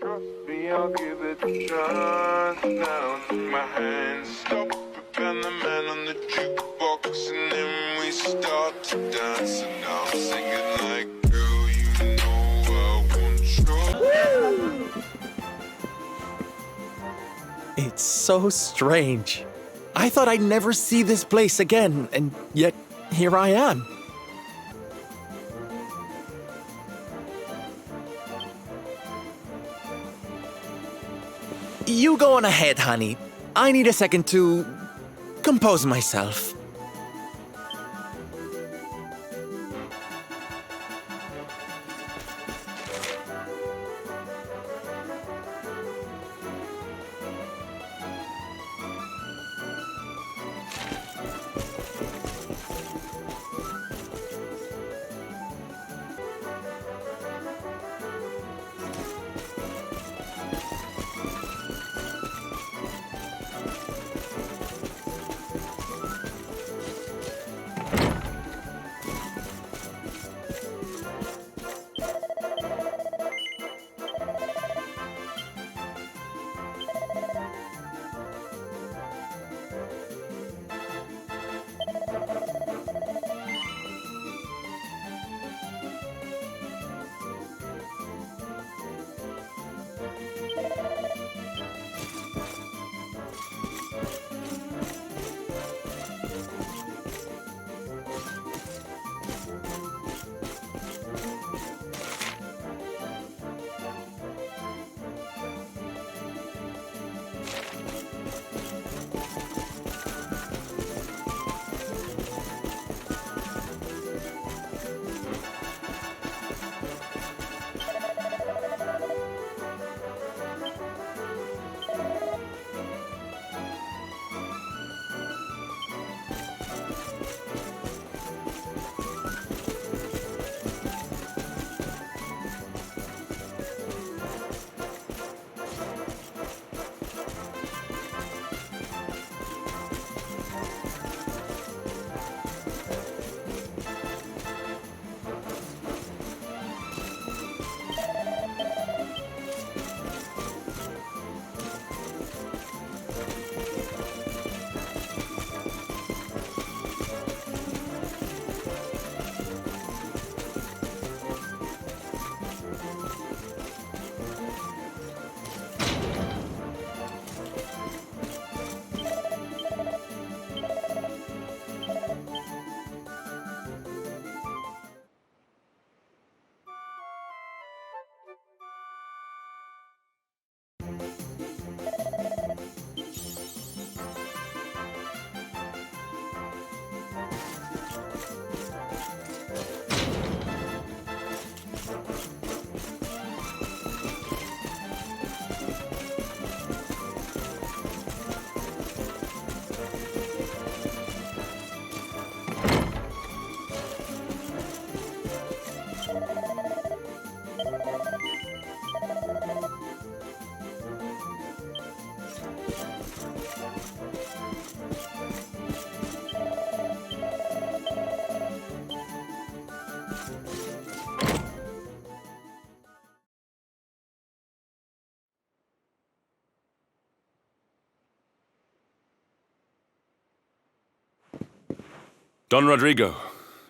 Trust me, I'll give it a chance now. Take my hand, stop it, and the man on the jukebox, and then we start to dance. And now I'm singing like, girl, you know I want you. It's so strange. I thought I'd never see this place again, and yet here I am. You go on ahead, honey. I need a second to compose myself. Don Rodrigo,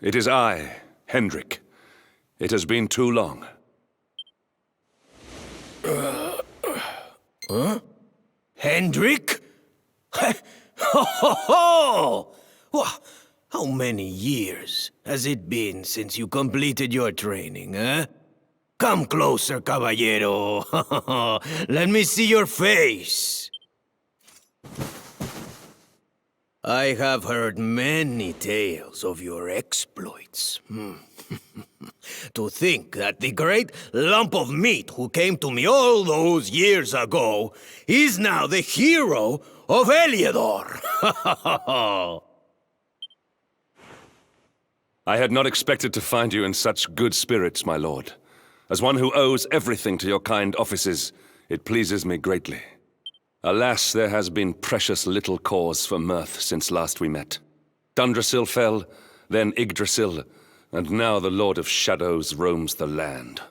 it is I, Hendrik. It has been too long. Huh? Hendrik? Ho ho ho! How many years has it been since you completed your training, huh? Come closer, caballero. Let me see your face. I have heard many tales of your exploits. To think that the great lump of meat who came to me all those years ago is now the hero of Eliodor. I had not expected to find you in such good spirits, my lord. As one who owes everything to your kind offices, it pleases me greatly. Alas, there has been precious little cause for mirth since last we met. Dundrasil fell, then Yggdrasil, and now the Lord of Shadows roams the land.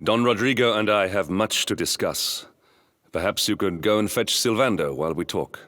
Don Rodrigo and I have much to discuss. Perhaps you could go and fetch Sylvando while we talk.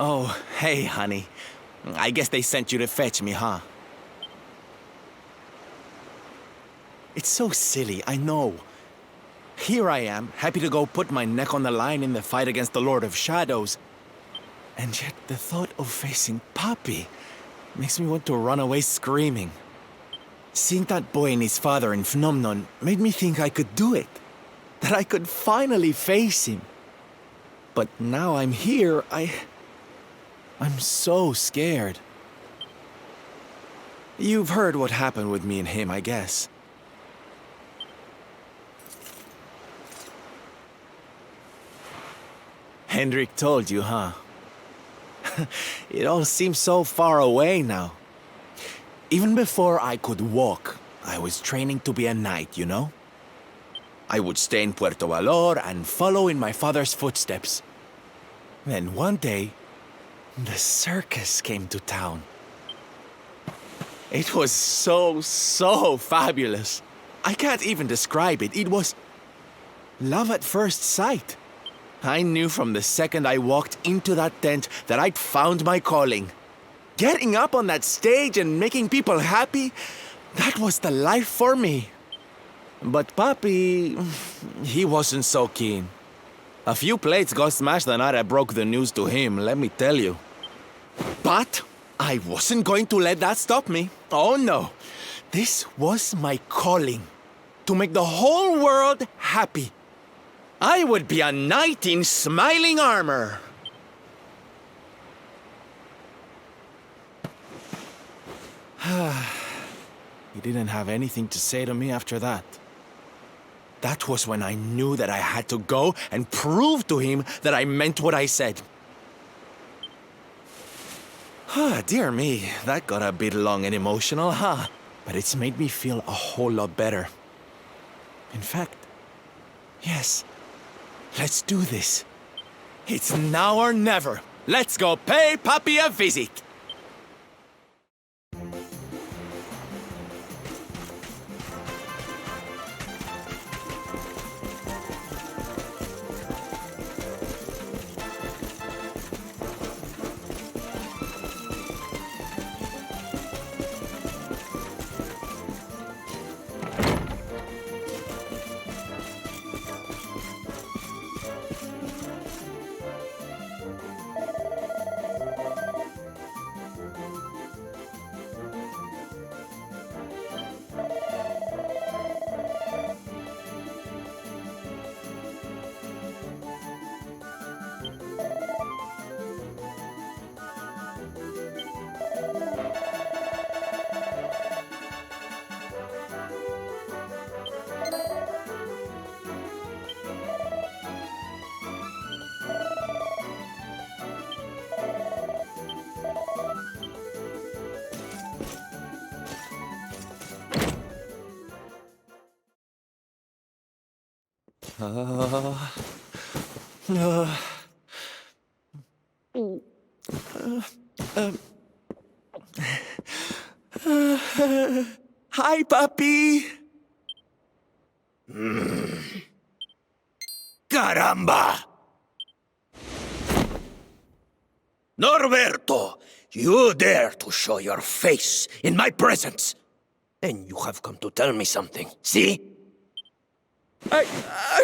Oh, hey, honey. I guess they sent you to fetch me, huh? It's so silly, I know. Here I am, happy to go put my neck on the line in the fight against the Lord of Shadows. And yet the thought of facing Papi makes me want to run away screaming. Seeing that boy and his father in Phnomnon made me think I could do it. That I could finally face him. But now I'm here, I'm so scared. You've heard what happened with me and him, I guess. Hendrik told you, huh? It all seems so far away now. Even before I could walk, I was training to be a knight, you know? I would stay in Puerto Valor and follow in my father's footsteps. Then one day, the circus came to town. It was so fabulous. I can't even describe it. It was love at first sight. I knew from the second I walked into that tent that I'd found my calling. Getting up on that stage and making people happy, that was the life for me. But Papi, he wasn't so keen. A few plates got smashed the night I broke the news to him, let me tell you. But I wasn't going to let that stop me. Oh no. This was my calling. To make the whole world happy. I would be a knight in smiling armor. He didn't have anything to say to me after that. That was when I knew that I had to go and prove to him that I meant what I said. Dear me, that got a bit long and emotional, huh? But it's made me feel a whole lot better. In fact, yes, let's do this. It's now or never. Let's go pay Papi a visit. Hi, puppy. Caramba! Norberto, you dare to show your face in my presence. And you have come to tell me something, see? I'm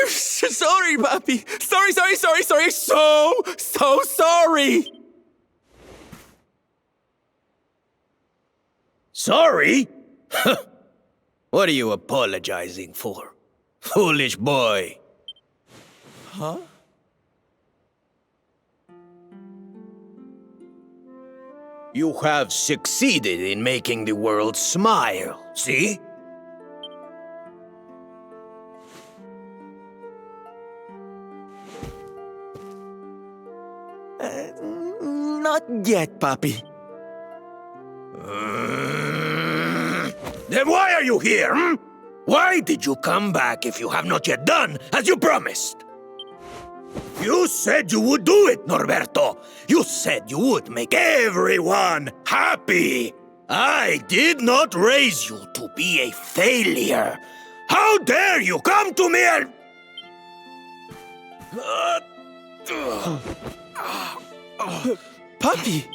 sorry, puppy. Sorry. So sorry. Sorry? What are you apologizing for? Foolish boy. Huh? You have succeeded in making the world smile, see? Not yet, puppy. Then why are you here, hmm? Why did you come back if you have not yet done as you promised? You said you would do it, Norberto. You said you would make everyone happy. I did not raise you to be a failure. How dare you come to me and... Puppy!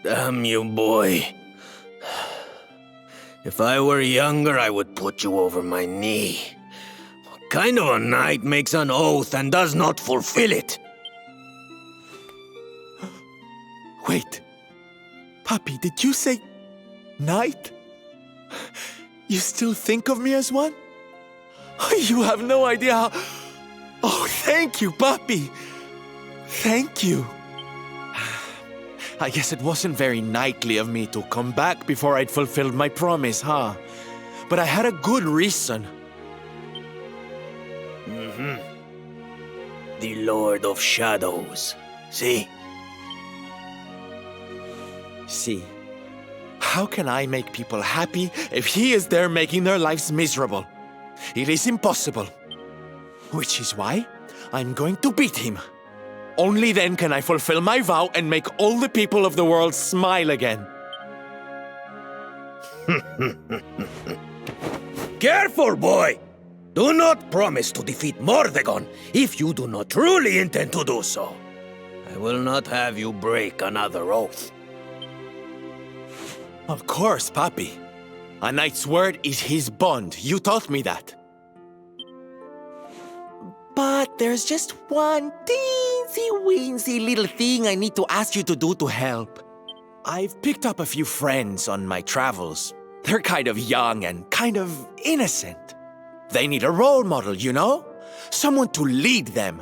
Damn you, boy. If I were younger, I would put you over my knee. What kind of a knight makes an oath and does not fulfill it? Wait. Puppy, did you say... knight? You still think of me as one? You have no idea how... Oh, thank you, puppy. Thank you. I guess it wasn't very knightly of me to come back before I'd fulfilled my promise, huh? But I had a good reason. The Lord of Shadows. See? See, how can I make people happy if he is there making their lives miserable? It is impossible. Which is why I'm going to beat him. Only then can I fulfill my vow and make all the people of the world smile again. Careful, boy! Do not promise to defeat Mordegon if you do not truly intend to do so. I will not have you break another oath. Of course, Papi. A knight's word is his bond. You taught me that. But there's just one teensy-weensy little thing I need to ask you to do to help. I've picked up a few friends on my travels. They're kind of young and kind of innocent. They need a role model, you know? Someone to lead them.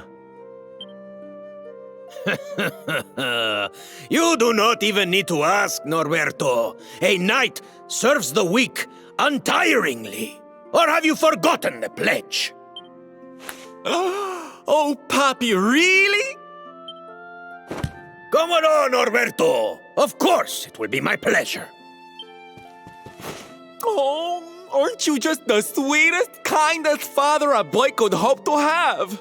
You do not even need to ask, Norberto. A knight serves the weak untiringly. Or have you forgotten the pledge? Oh, Papi, really? Come on, Norberto. Of course, it will be my pleasure. Oh, aren't you just the sweetest, kindest father a boy could hope to have?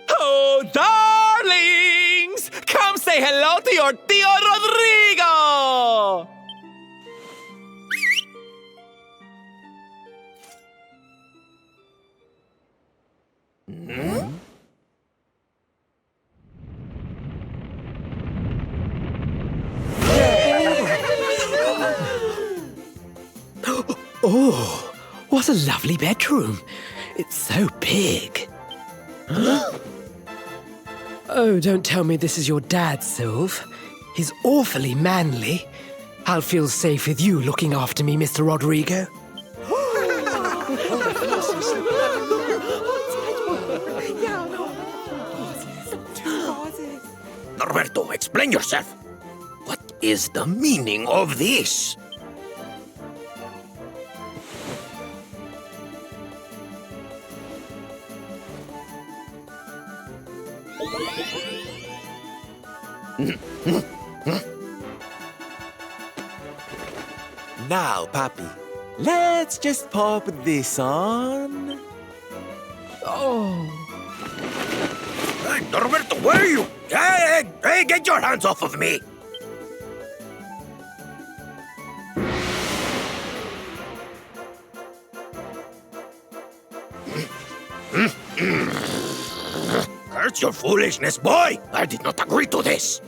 Oh, darlings! Come say hello to your Tío Rodrigo! Oh, what a lovely bedroom. It's so big. Oh, don't tell me this is your dad, Sylve. He's awfully manly. I'll feel safe with you looking after me, Mr. Rodrigo. Norberto, explain yourself. What is the meaning of this? Now, Papi, let's just pop this on. Oh. Hey, Norberto, where are you? Hey, get your hands off of me! Curse your foolishness, boy! I did not agree to this!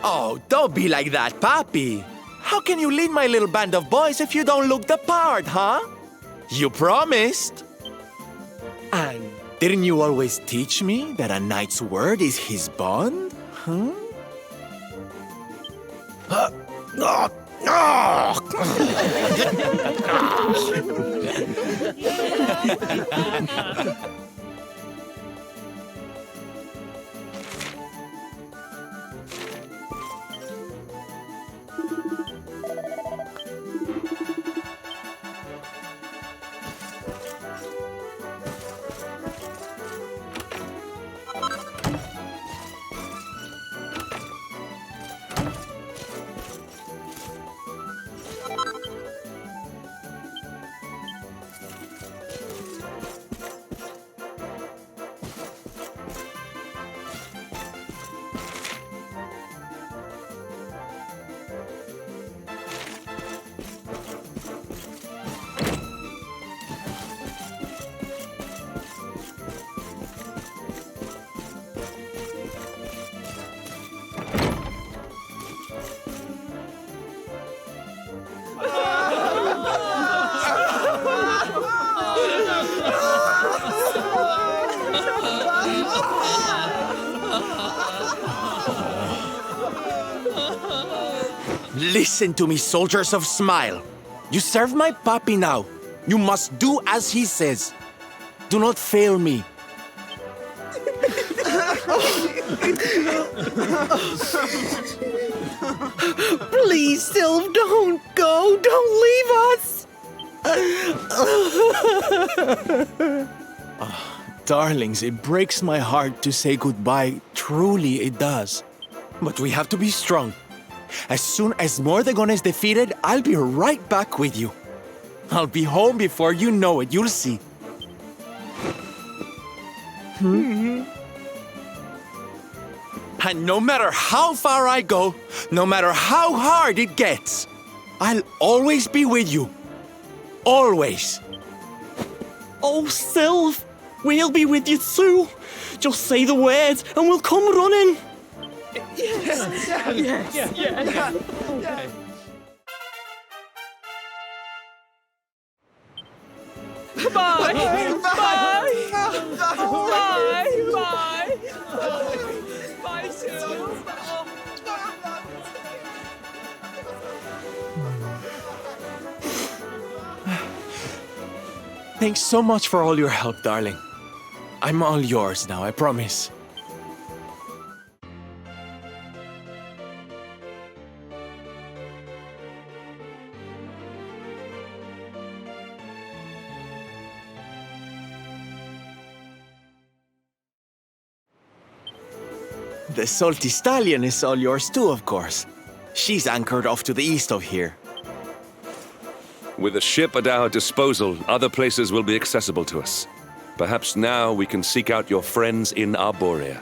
Oh, don't be like that, Papi. How can you lead my little band of boys if you don't look the part, huh? You promised. And didn't you always teach me that a knight's word is his bond? Huh? No! No! Listen to me, soldiers of Smile. You serve my papi now. You must do as he says. Do not fail me. Please, Sylv, don't go. Don't leave us. Darlings, it breaks my heart to say goodbye. Truly, it does. But we have to be strong. As soon as Mordegon is defeated, I'll be right back with you. I'll be home before you know it. You'll see. And no matter how far I go, no matter how hard it gets, I'll always be with you. Always. Oh, Sylv, we'll be with you too. Just say the word and we'll come running. Thanks so much for all your help, darling. I'm all yours now, I promise. The salty stallion is all yours too, of course. She's anchored off to the east of here. With a ship at our disposal, other places will be accessible to us. Perhaps now we can seek out your friends in Arborea.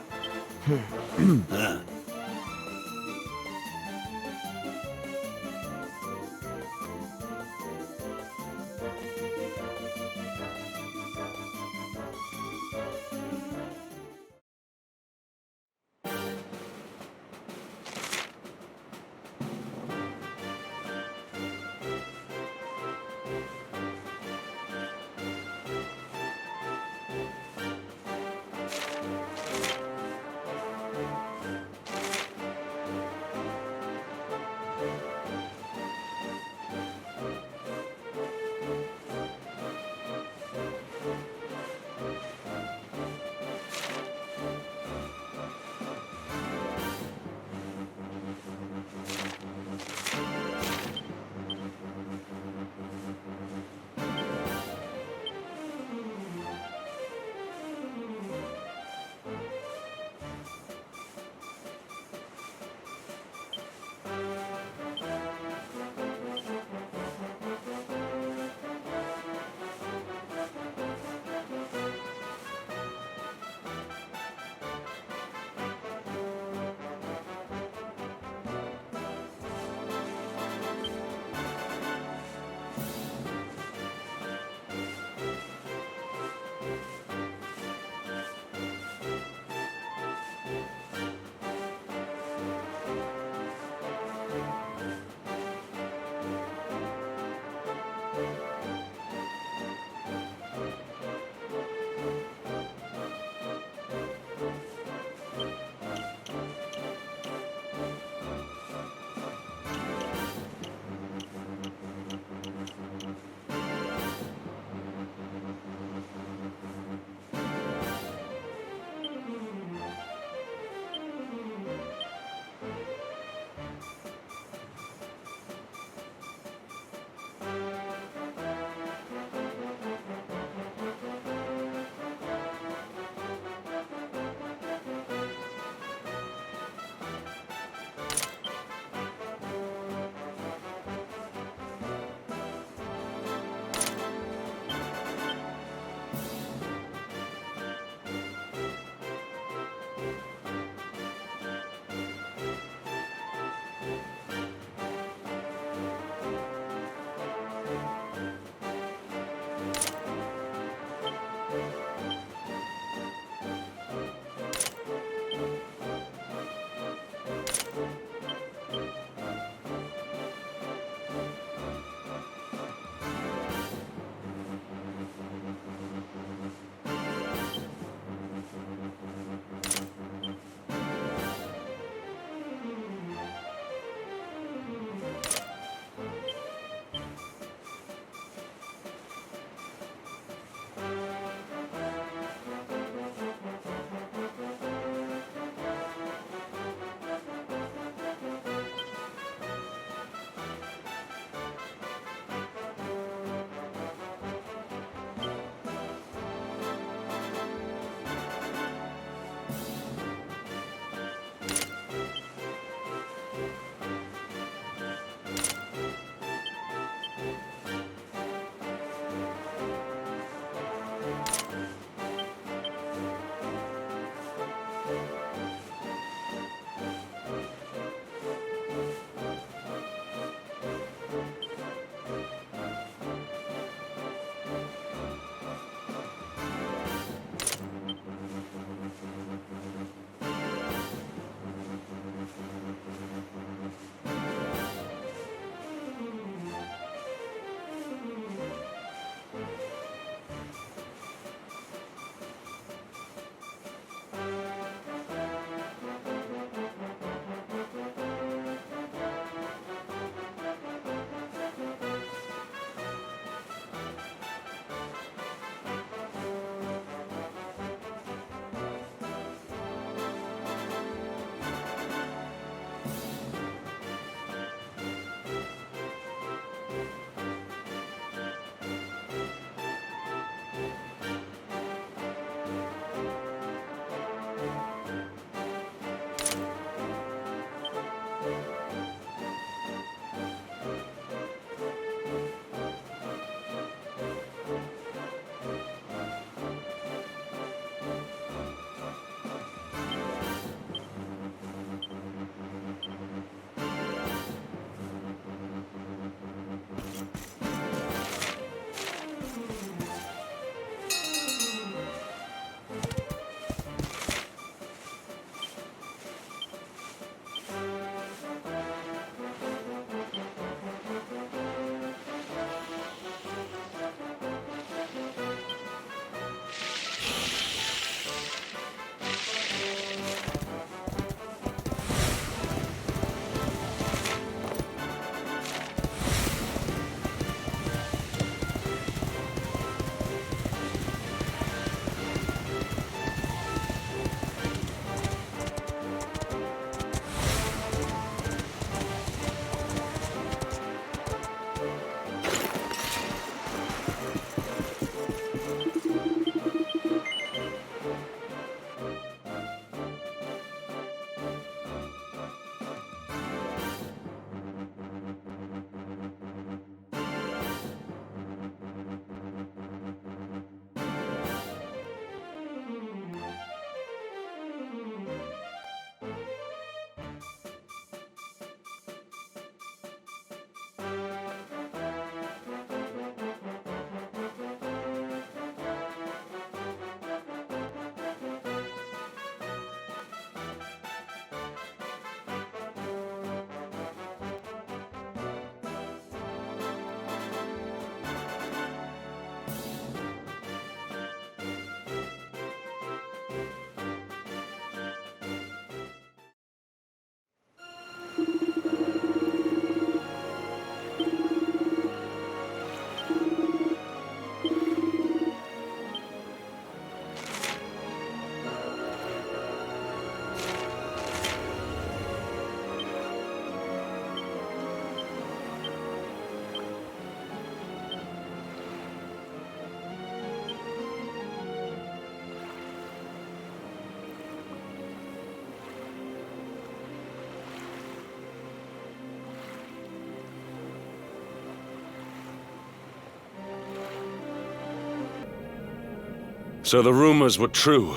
So the rumors were true.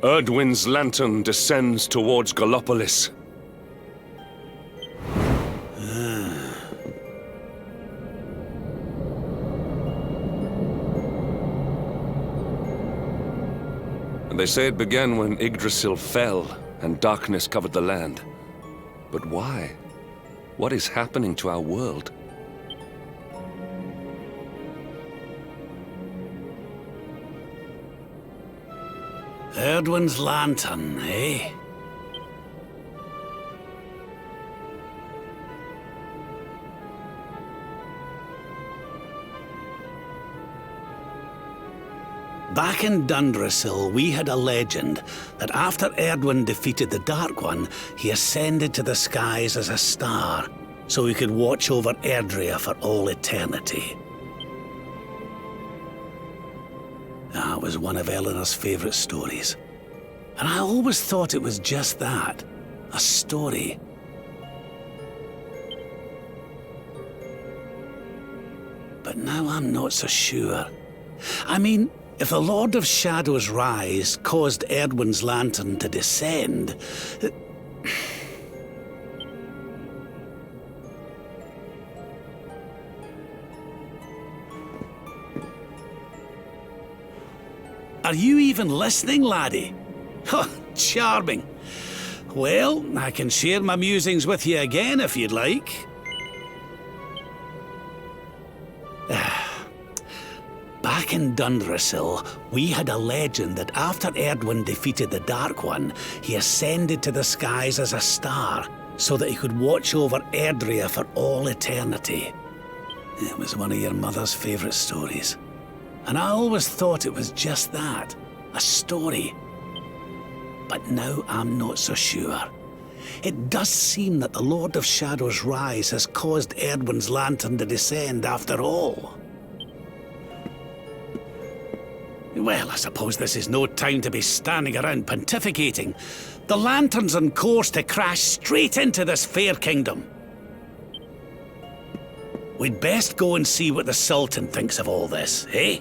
Erdwin's lantern descends towards Gallopolis. And they say it began when Yggdrasil fell and darkness covered the land. But why? What is happening to our world? Erdwin's lantern, eh? Back in Dundrasil, we had a legend that after Erdwin defeated the Dark One, he ascended to the skies as a star, so he could watch over Erdrea for all eternity. That was one of Eleanor's favorite stories. And I always thought it was just that, a story. But now I'm not so sure. I mean, if the Lord of Shadow's rise caused Erdwin's lantern to descend... Are you even listening, laddie? Huh, charming. Well, I can share my musings with you again if you'd like. Back in Dundrasil, we had a legend that after Erdwin defeated the Dark One, he ascended to the skies as a star, so that he could watch over Erdrea for all eternity. It was one of your mother's favorite stories. And I always thought it was just that, a story. But now I'm not so sure. It does seem that the Lord of Shadow's rise has caused Erdwin's lantern to descend after all. Well, I suppose this is no time to be standing around pontificating. The lantern's on course to crash straight into this fair kingdom. We'd best go and see what the Sultan thinks of all this, eh?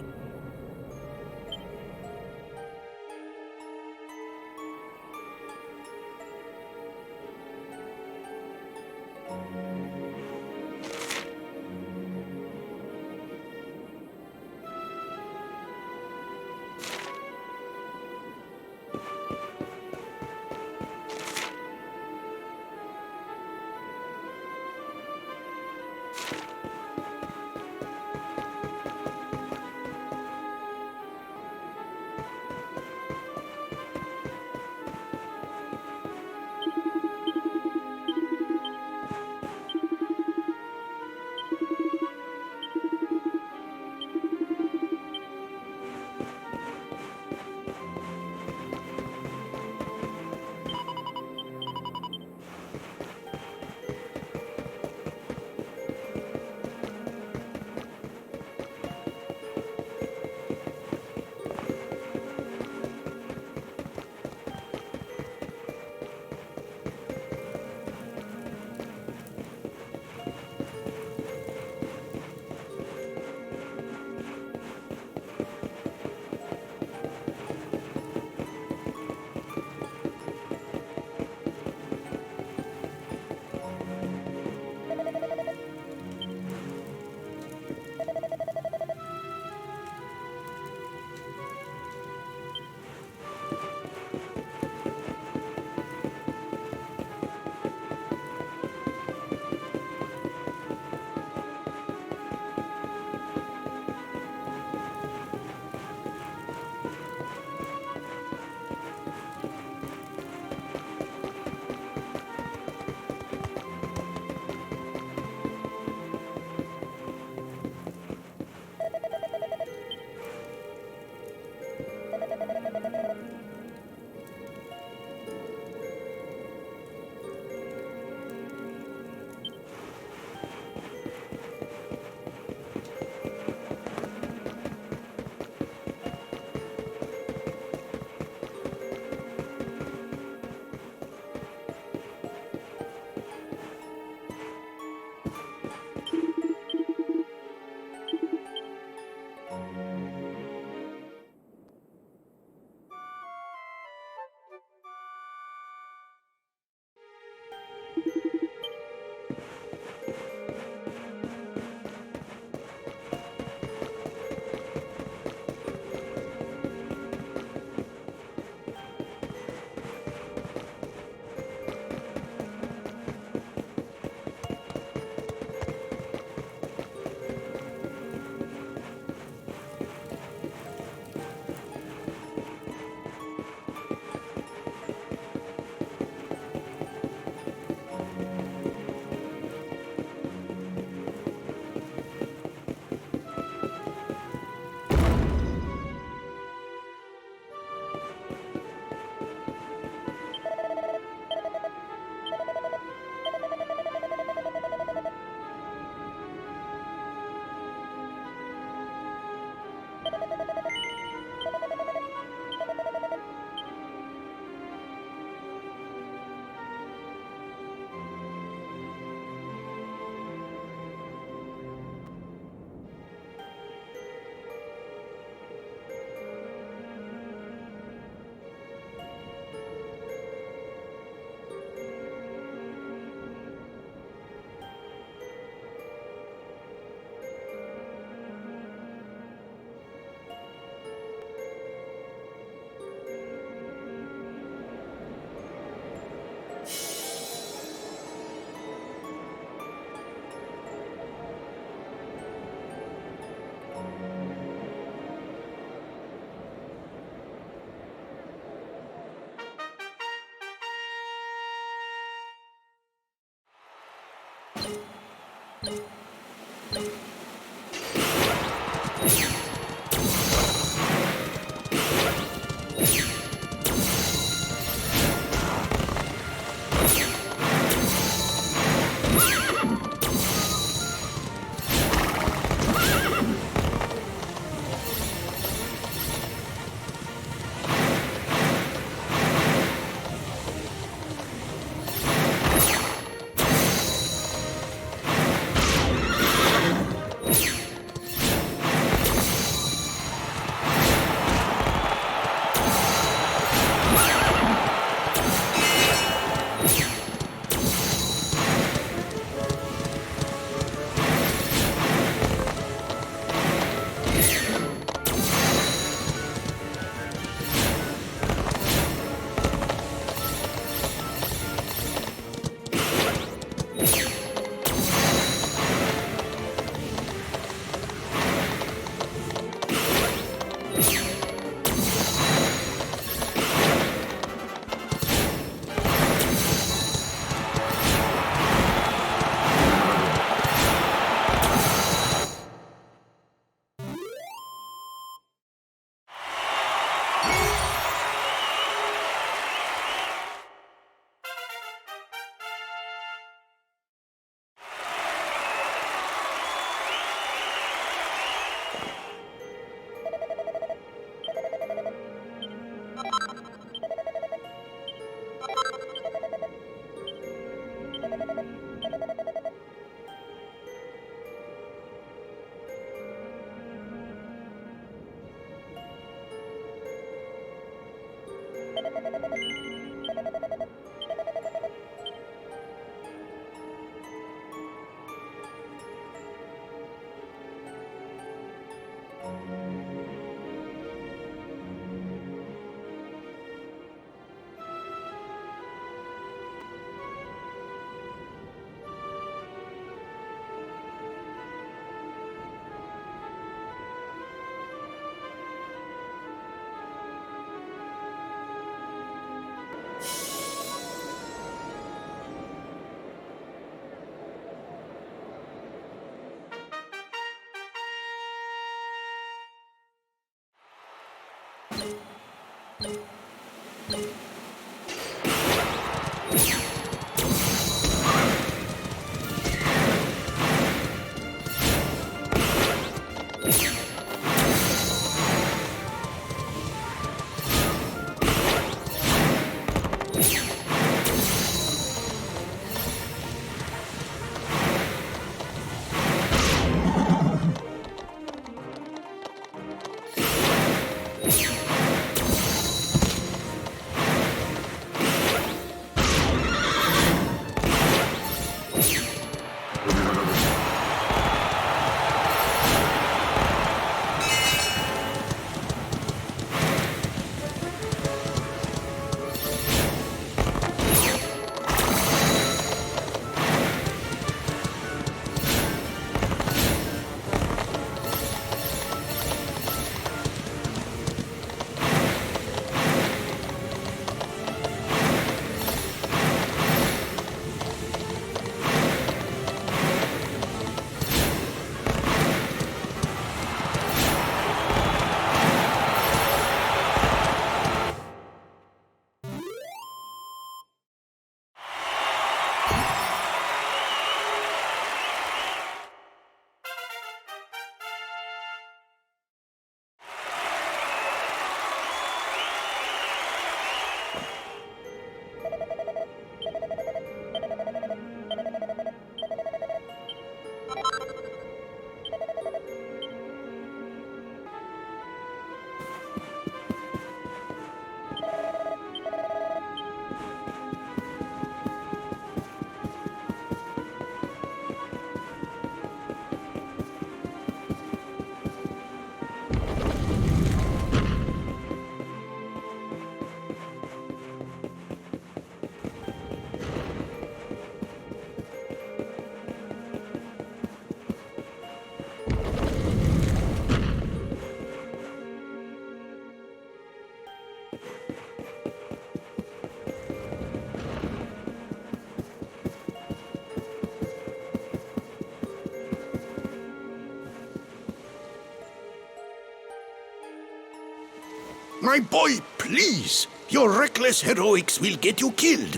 My boy, please! Your reckless heroics will get you killed.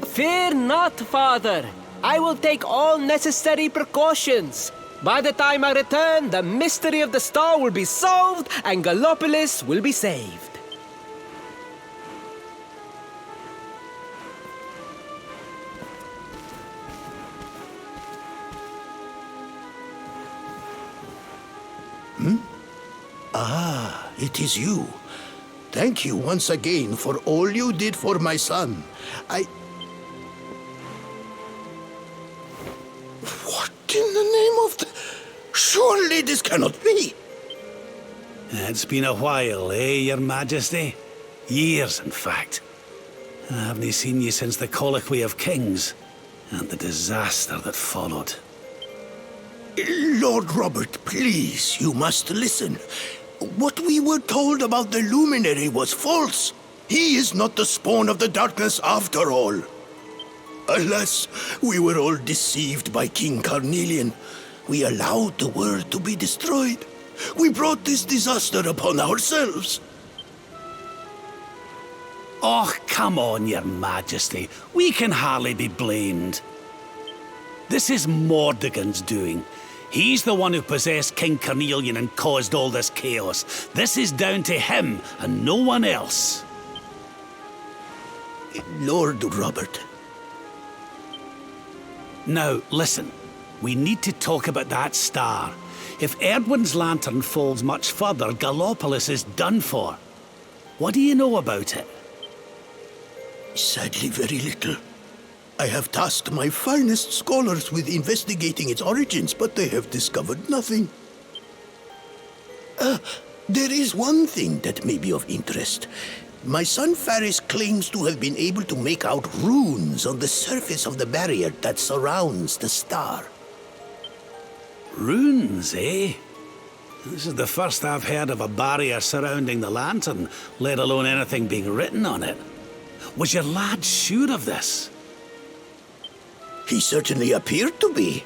Fear not, Father. I will take all necessary precautions. By the time I return, the mystery of the star will be solved and Gallopolis will be saved. Ah, it is you. Thank you once again for all you did for my son. What in the name of the... Surely this cannot be. It's been a while, Your Majesty? Years, in fact. I haven't seen you since the Colloquy of Kings, and the disaster that followed. Lord Robert, please, you must listen. What we were told about the luminary was false. He is not the spawn of the darkness after all. Alas, we were all deceived by King Carnelian. We allowed the world to be destroyed. We brought this disaster upon ourselves. Oh, come on, Your Majesty. We can hardly be blamed. This is Mordegon's doing. He's the one who possessed King Carnelian and caused all this chaos. This is down to him and no one else. Lord Robert. Now, listen. We need to talk about that star. If Erdwin's lantern falls much further, Gallopolis is done for. What do you know about it? Sadly, very little. I have tasked my finest scholars with investigating its origins, but they have discovered nothing. There is one thing that may be of interest. My son Faris claims to have been able to make out runes on the surface of the barrier that surrounds the star. Runes, eh? This is the first I've heard of a barrier surrounding the lantern, let alone anything being written on it. Was your lad sure of this? He certainly appeared to be.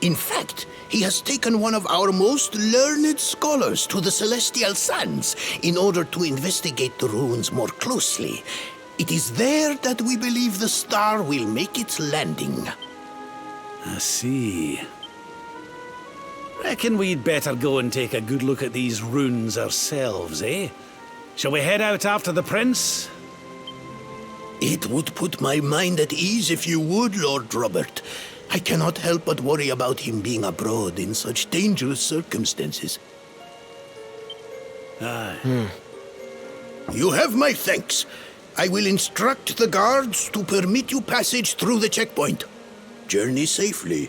In fact, he has taken one of our most learned scholars to the Celestial Sands in order to investigate the runes more closely. It is there that we believe the star will make its landing. I see. Reckon we'd better go and take a good look at these runes ourselves, eh? Shall we head out after the prince? It would put my mind at ease if you would, Lord Robert. I cannot help but worry about him being abroad in such dangerous circumstances. Aye. You have my thanks. I will instruct the guards to permit you passage through the checkpoint. Journey safely.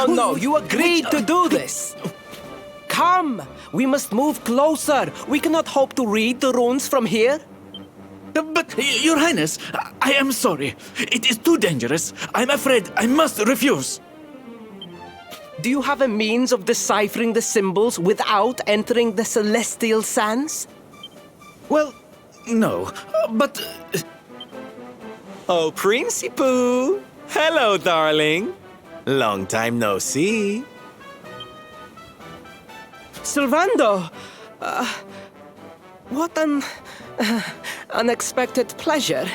No. You agreed to do this. Come. We must move closer. We cannot hope to read the runes from here. But, Your Highness, I am sorry. It is too dangerous. I'm afraid I must refuse. Do you have a means of deciphering the symbols without entering the Celestial Sands? Well, no, but... Oh, Princey Pooh! Hello, darling. Long time no see. Sylvando! What an unexpected pleasure.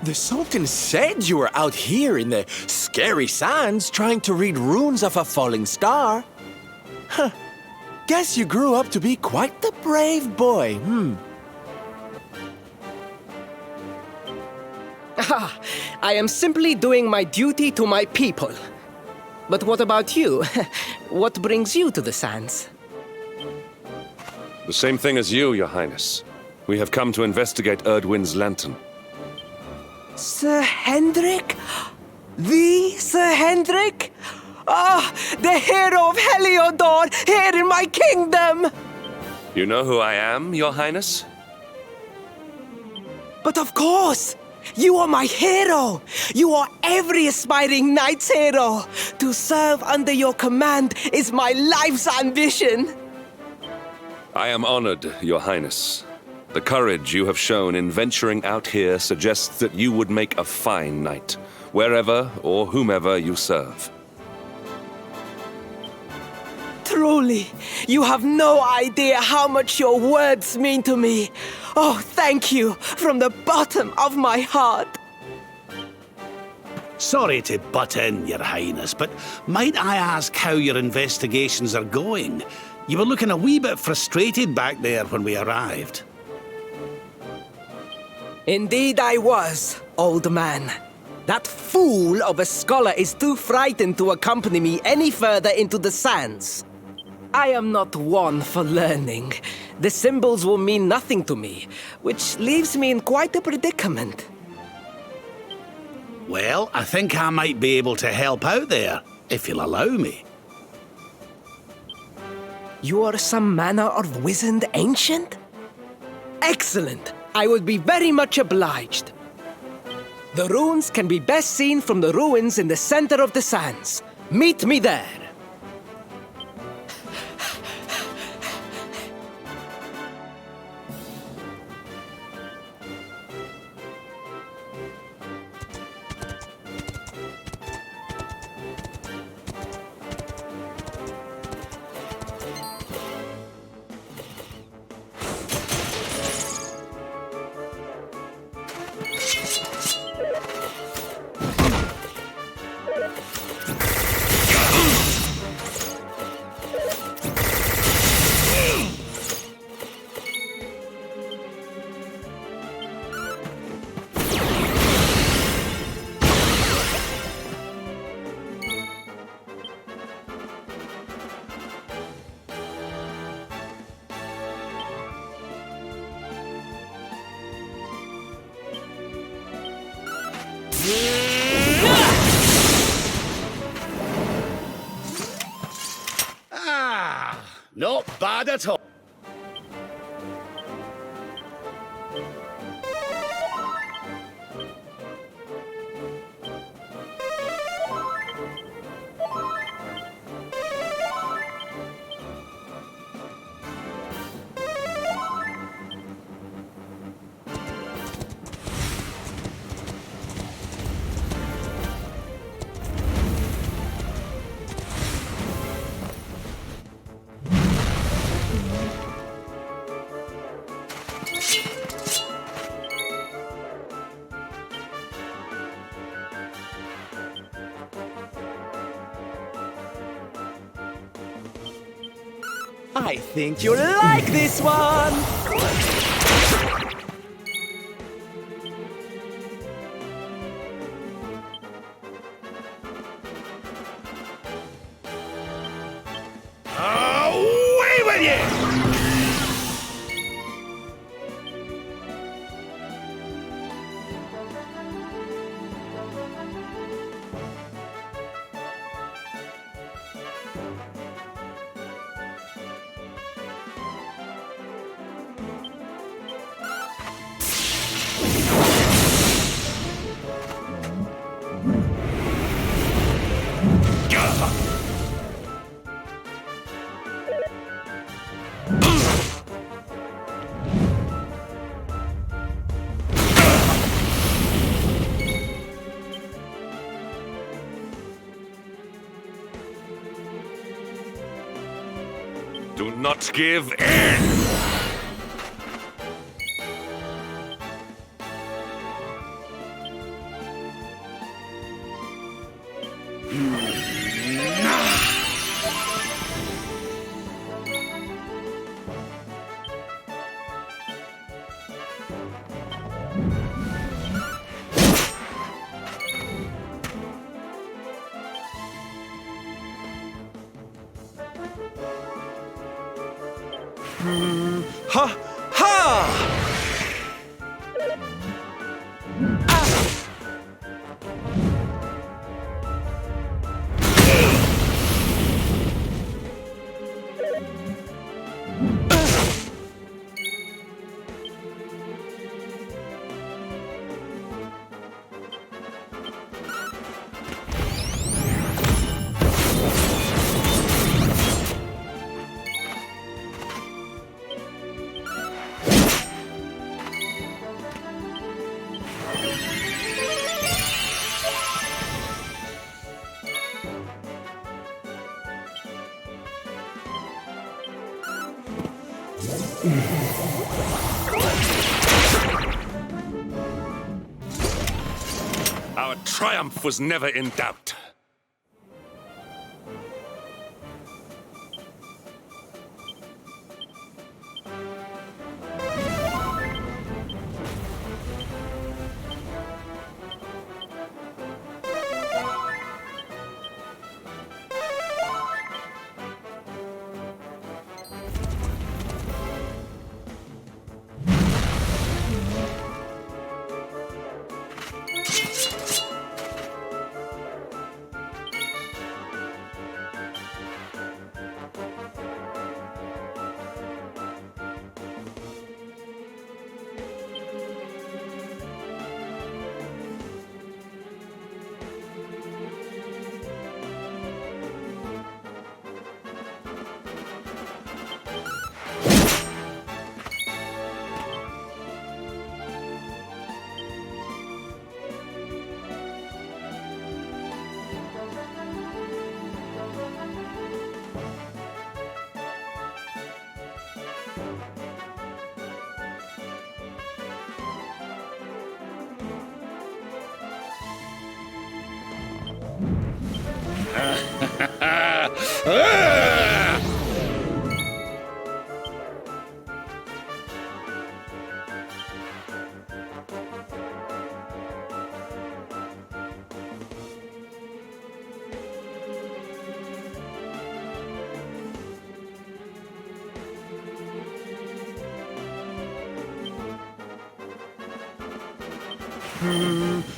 The Sultan said you were out here in the scary sands trying to read runes of a falling star. Huh. Guess you grew up to be quite the brave boy, I am simply doing my duty to my people. But what about you? What brings you to the sands? The same thing as you, Your Highness. We have come to investigate Erdwin's lantern. Sir Hendrik? The Sir Hendrik? Ah, the hero of Heliodor, here in my kingdom! You know who I am, Your Highness? But of course! You are my hero! You are every aspiring knight's hero! To serve under your command is my life's ambition! I am honored, Your Highness. The courage you have shown in venturing out here suggests that you would make a fine knight, wherever or whomever you serve. Truly, you have no idea how much your words mean to me. Oh, thank you from the bottom of my heart. Sorry to butt in, Your Highness, but might I ask how your investigations are going? You were looking a wee bit frustrated back there when we arrived. Indeed I was, old man. That fool of a scholar is too frightened to accompany me any further into the sands. I am not one for learning. The symbols will mean nothing to me, which leaves me in quite a predicament. Well, I think I might be able to help out there, if you'll allow me. You are some manner of wizened ancient? Excellent! I would be very much obliged. The runes can be best seen from the ruins in the center of the sands. Meet me there. Not bad at all. I think you'll like this one! Away with you! Do not give in! Ha! Ha! Our triumph was never in doubt.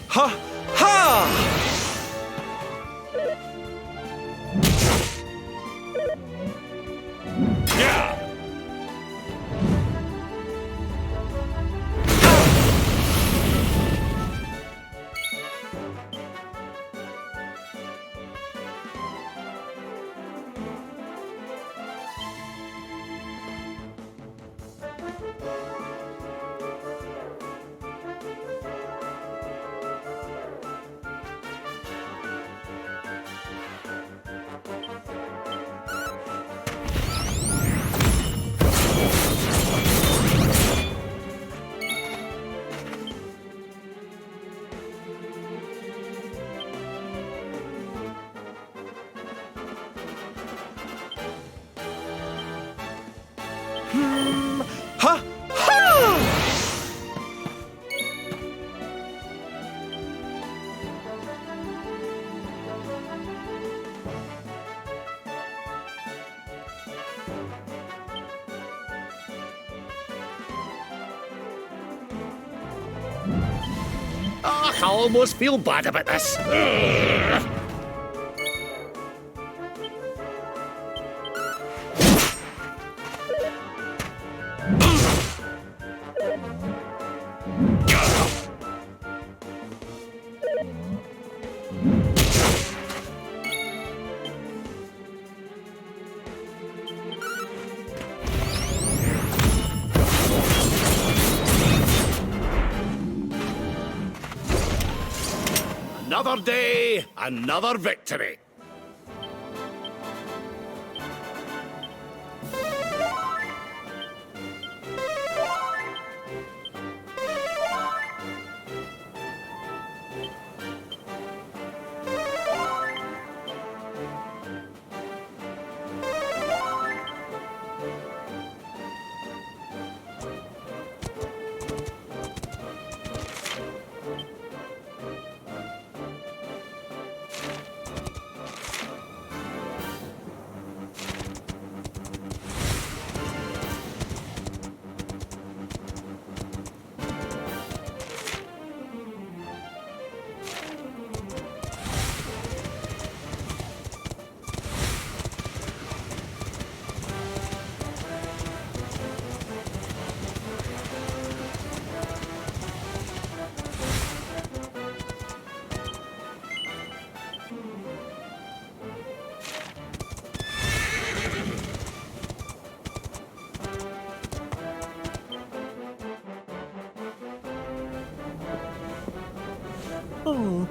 Ha! Ha! Ha! Ha! Oh, I almost feel bad about this. Ugh. Another day, another victory.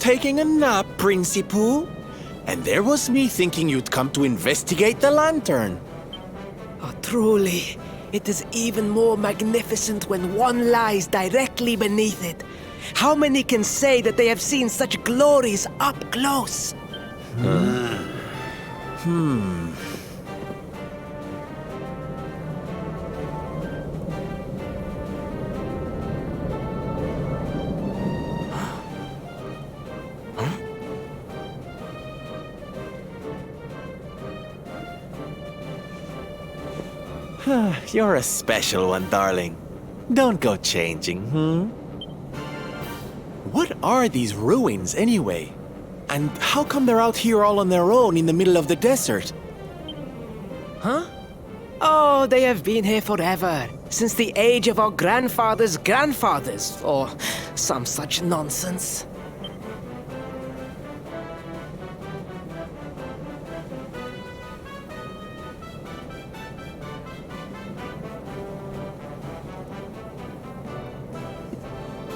taking a nap, Principal. And there was me thinking you'd come to investigate the lantern. Oh, truly, it is even more magnificent when one lies directly beneath it. How many can say that they have seen such glories up close? You're a special one, darling. Don't go changing, What are these ruins, anyway? And how come they're out here all on their own in the middle of the desert? Huh? Oh, they have been here forever. Since the age of our grandfathers' grandfathers, or some such nonsense.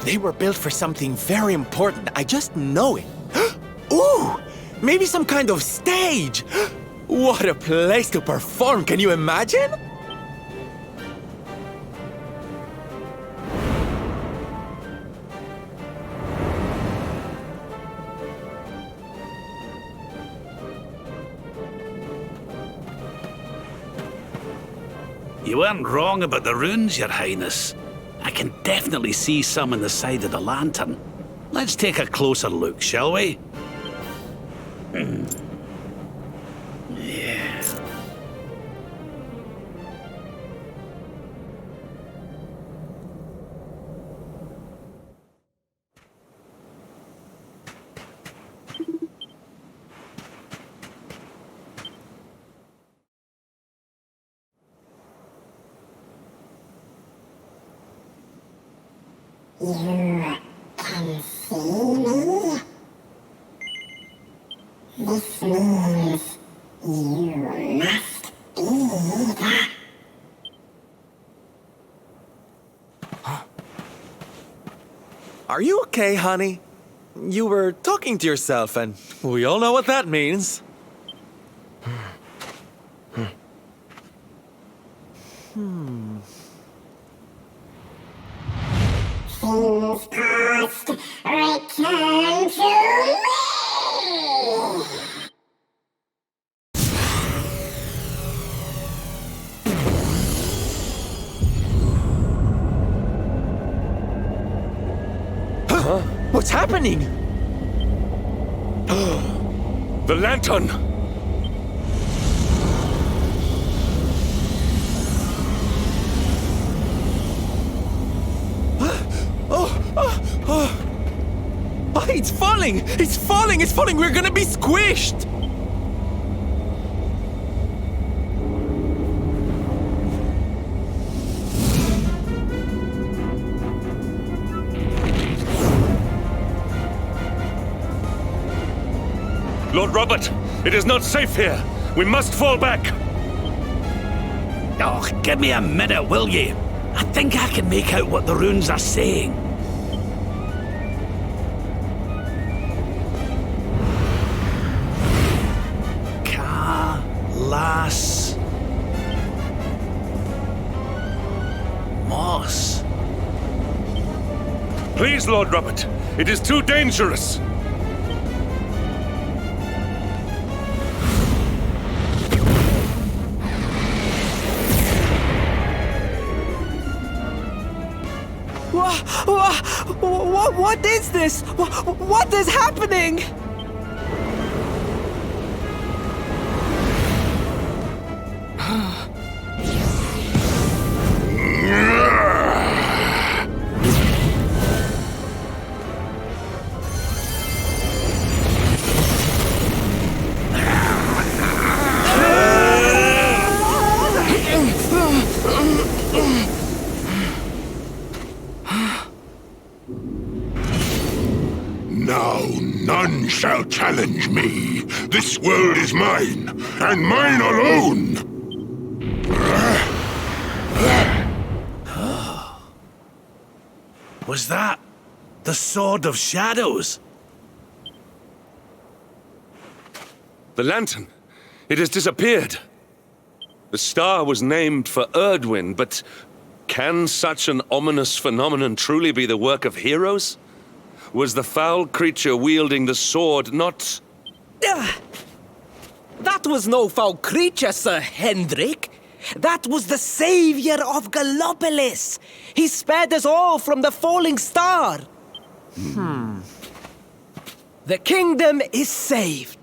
They were built for something very important. I just know it. Ooh! Maybe some kind of stage! What a place to perform, can you imagine? You weren't wrong about the runes, Your Highness. I can definitely see some on the side of the lantern. Let's take a closer look, shall we? Yeah. You can see me? This means you must be the... Are you okay, honey? You were talking to yourself, and we all know what that means. Things past, return to me! What's happening? The lantern! Oh, it's falling! It's falling! It's falling! We're gonna be squished! Lord Robert, it is not safe here. We must fall back. Oh, give me a minute, will you? I think I can make out what the runes are saying. Las Moss. Please, Lord Robert, it is too dangerous. What is this? What is happening? Now none shall challenge me. This world is mine, and mine alone. Was that the Sword of Shadows? The lantern! It has disappeared! The star was named for Erdwin, but can such an ominous phenomenon truly be the work of heroes? Was the foul creature wielding the sword not... That was no foul creature, Sir Hendrik. That was the savior of Gallopolis. He spared us all from the falling star. The kingdom is saved.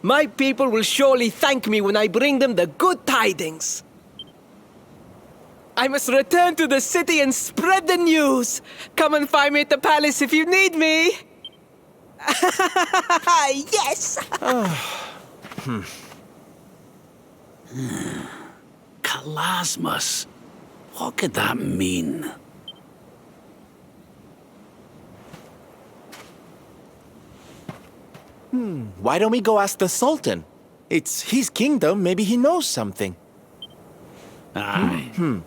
My people will surely thank me when I bring them the good tidings. I must return to the city and spread the news. Come and find me at the palace if you need me. Yes! Kalasmus. What could that mean? Why don't we go ask the Sultan? It's his kingdom, maybe he knows something. Aye.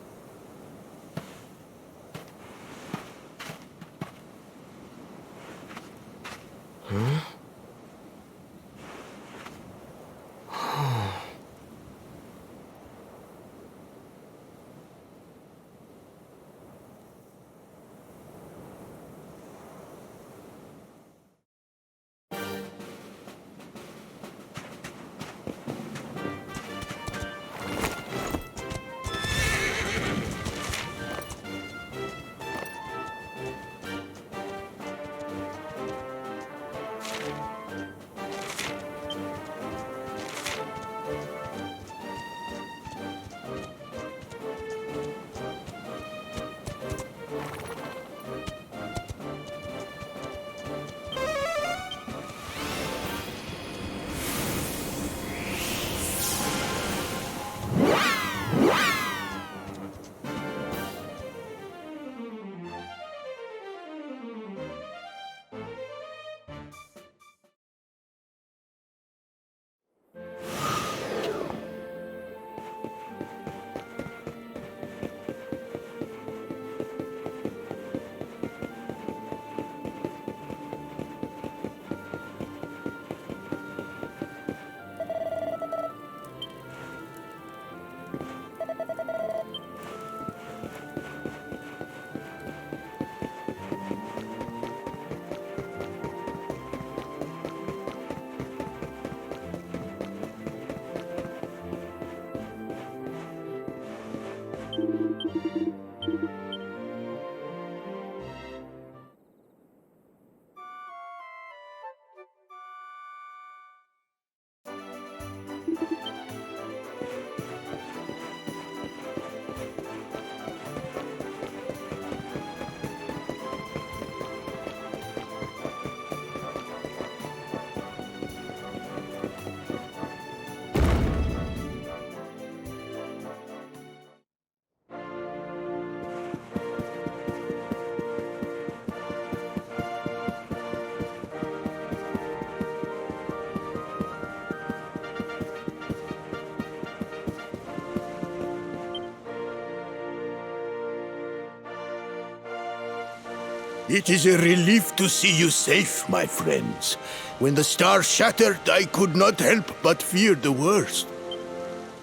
It is a relief to see you safe, my friends. When the star shattered, I could not help but fear the worst.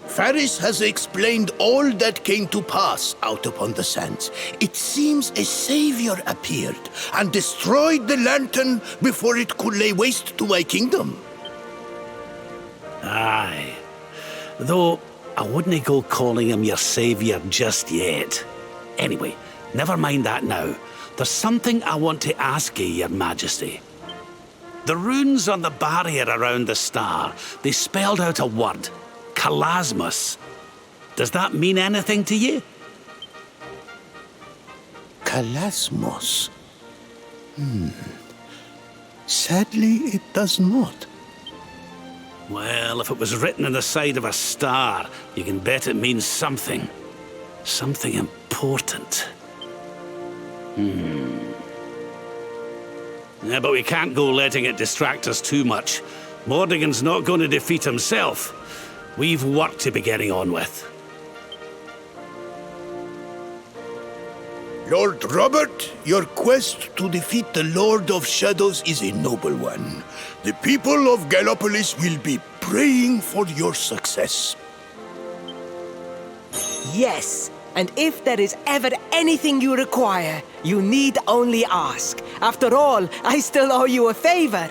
Faris has explained all that came to pass out upon the sands. It seems a savior appeared and destroyed the lantern before it could lay waste to my kingdom. Aye. Though, I wouldn't go calling him your savior just yet. Anyway, never mind that now. There's something I want to ask you, Your Majesty. The runes on the barrier around the star, they spelled out a word. Kalasmus. Does that mean anything to you? Kalasmos. Sadly, it does not. Well, if it was written on the side of a star, you can bet it means something. Something important. Yeah, but we can't go letting it distract us too much. Mordigan's not going to defeat himself. We've work to be getting on with. Lord Robert, your quest to defeat the Lord of Shadows is a noble one. The people of Gallopolis will be praying for your success. Yes, and if there is ever anything you require, you need only ask. After all, I still owe you a favor.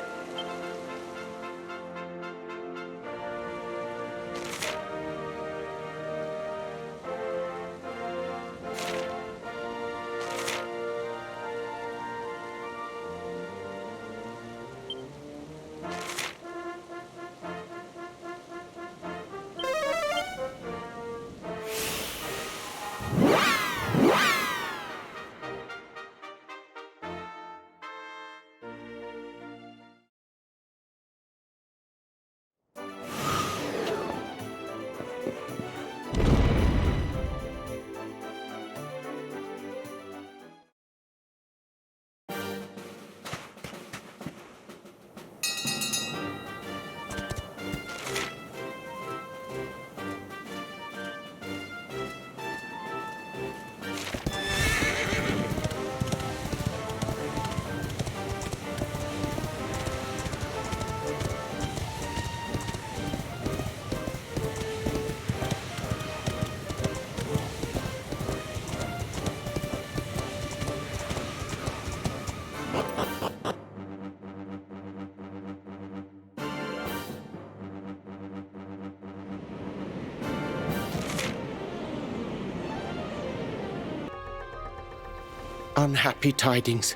Unhappy tidings.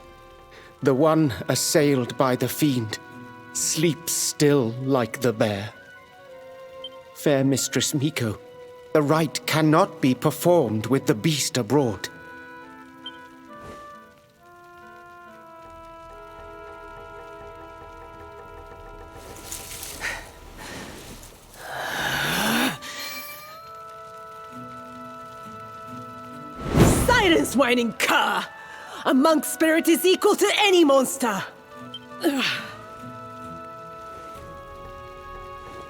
The one assailed by the fiend sleeps still like the bear. Fair Mistress Miko, the rite cannot be performed with the beast abroad. Silence, whining cur! A monk's spirit is equal to any monster!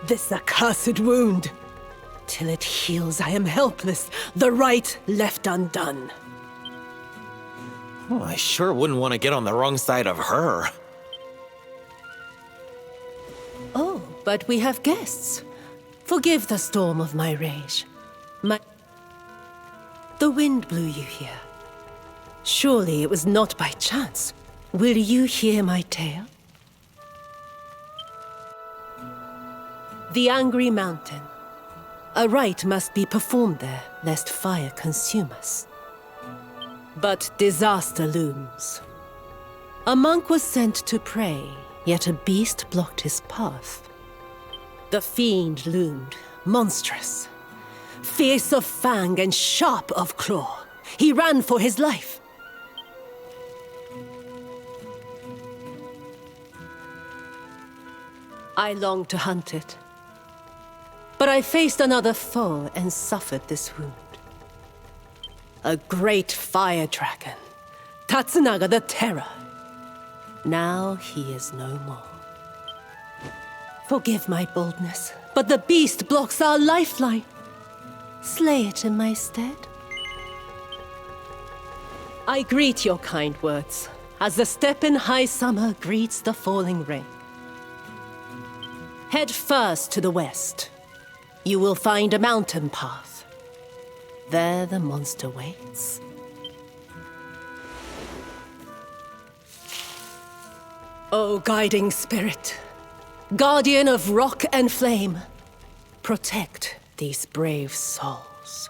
This accursed wound. Till it heals, I am helpless, the rite left undone. I sure wouldn't want to get on the wrong side of her. Oh, but we have guests. Forgive the storm of my rage. The wind blew you here. Surely it was not by chance. Will you hear my tale? The Angry Mountain. A rite must be performed there, lest fire consume us. But disaster looms. A monk was sent to pray, yet a beast blocked his path. The fiend loomed, monstrous. Fierce of fang and sharp of claw. He ran for his life. I longed to hunt it. But I faced another foe and suffered this wound. A great fire dragon, Tatsunaga the Terror. Now he is no more. Forgive my boldness, but the beast blocks our lifeline. Slay it in my stead. I greet your kind words, as the steppe in high summer greets the falling rain. Head first to the west. You will find a mountain path. There the monster waits. O guiding spirit, guardian of rock and flame, protect these brave souls.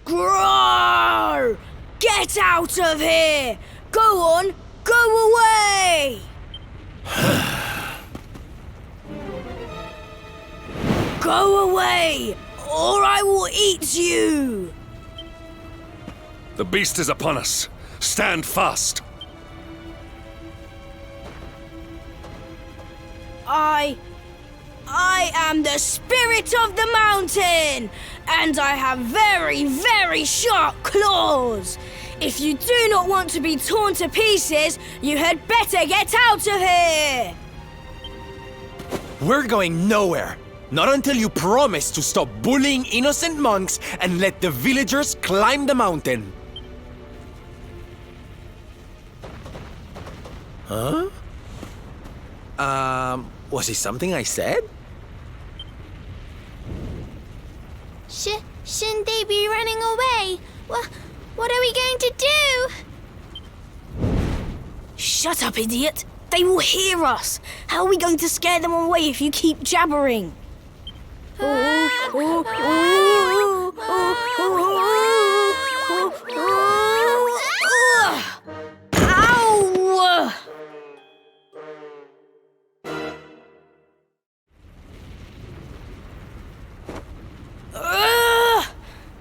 Groar! Get out of here! Go on, go away! Go away, or I will eat you! The beast is upon us. Stand fast. I am the spirit of the mountain, and I have very, very sharp claws. If you do not want to be torn to pieces, you had better get out of here. We're going nowhere. Not until you promise to stop bullying innocent monks and let the villagers climb the mountain. Huh? Was it something I said? Shouldn't they be running away? What are we going to do? Shut up, idiot! They will hear us! How are we going to scare them away if you keep jabbering? Ow!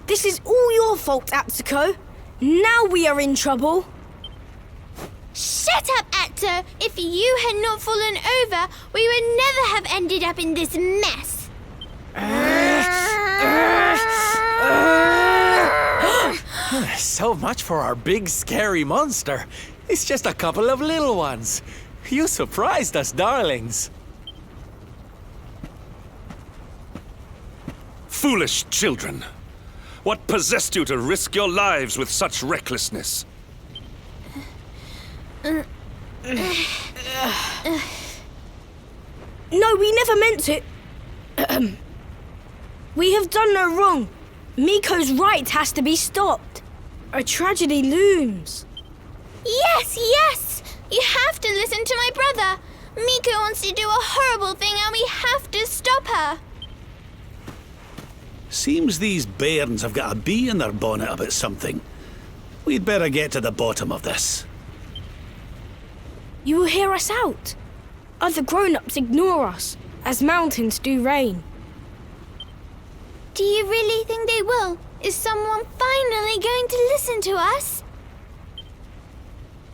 This is all your fault, Atsuko. Now we are in trouble. Shut up, Atto! If you had not fallen over, we would never have ended up in this mess. So much for our big scary monster. It's just a couple of little ones. You surprised us, darlings. Foolish children. What possessed you to risk your lives with such recklessness? No, we never meant to. We have done no wrong. Miko's right has to be stopped. A tragedy looms. Yes, yes! You have to listen to my brother. Miko wants to do a horrible thing and we have to stop her. Seems these bairns have got a bee in their bonnet about something. We'd better get to the bottom of this. You will hear us out. Other grown-ups ignore us, as mountains do rain. Do you really think they will? Is someone finally going to listen to us?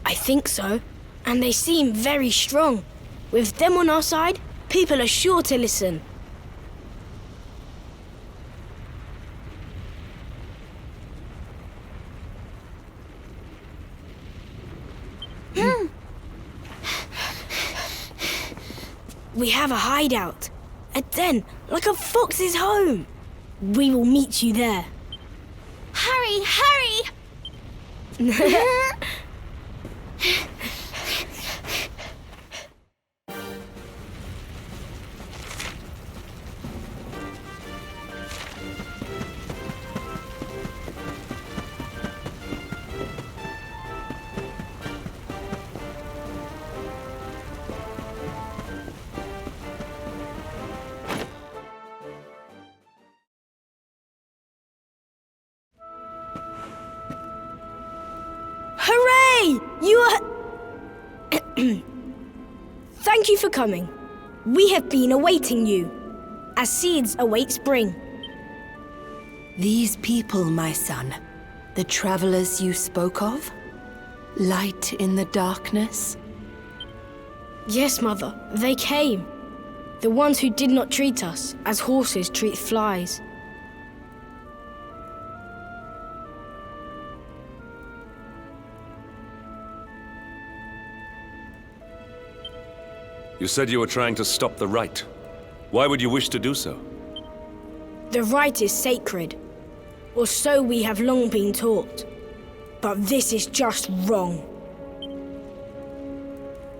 I think so, and they seem very strong. With them on our side, people are sure to listen. We have a hideout. A den, like a fox's home. We will meet you there. Hurry, hurry! Hooray! You are... Thank you for coming. We have been awaiting you, as seeds await spring. These people, my son, the travelers you spoke of? Light in the darkness? Yes, Mother, they came. The ones who did not treat us as horses treat flies. You said you were trying to stop the right. Why would you wish to do so? The right is sacred, or so we have long been taught. But this is just wrong.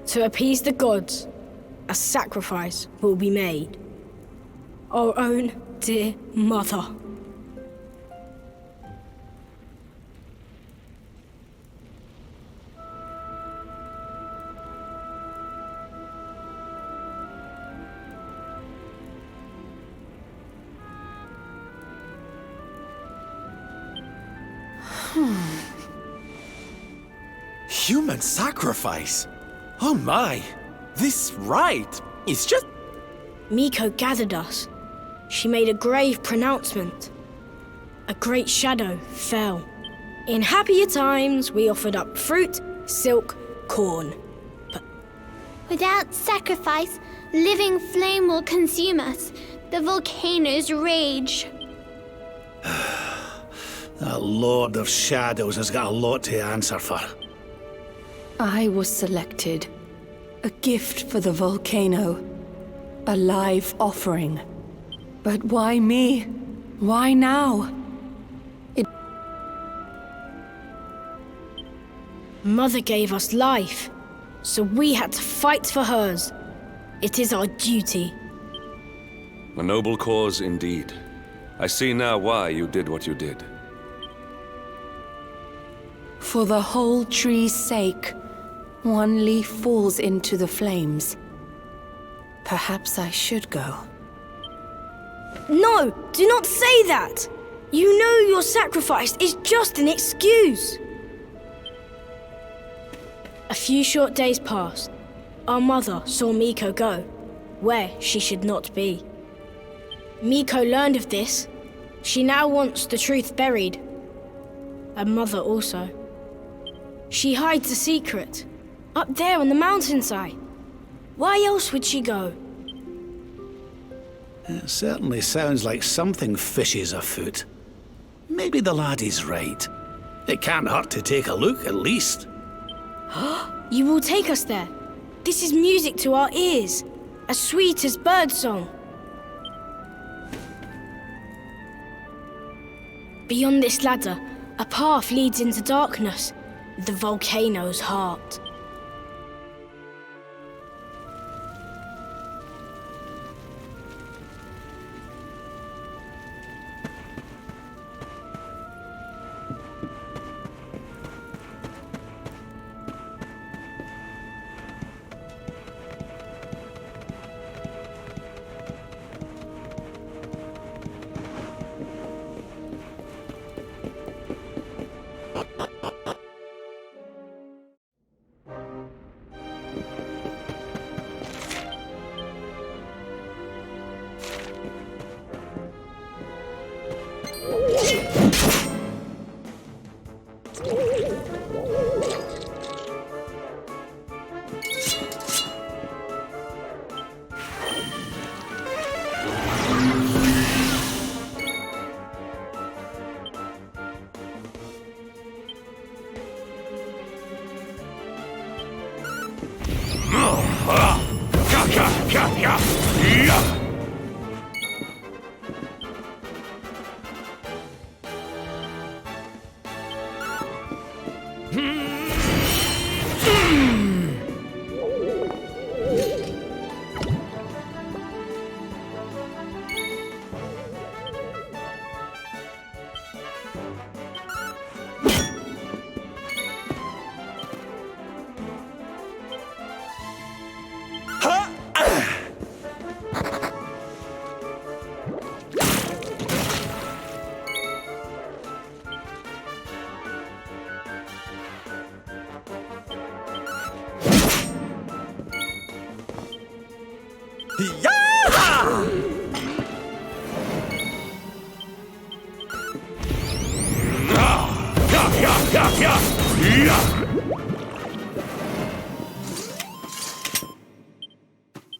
To appease the gods, a sacrifice will be made. Our own dear mother. Human sacrifice? Oh my! This rite is just... Miko gathered us. She made a grave pronouncement. A great shadow fell. In happier times, we offered up fruit, silk, corn. But Without sacrifice, living flame will consume us. The volcanoes rage. That Lord of Shadows has got a lot to answer for. I was selected. A gift for the volcano. A live offering. But why me? Why now? Mother gave us life, so we had to fight for hers. It is our duty. A noble cause indeed. I see now why you did what you did. For the whole tree's sake, one leaf falls into the flames. Perhaps I should go. No, do not say that! You know your sacrifice is just an excuse. A few short days passed. Our mother saw Miko go, where she should not be. Miko learned of this. She now wants the truth buried. And Mother also. She hides a secret, up there on the mountainside. Why else would she go? It certainly sounds like something fishy's afoot. Maybe the laddie's right. It can't hurt to take a look, at least. You will take us there. This is music to our ears, as sweet as birdsong. Beyond this ladder, a path leads into darkness, the volcano's heart.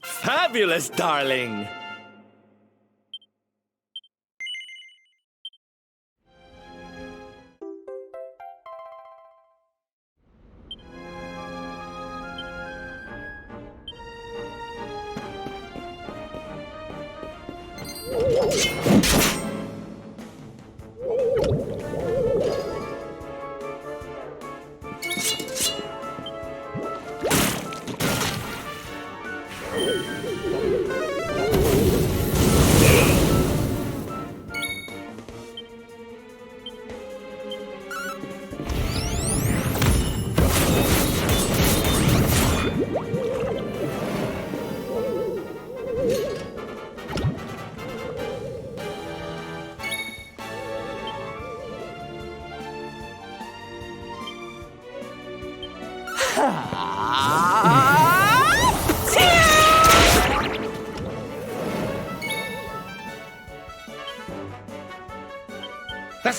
Fabulous, darling! This'll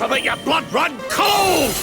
make your blood run cold!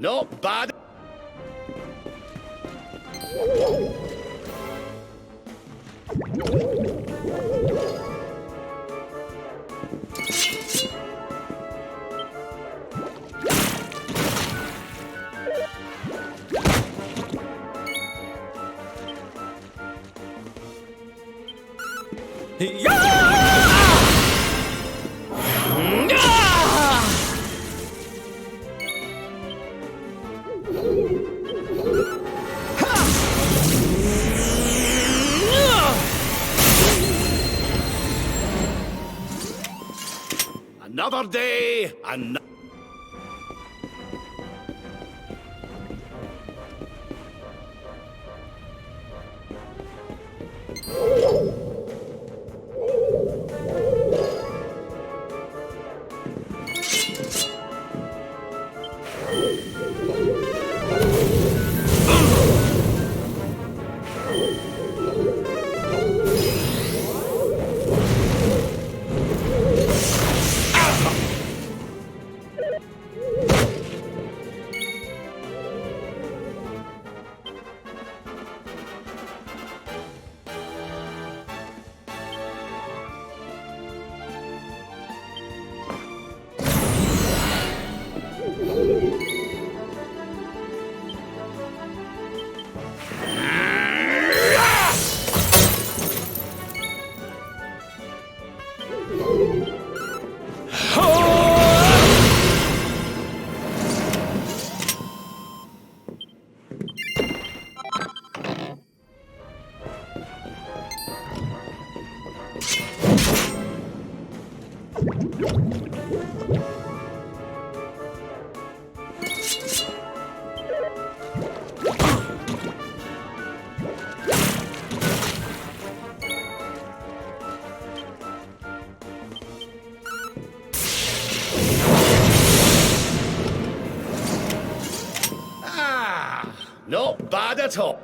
Not bad. Another day, and not bad at all.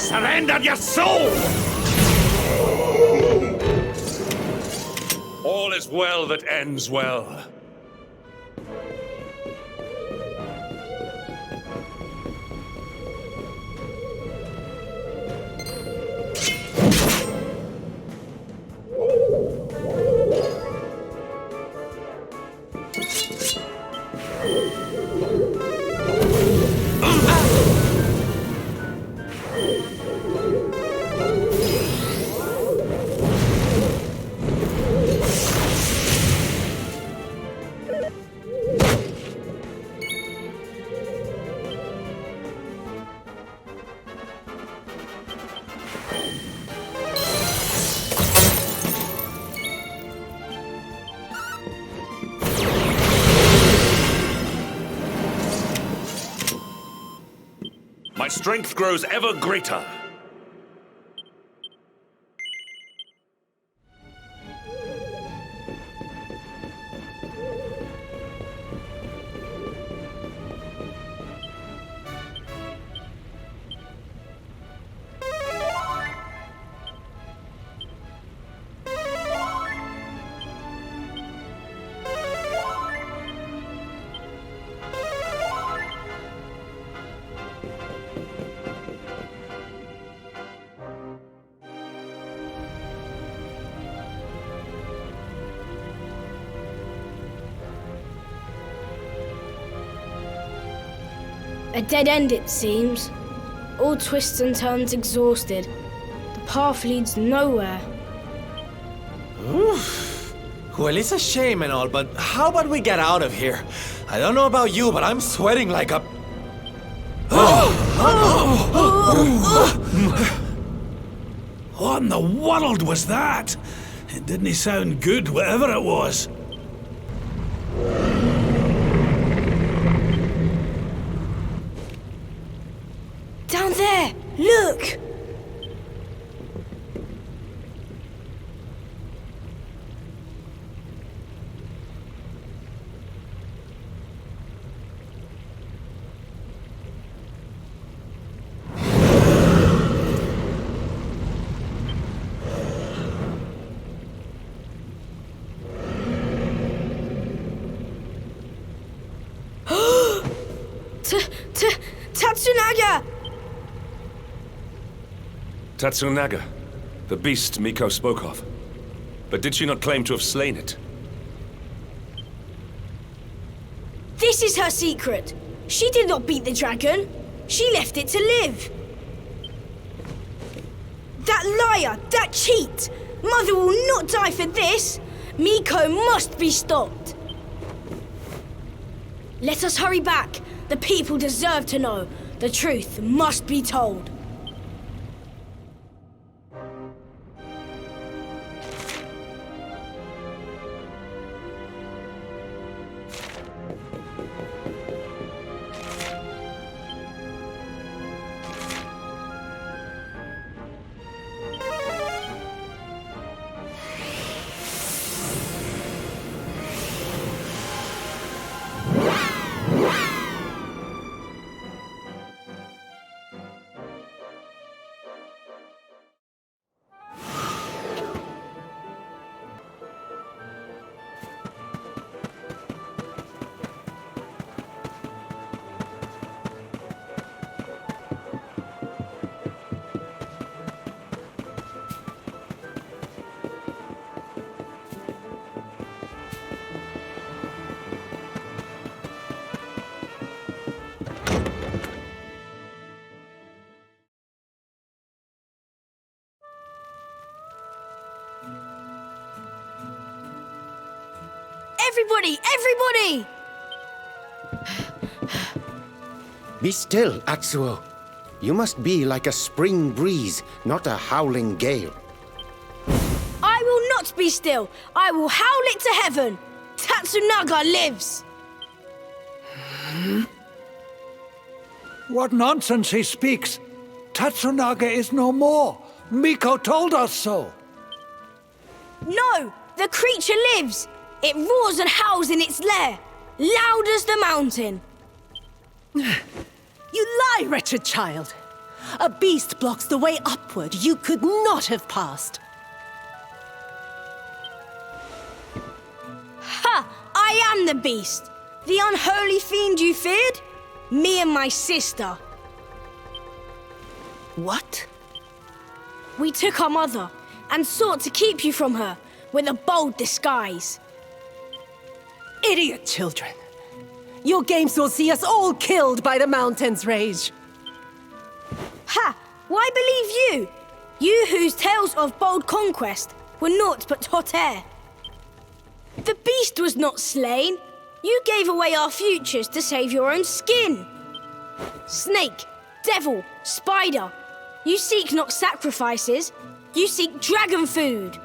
Surrender your soul! All is well that ends well. My strength grows ever greater. A dead end, it seems. All twists and turns exhausted. The path leads nowhere. Oof. Well, it's a shame and all, but how about we get out of here? I don't know about you, but I'm sweating like a... What in the world was that? It didn't sound good, whatever it was. Down there! Look! Tatsunaga! Tatsunaga, the beast Miko spoke of. But did she not claim to have slain it? This is her secret. She did not beat the dragon. She left it to live. That liar! That cheat! Mother will not die for this! Miko must be stopped! Let us hurry back. The people deserve to know. The truth must be told. Everybody! Everybody! Be still, Atsuo. You must be like a spring breeze, not a howling gale. I will not be still. I will howl it to heaven. Tatsunaga lives! What nonsense he speaks! Tatsunaga is no more! Miko told us so! No! The creature lives! It roars and howls in its lair, loud as the mountain. You lie, wretched child! A beast blocks the way upward. You could not have passed. Ha! I am the beast! The unholy fiend you feared? Me and my sister. What? We took our mother and sought to keep you from her with a bold disguise. Idiot children. Your games will see us all killed by the mountain's rage. Ha! Why believe you? You whose tales of bold conquest were naught but hot air. The beast was not slain. You gave away our futures to save your own skin. Snake, devil, spider. You seek not sacrifices. You seek dragon food.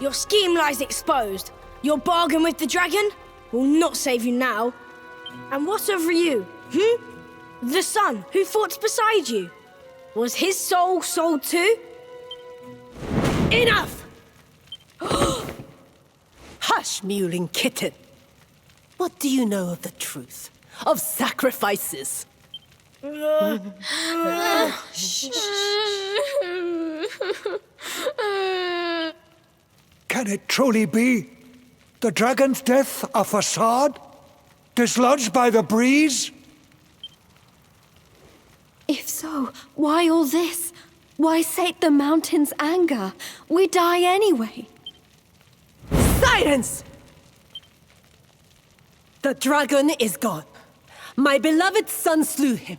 Your scheme lies exposed. Your bargain with the dragon will not save you now. And what of you, The son who fought beside you. Was his soul sold too? Enough! Hush, mewling kitten. What do you know of the truth? Of sacrifices? Can it truly be? The dragon's death a facade? Dislodged by the breeze? If so, why all this? Why sate the mountain's anger? We die anyway. Silence! The dragon is gone. My beloved son slew him,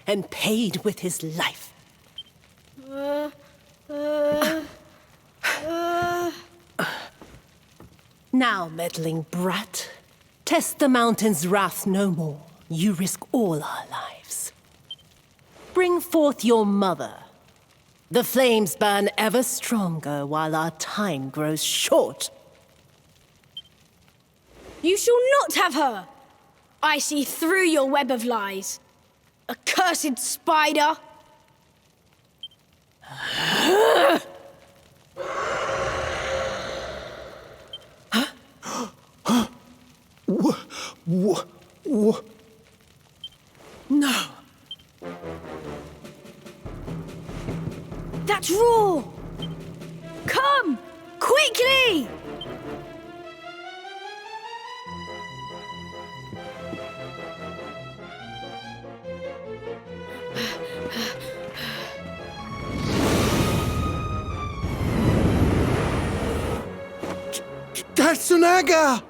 and paid with his life. Now, meddling brat, test the mountain's wrath no more. You risk all our lives. Bring forth your mother. The flames burn ever stronger while our time grows short. You shall not have her! I see through your web of lies. Accursed spider! No. That's raw! Come! Quickly! Tatsunaga!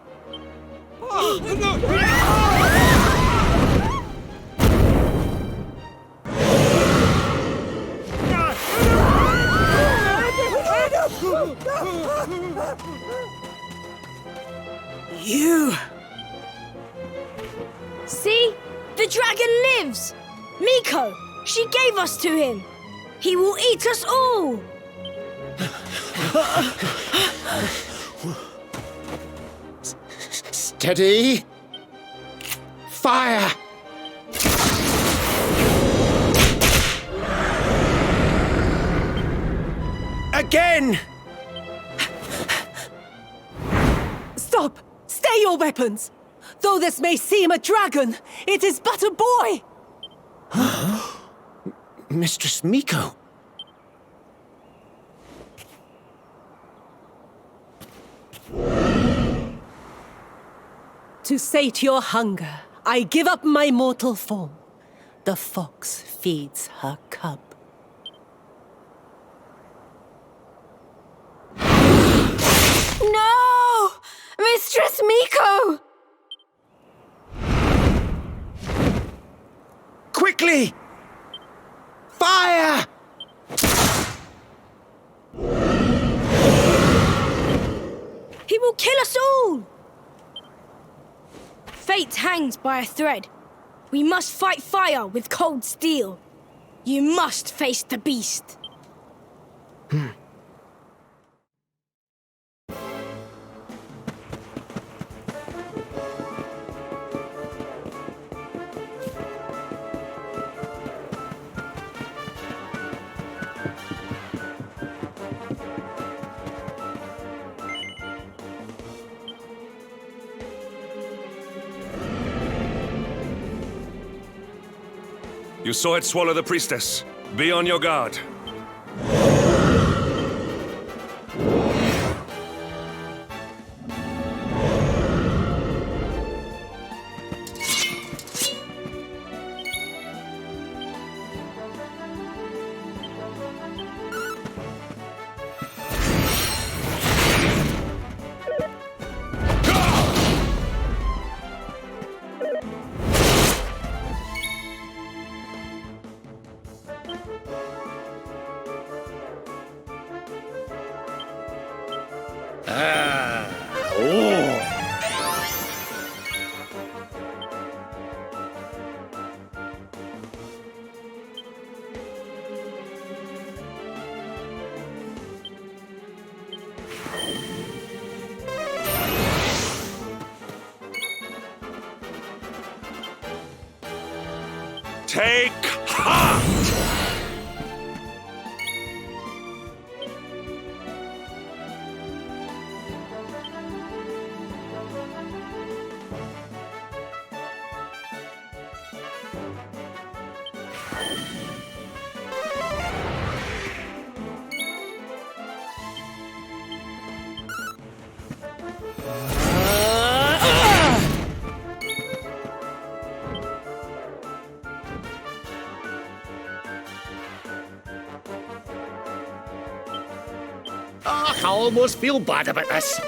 You! See? The dragon lives! Miko! She gave us to him! He will eat us all! Steady! Fire! Again! Stop! Stay your weapons! Though this may seem a dragon, it is but a boy! Mistress Miko! To sate your hunger, I give up my mortal form. The fox feeds her cub. No! Mistress Miko! Quickly! Fire! He will kill us all! Fate hangs by a thread. We must fight fire with cold steel. You must face the beast. You saw it swallow the priestess. Be on your guard. Take heart! I almost feel bad about this.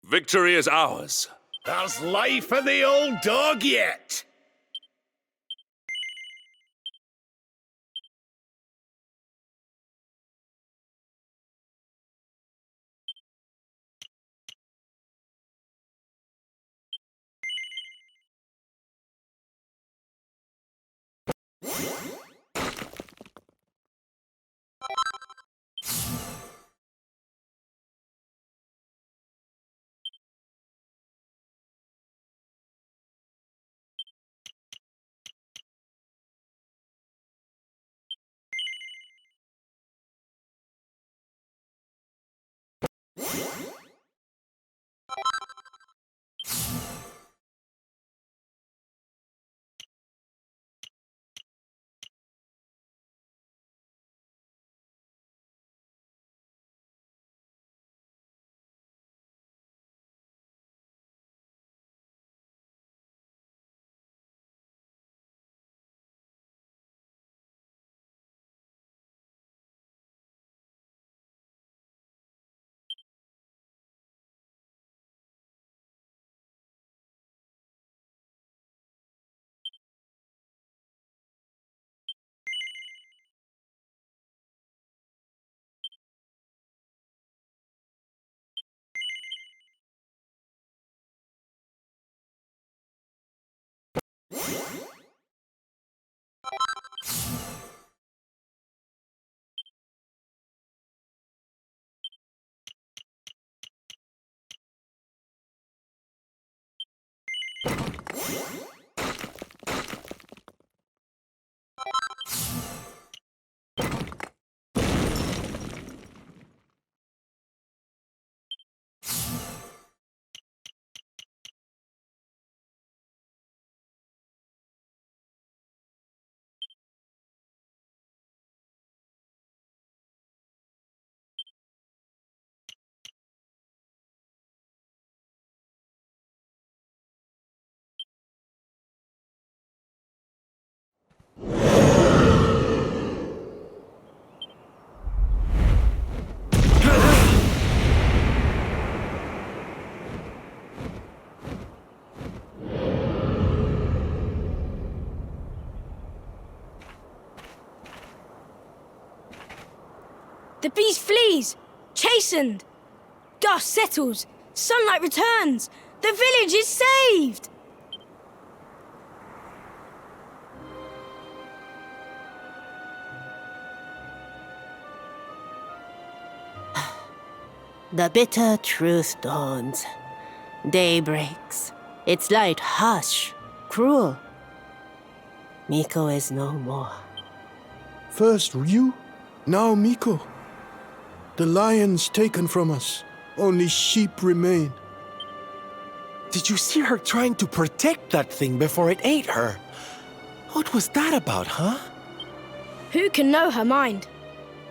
Victory is ours. There's life in the old dog yet. The beast flees, chastened. Dust settles, sunlight returns. The village is saved! The bitter truth dawns. Day breaks. Its light harsh, cruel. Miko is no more. First Ryu, now Miko. The lion's taken from us. Only sheep remain. Did you see her trying to protect that thing before it ate her? What was that about, huh? Who can know her mind?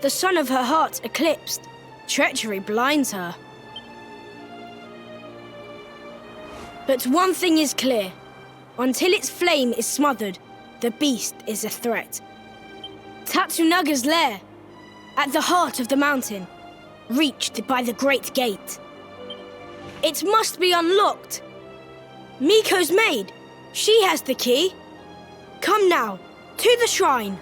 The sun of her heart eclipsed. Treachery blinds her. But one thing is clear. Until its flame is smothered, the beast is a threat. Tatsunaga's lair, at the heart of the mountain, reached by the great gate. It must be unlocked. Miko's maid, she has the key. Come now, to the shrine.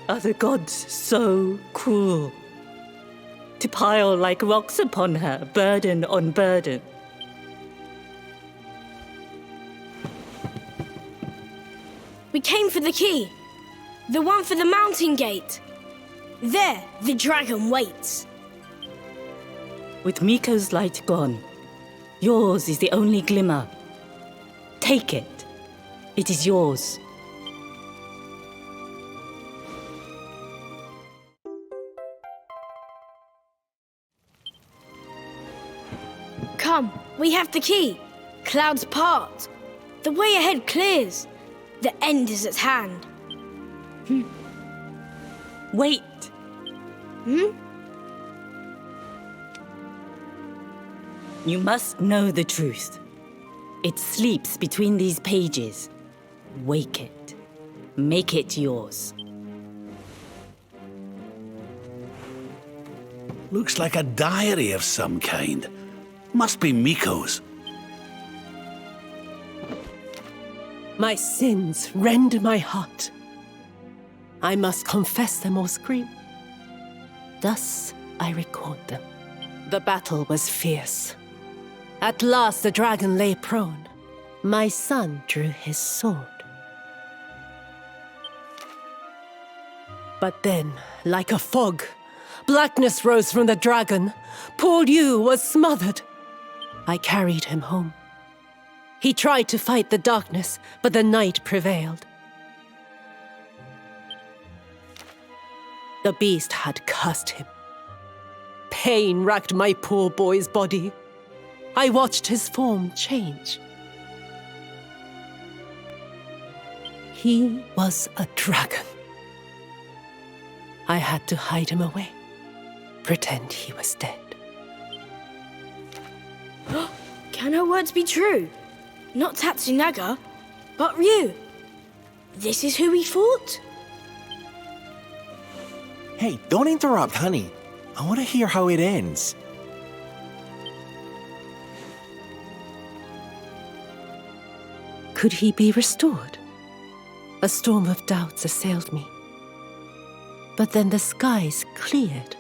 Are the gods so cruel? To pile like rocks upon her, burden on burden. We came for the key. The one for the mountain gate. There, the dragon waits. With Miko's light gone, yours is the only glimmer. Take it. It is yours. Come, we have the key. Clouds part. The way ahead clears. The end is at hand. Wait. You must know the truth. It sleeps between these pages. Wake it. Make it yours. Looks like a diary of some kind. Must be Miko's. My sins rend my heart. I must confess them or scream. Thus I record them. The battle was fierce. At last the dragon lay prone. My son drew his sword. But then, like a fog, blackness rose from the dragon. Poor Yu was smothered. I carried him home. He tried to fight the darkness, but the night prevailed. The beast had cursed him. Pain racked my poor boy's body. I watched his form change. He was a dragon. I had to hide him away, pretend he was dead. Can her words be true? Not Tatsunaga, but Ryu. This is who we fought? Hey, don't interrupt, honey. I want to hear how it ends. Could he be restored? A storm of doubts assailed me. But then the skies cleared.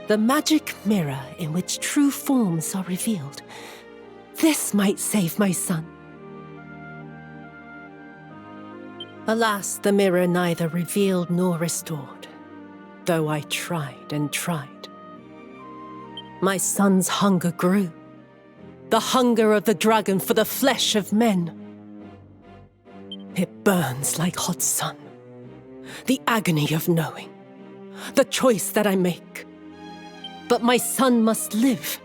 The magic mirror in which true forms are revealed. This might save my son. Alas, the mirror neither revealed nor restored, though I tried and tried. My son's hunger grew, the hunger of the dragon for the flesh of men. It burns like hot sun, the agony of knowing, the choice that I make. But my son must live,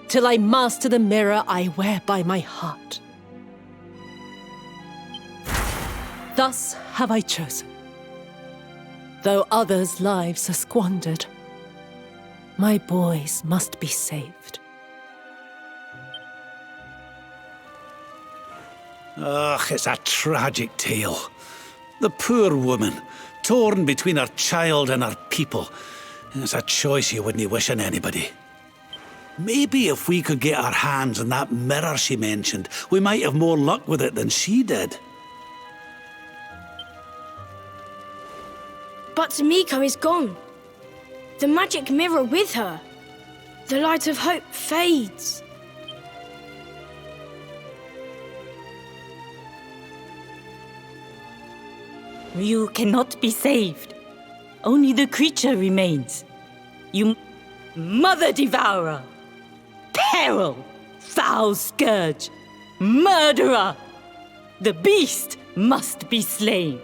till I master the mirror I wear by my heart. Thus have I chosen. Though others' lives are squandered, my boys must be saved. Ugh, it's a tragic tale. The poor woman, torn between her child and her people. It's a choice you wouldn't wish on anybody. Maybe if we could get our hands on that mirror she mentioned, we might have more luck with it than she did. But Miko is gone. The magic mirror with her. The light of hope fades. You cannot be saved. Only the creature remains. You mother devourer, peril, foul scourge, murderer. The beast must be slain.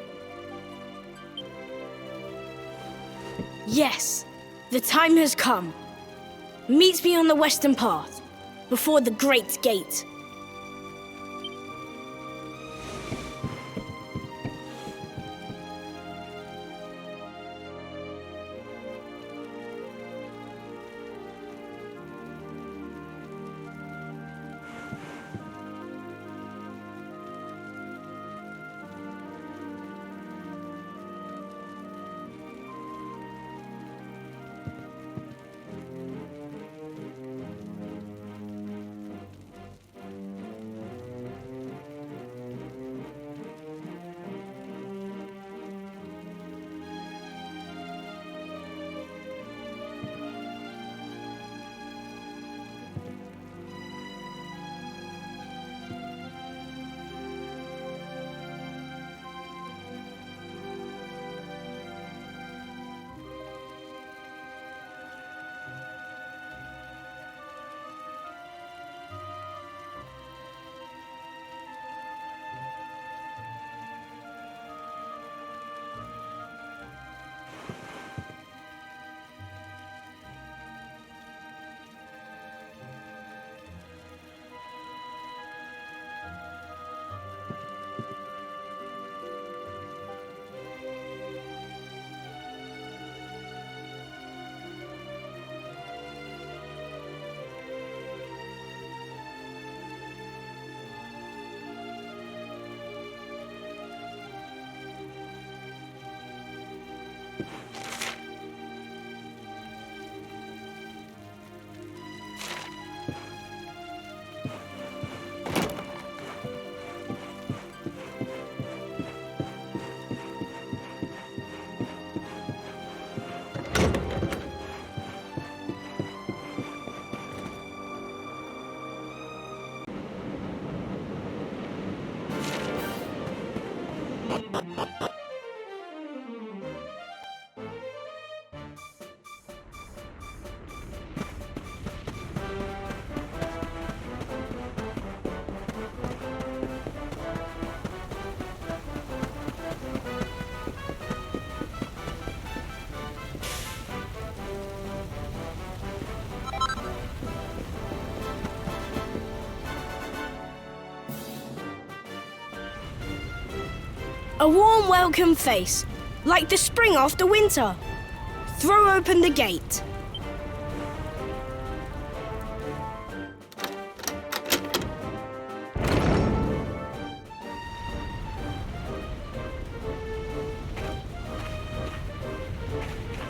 Yes, the time has come. Meet me on the western path, before the great gate. A warm welcome face, like the spring after winter. Throw open the gate.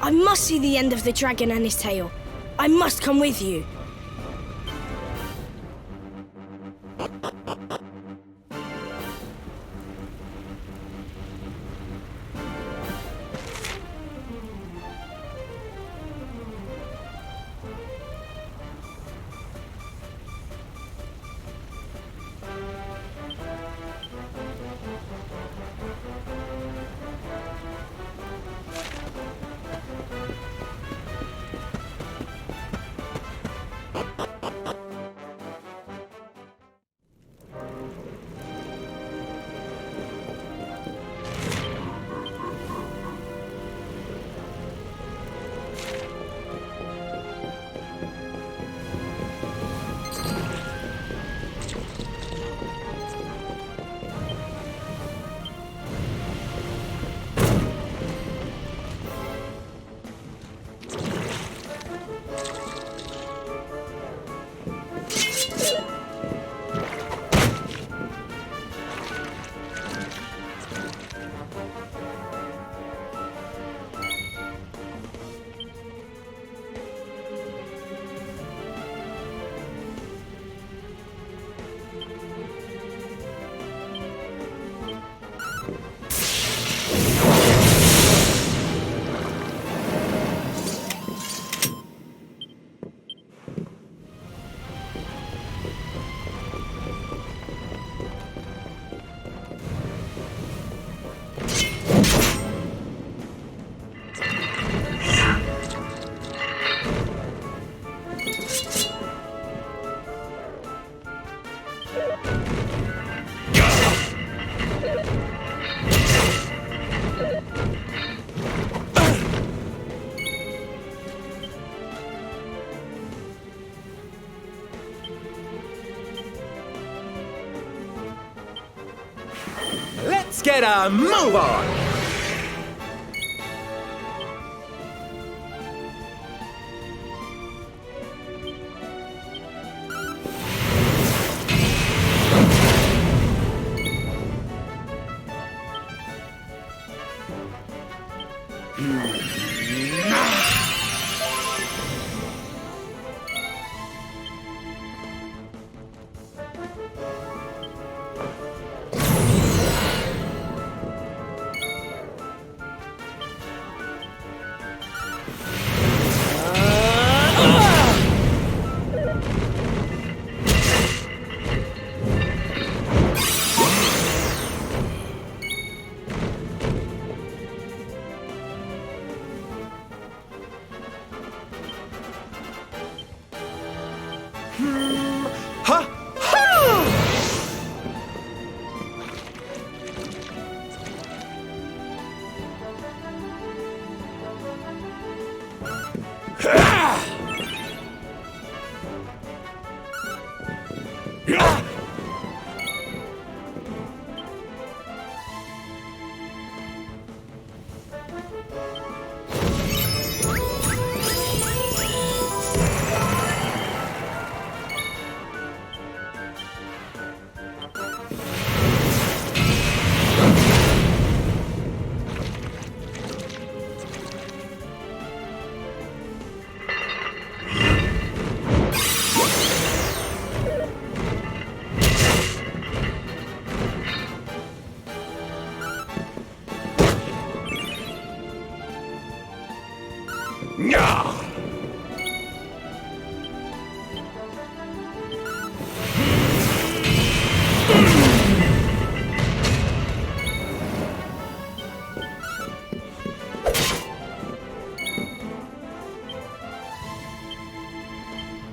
I must see the end of the dragon and his tail. I must come with you. Let's get a move on!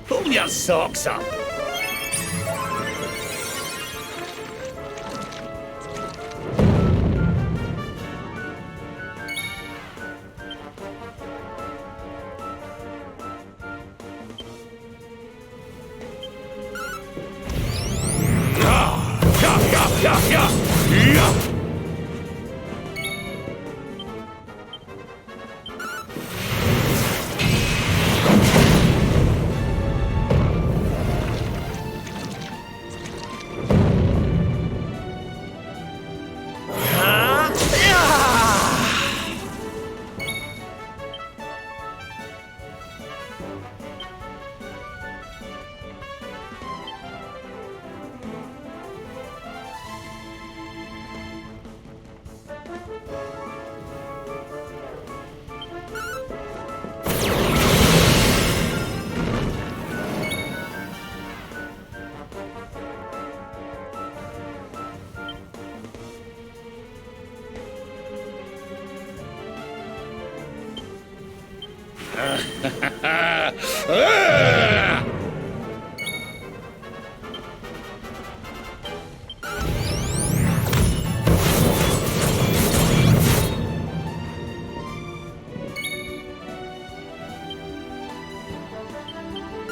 Pull your socks up.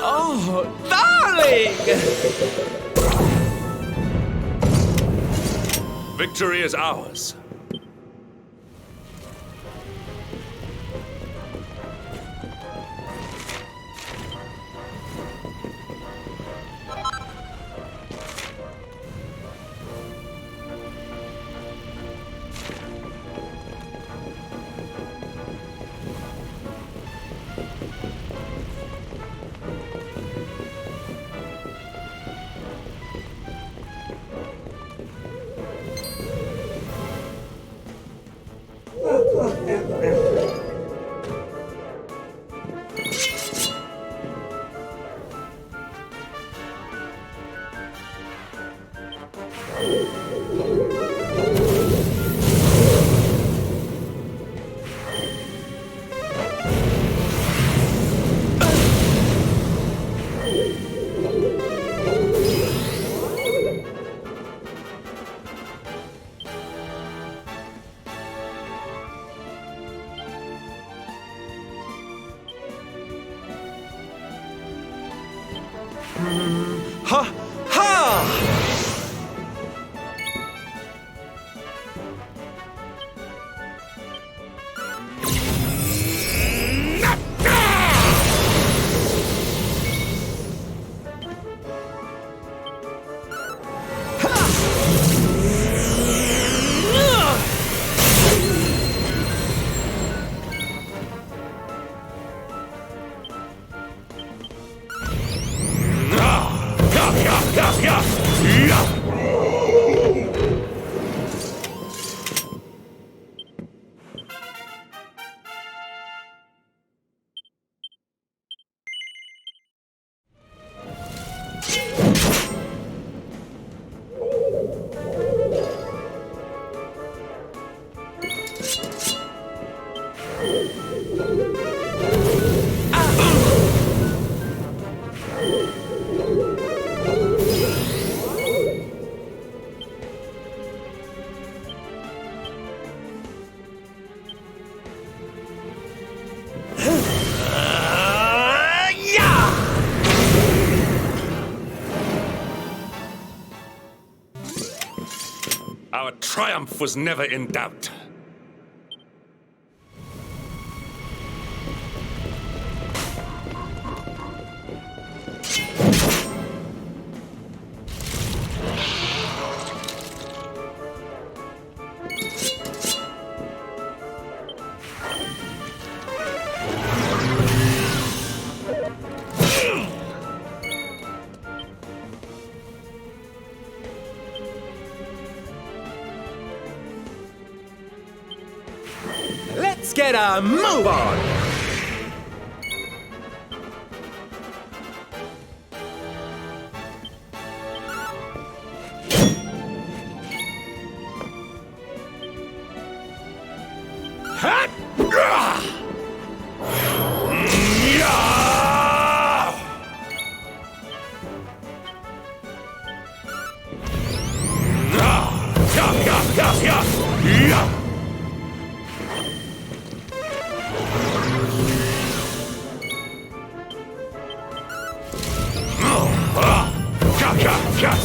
Oh, darling! Victory is ours. Ha! Ha! triumph was never in doubt. Let's get a move on! Hat! Gah!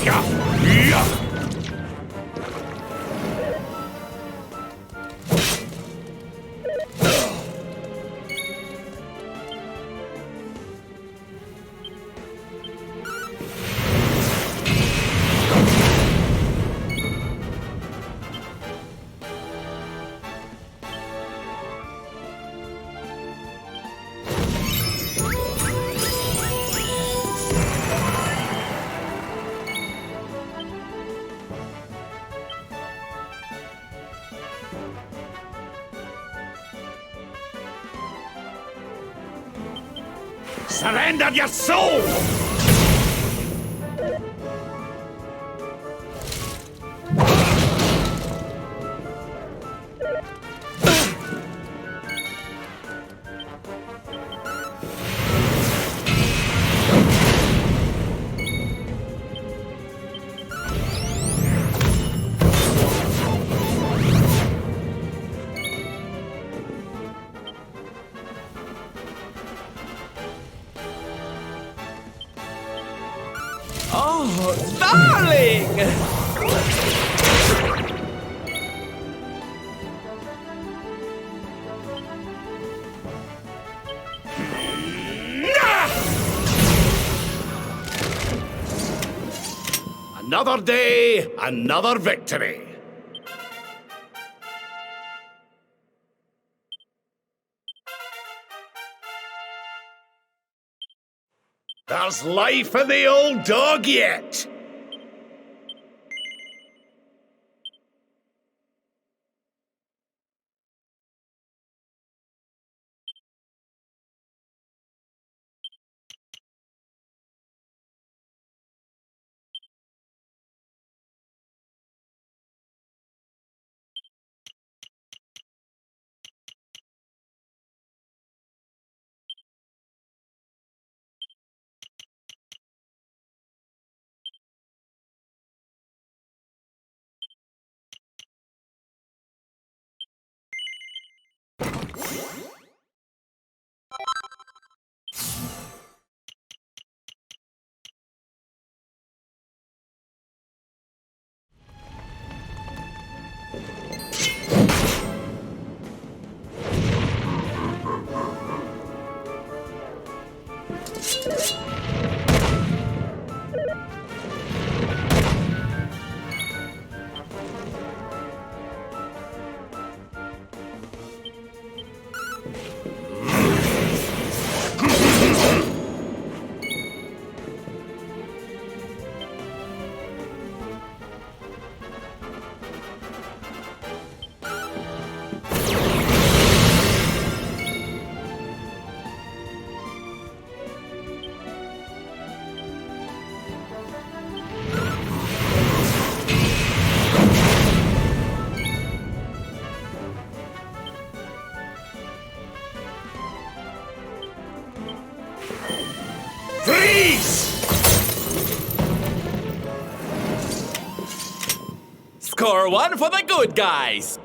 Yeah! Yeah! Surrender your soul! Oh, darling! Another day, another victory. There's life in the old dog yet. Score one for the good guys!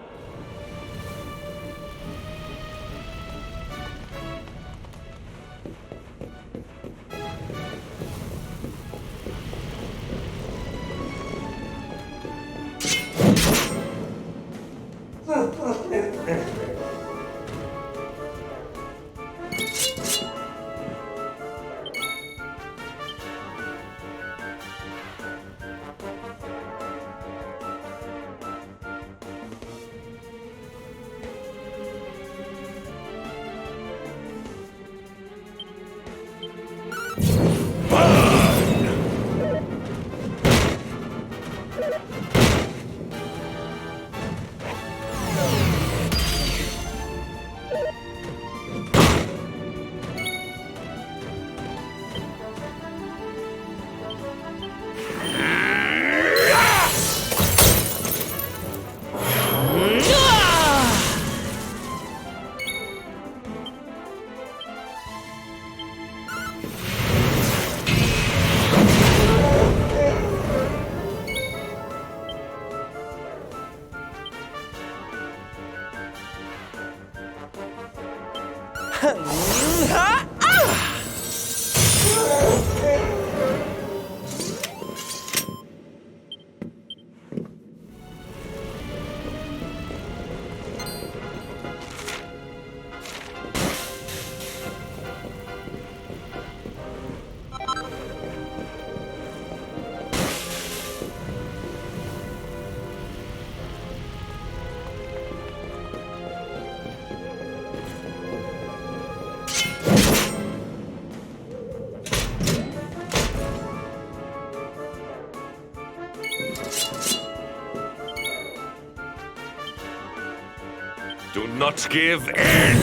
Do not give in!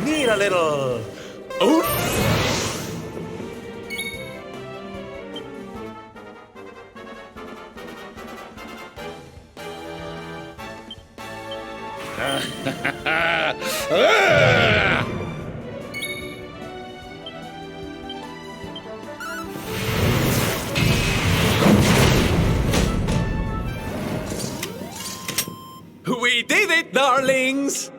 Need a little... We did it, darlings!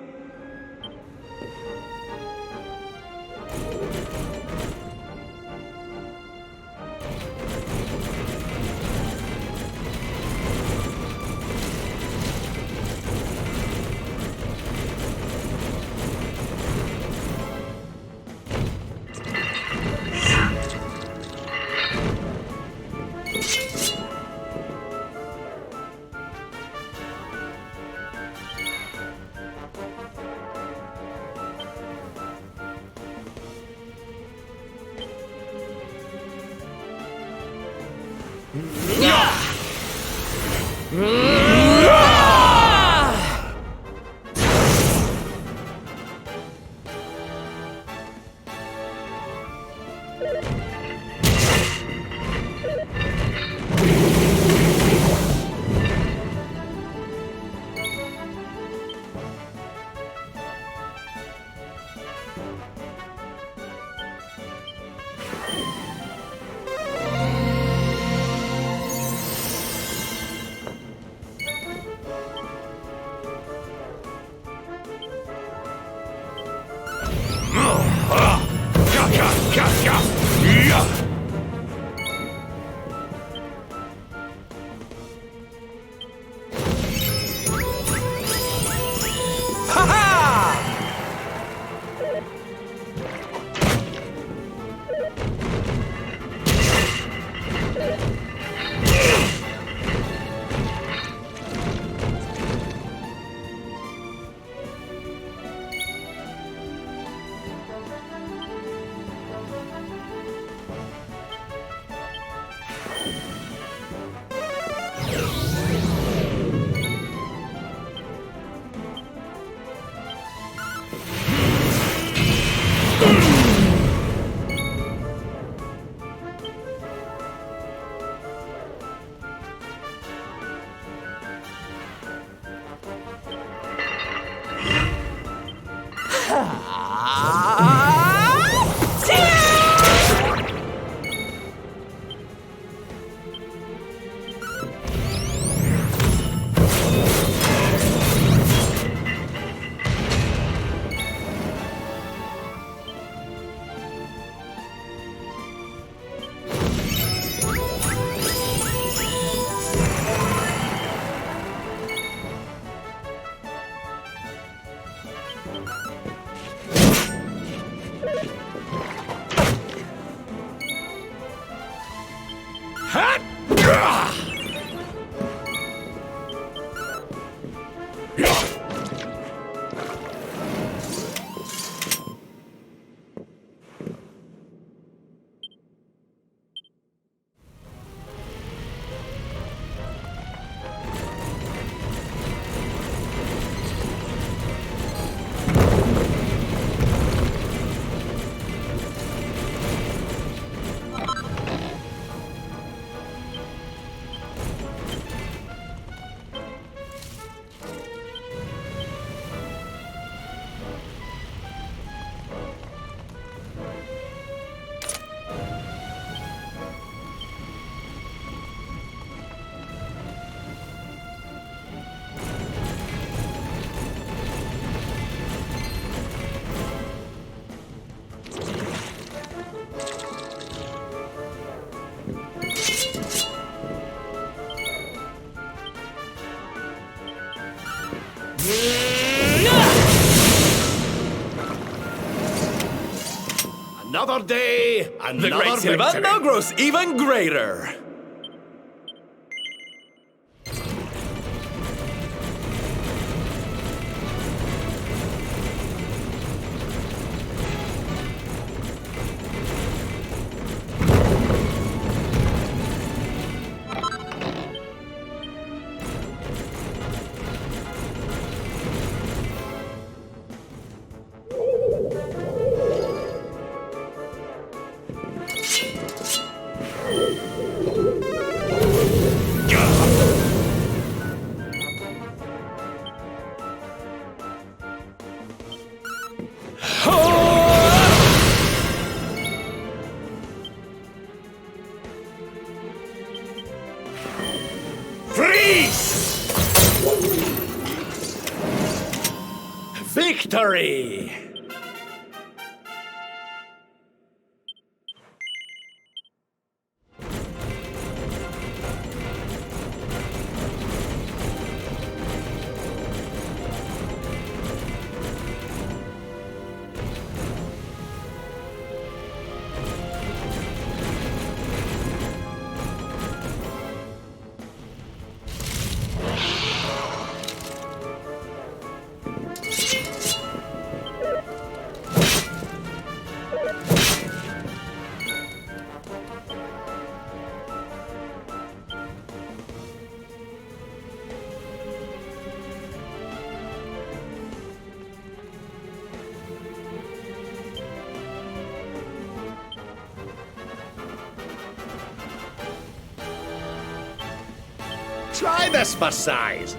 Another day, The great Silvando grows even greater. Victory! Try this for size.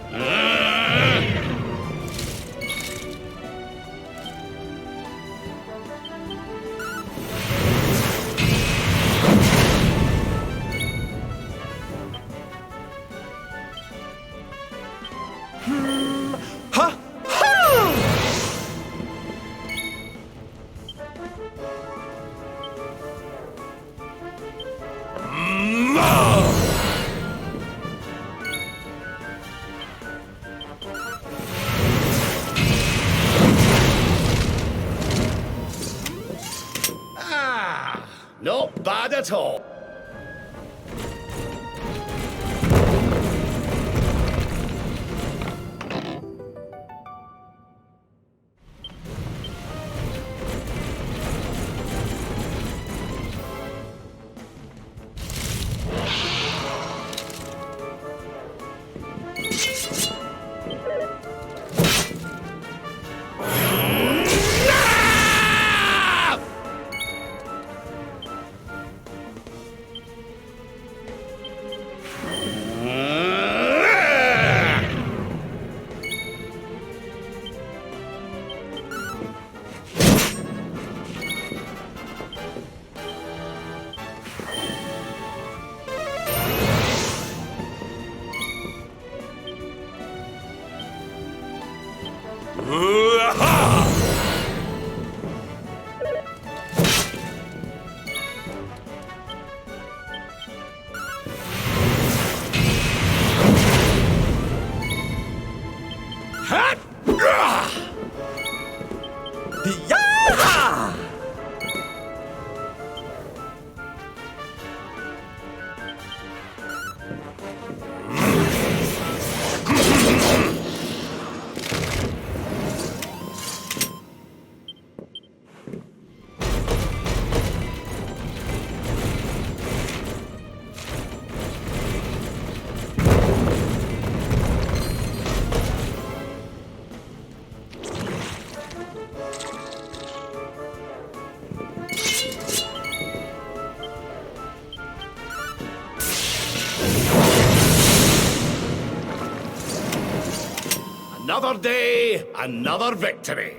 Another day, another victory.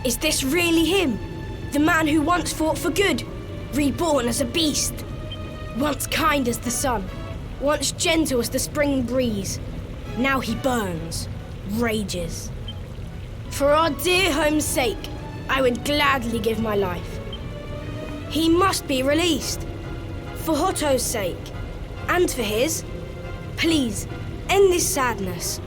Is this really him? The man who once fought for good, reborn as a beast? Once kind as the sun, once gentle as the spring breeze. Now he burns, rages. For our dear home's sake, I would gladly give my life. He must be released. For Hotto's sake, and for his. Please, end this sadness.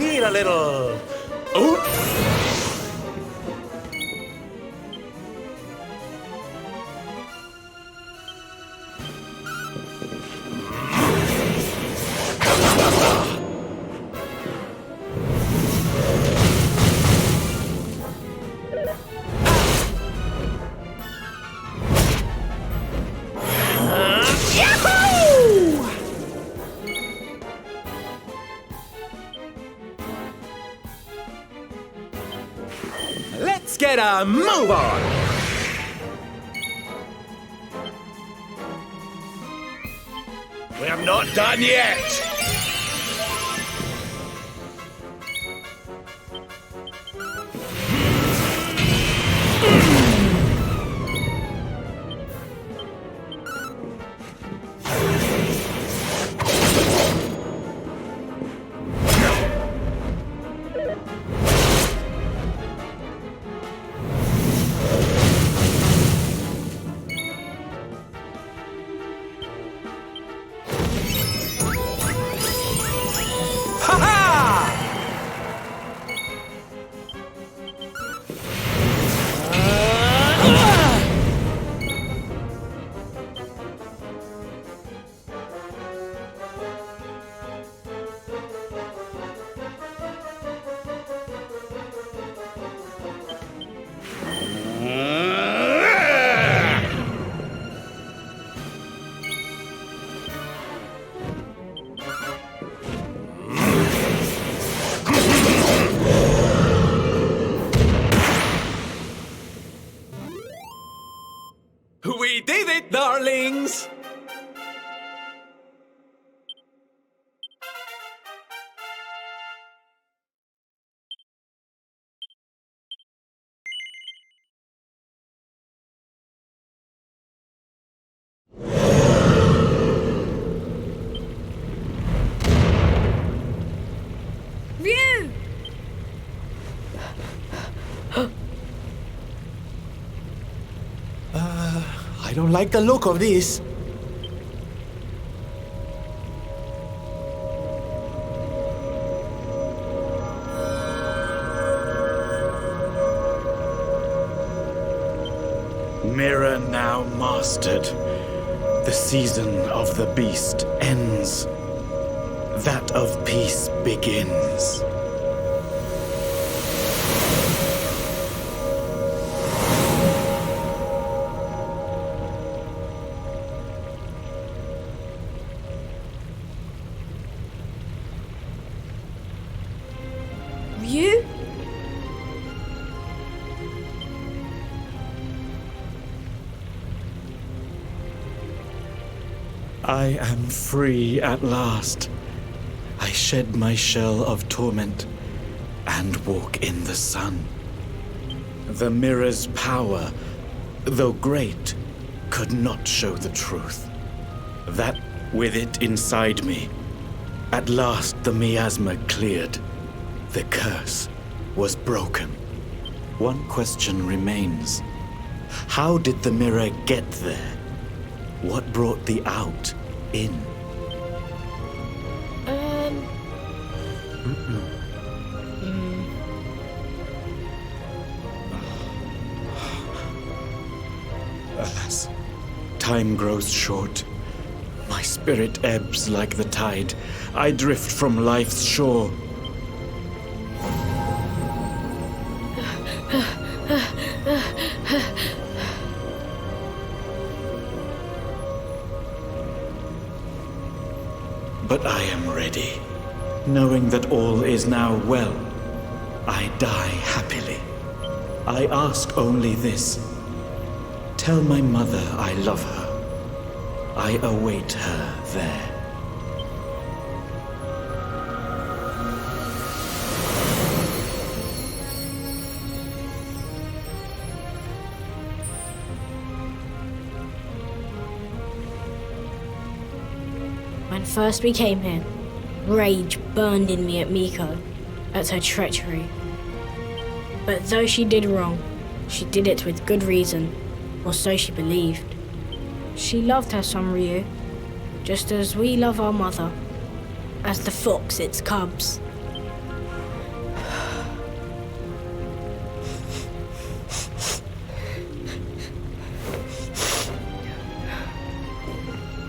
Need a little... Oops! Let's get a move on! We're not done yet! We did it, darlings! Ryu! I don't like the look of this. mirror now mastered, the season of the beast ends. That of peace begins. You? I am free at last. I shed my shell of torment and walk in the sun. The mirror's power, though great, could not show the truth. That with it inside me, at last the miasma cleared. The curse was broken. One question remains. How did the mirror get there? What brought the out in? Alas, time grows short. My spirit ebbs like the tide. I drift from life's shore. But I am ready. Knowing that all is now well, I die happily. I ask only this. Tell my mother I love her. I await her there. When first we came here, rage burned in me at Miko, at her treachery. But though she did wrong, she did it with good reason, or so she believed. She loved her son Ryu, just as we love our mother, as the fox its cubs.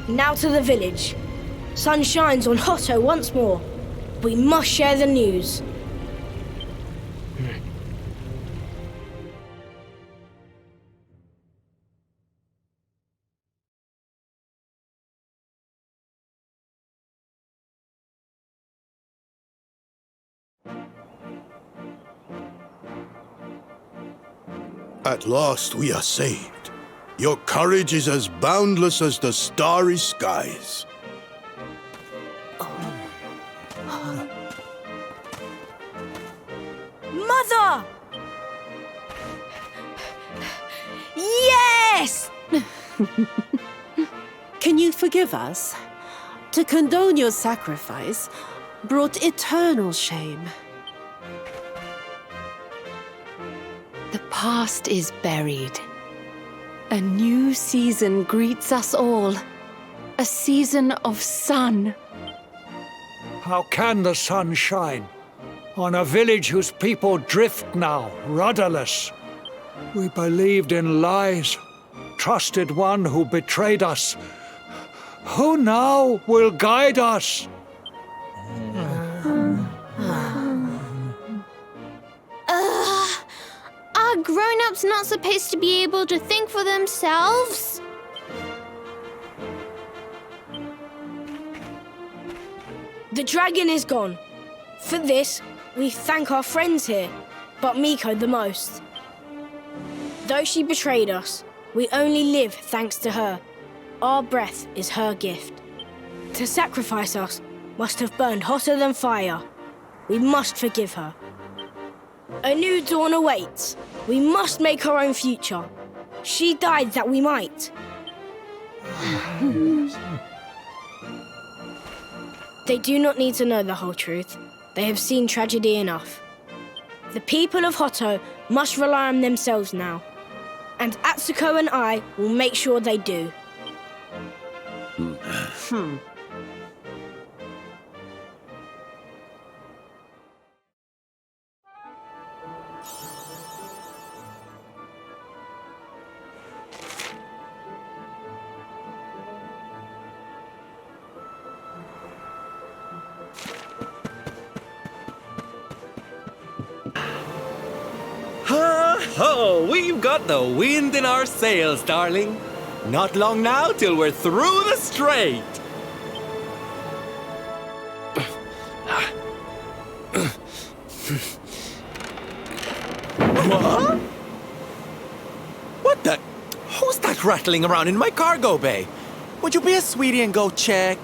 Now to the village. Sun shines on Hotto once more. We must share the news. At last we are saved. Your courage is as boundless as the starry skies. Mother! Yes! Can you forgive us? To condone your sacrifice brought eternal shame. The past is buried. A new season greets us all. A season of sun. How can the sun shine on a village whose people drift now, rudderless? We believed in lies, trusted one who betrayed us. Who now will guide us? Are grown-ups not supposed to be able to think for themselves? The dragon is gone. For this, we thank our friends here, but Miko the most. Though she betrayed us, we only live thanks to her. Our breath is her gift. To sacrifice us must have burned hotter than fire. We must forgive her. A new dawn awaits. We must make our own future. She died that we might. They do not need to know the whole truth. They have seen tragedy enough. The people of Hotto must rely on themselves now. And Atsuko and I will make sure they do. ho! We've got the wind in our sails, darling. Not long now till we're through the strait. What? What the? Who's that rattling around in my cargo bay? Would you be a sweetie and go check?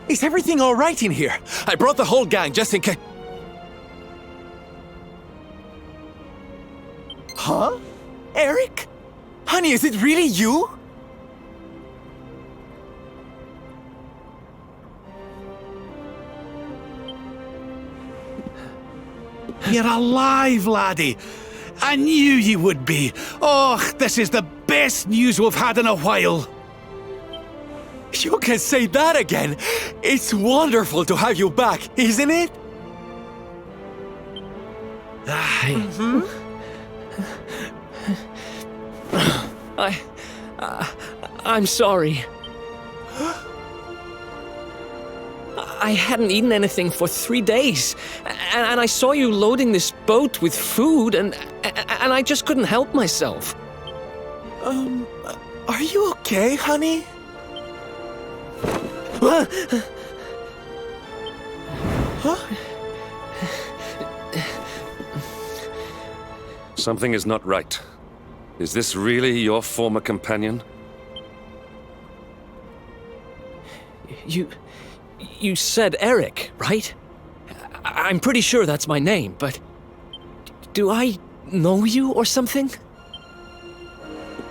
Is everything all right in here? I brought the whole gang just in case. Huh? Eric? Honey, is it really you? You're alive, laddie. I knew you would be. Oh, this is the best news we've had in a while. You can say that again. It's wonderful to have you back, isn't it? I'm sorry. I hadn't eaten anything for 3 days, and I saw you loading this boat with food, and I just couldn't help myself. Are you okay, honey? Huh? Something is not right. Is this really your former companion? You said Eric, right? I'm pretty sure that's my name, but do I know you or something?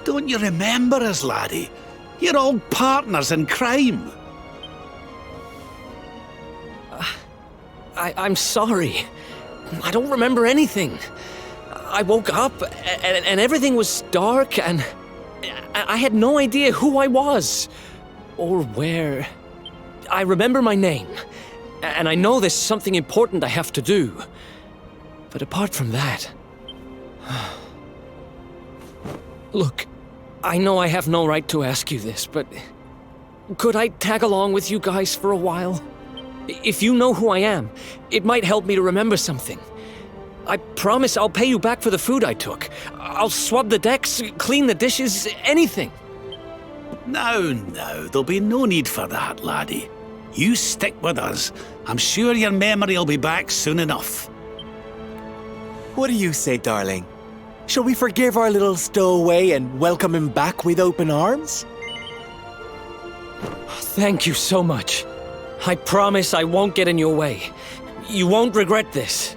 Don't you remember us, laddie? You're old partners in crime. I'm sorry. I don't remember anything. I woke up and everything was dark and I had no idea who I was or where. I remember my name and I know there's something important I have to do. But apart from that... Look, I know I have no right to ask you this, but could I tag along with you guys for a while? If you know who I am, it might help me to remember something. I promise I'll pay you back for the food I took. I'll swab the decks, clean the dishes, anything. No, there'll be no need for that, laddie. You stick with us. I'm sure your memory will be back soon enough. What do you say, darling? Shall we forgive our little stowaway and welcome him back with open arms? Thank you so much. I promise I won't get in your way. You won't regret this.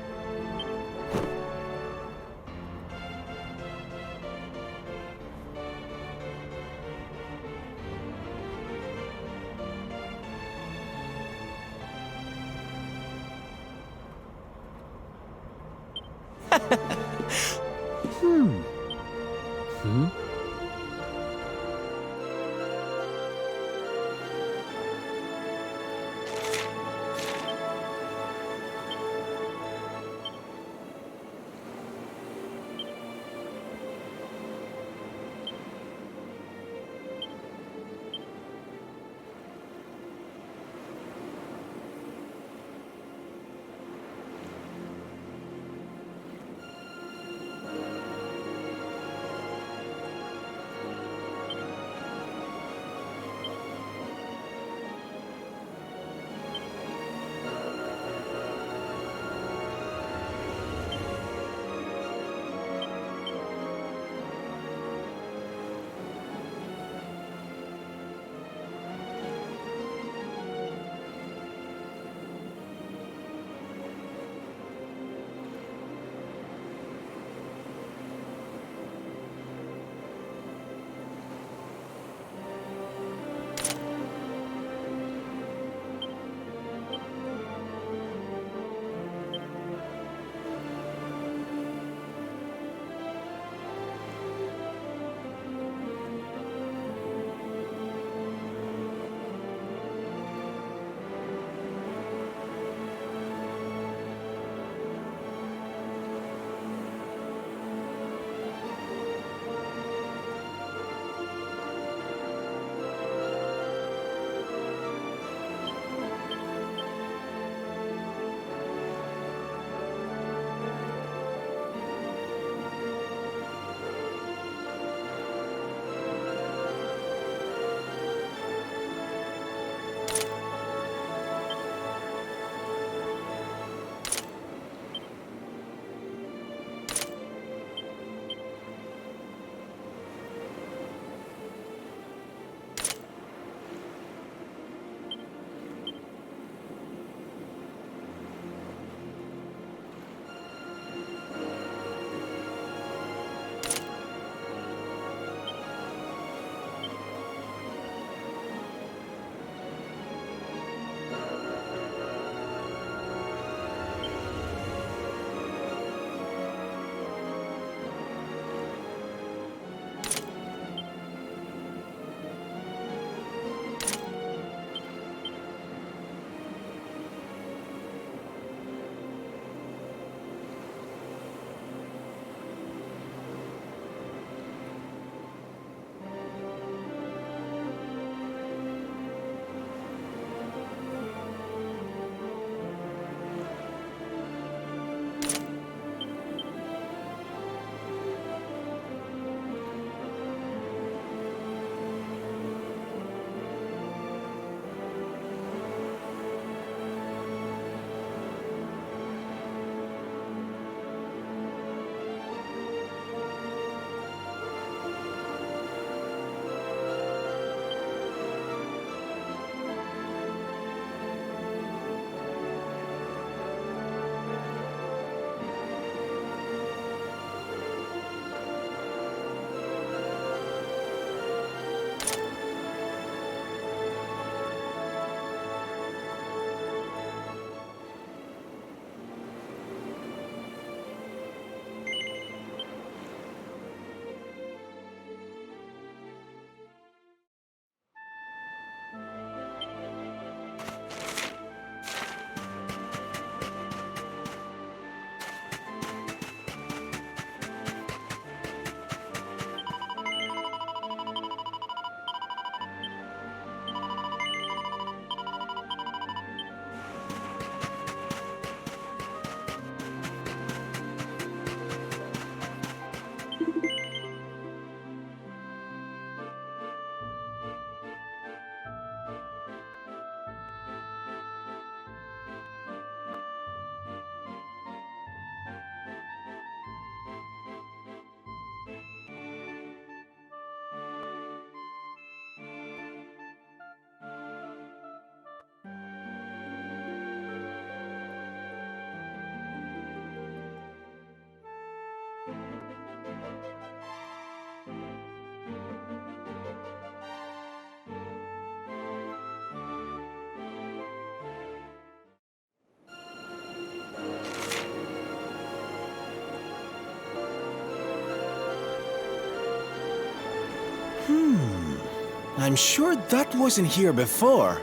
I'm sure that wasn't here before.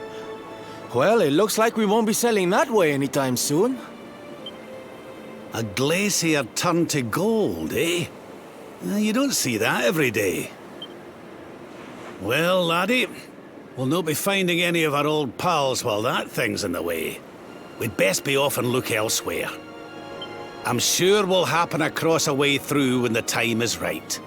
Well, it looks like we won't be sailing that way anytime soon. A glacier turned to gold, eh? You don't see that every day. Well, laddie, we'll not be finding any of our old pals while that thing's in the way. We'd best be off and look elsewhere. I'm sure we'll happen across a way through when the time is right.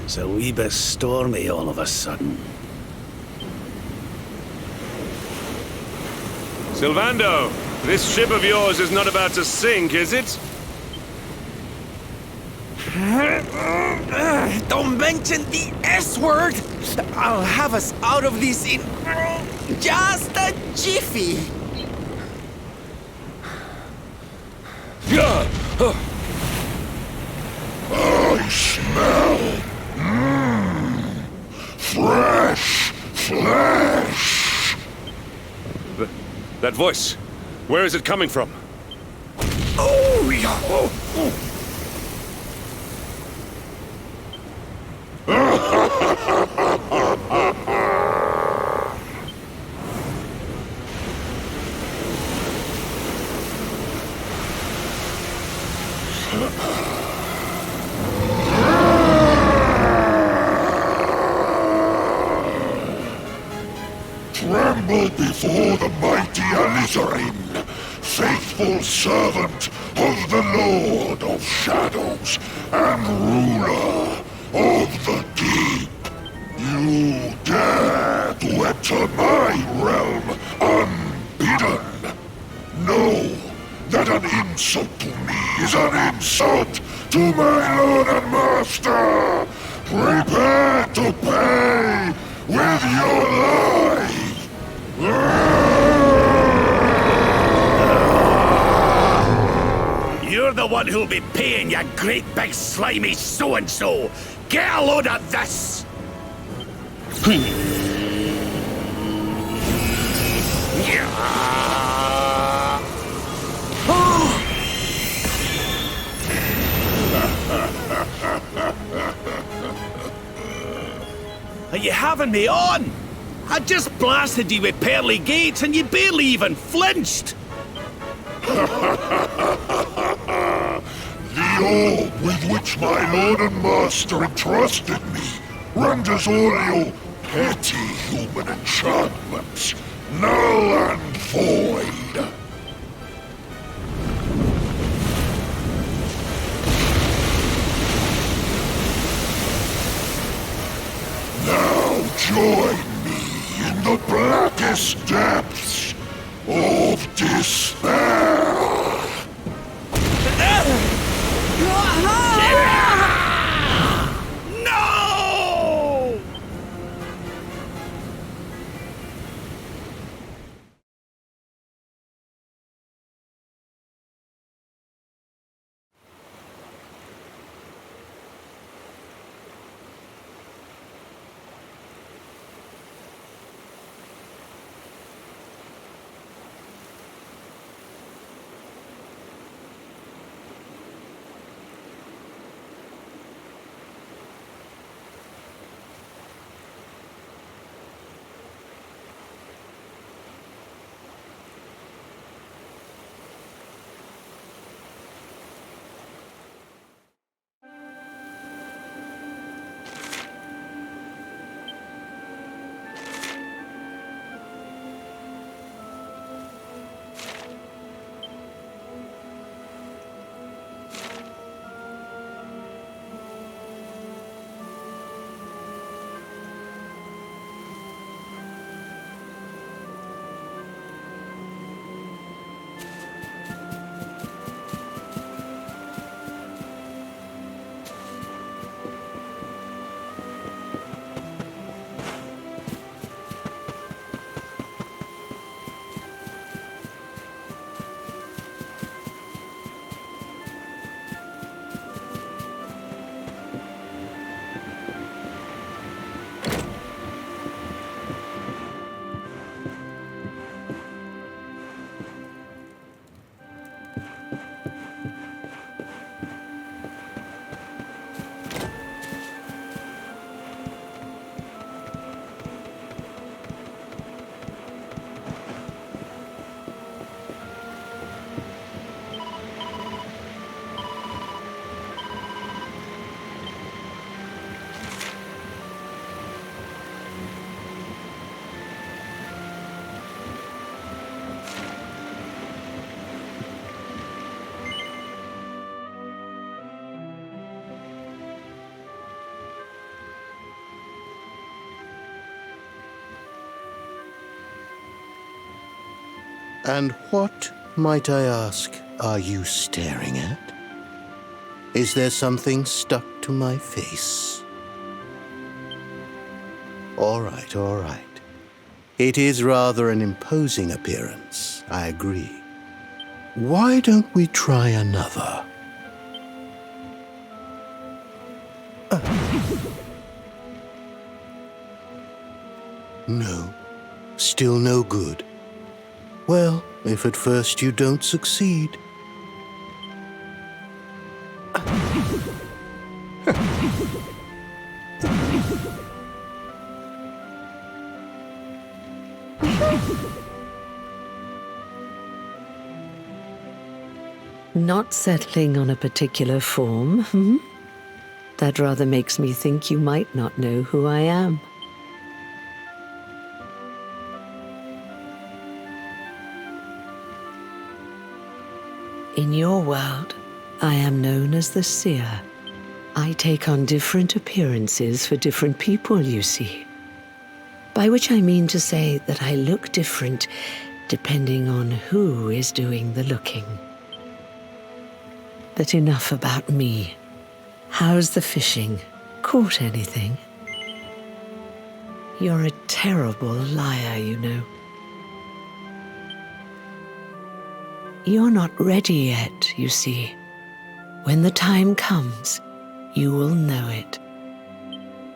It's a wee bit stormy all of a sudden. Sylvando, this ship of yours is not about to sink, is it? Don't mention the S word! I'll have us out of this in just a jiffy! I smell fresh flesh. That voice, where is it coming from? Oh, yeah. Tremble before the mighty Elusive, faithful servant of the Lord of Shadows and ruler of the deep. You dare to enter my realm unbidden. Know that an insult to me is an insult to my lord and master. Prepare to pay with your life. You're the one who'll be paying, you great big slimy so-and-so! Get a load of this! Are you having me on? I just blasted you with pearly gates and you barely even flinched! The orb with which my lord and master entrusted me renders all your petty human enchantments null and void. Now join me in the blackest depths of despair. No! And what, might I ask, are you staring at? Is there something stuck to my face? All right, all right. It is rather an imposing appearance, I agree. Why don't we try another? No, still no good. Well, if at first you don't succeed. Not settling on a particular form, hmm? That rather makes me think you might not know who I am. In your world, I am known as the Seer. I take on different appearances for different people, you see. By which I mean to say that I look different depending on who is doing the looking. But enough about me. How's the fishing? Caught anything? You're a terrible liar, you know. You're not ready yet, you see. When the time comes, you will know it.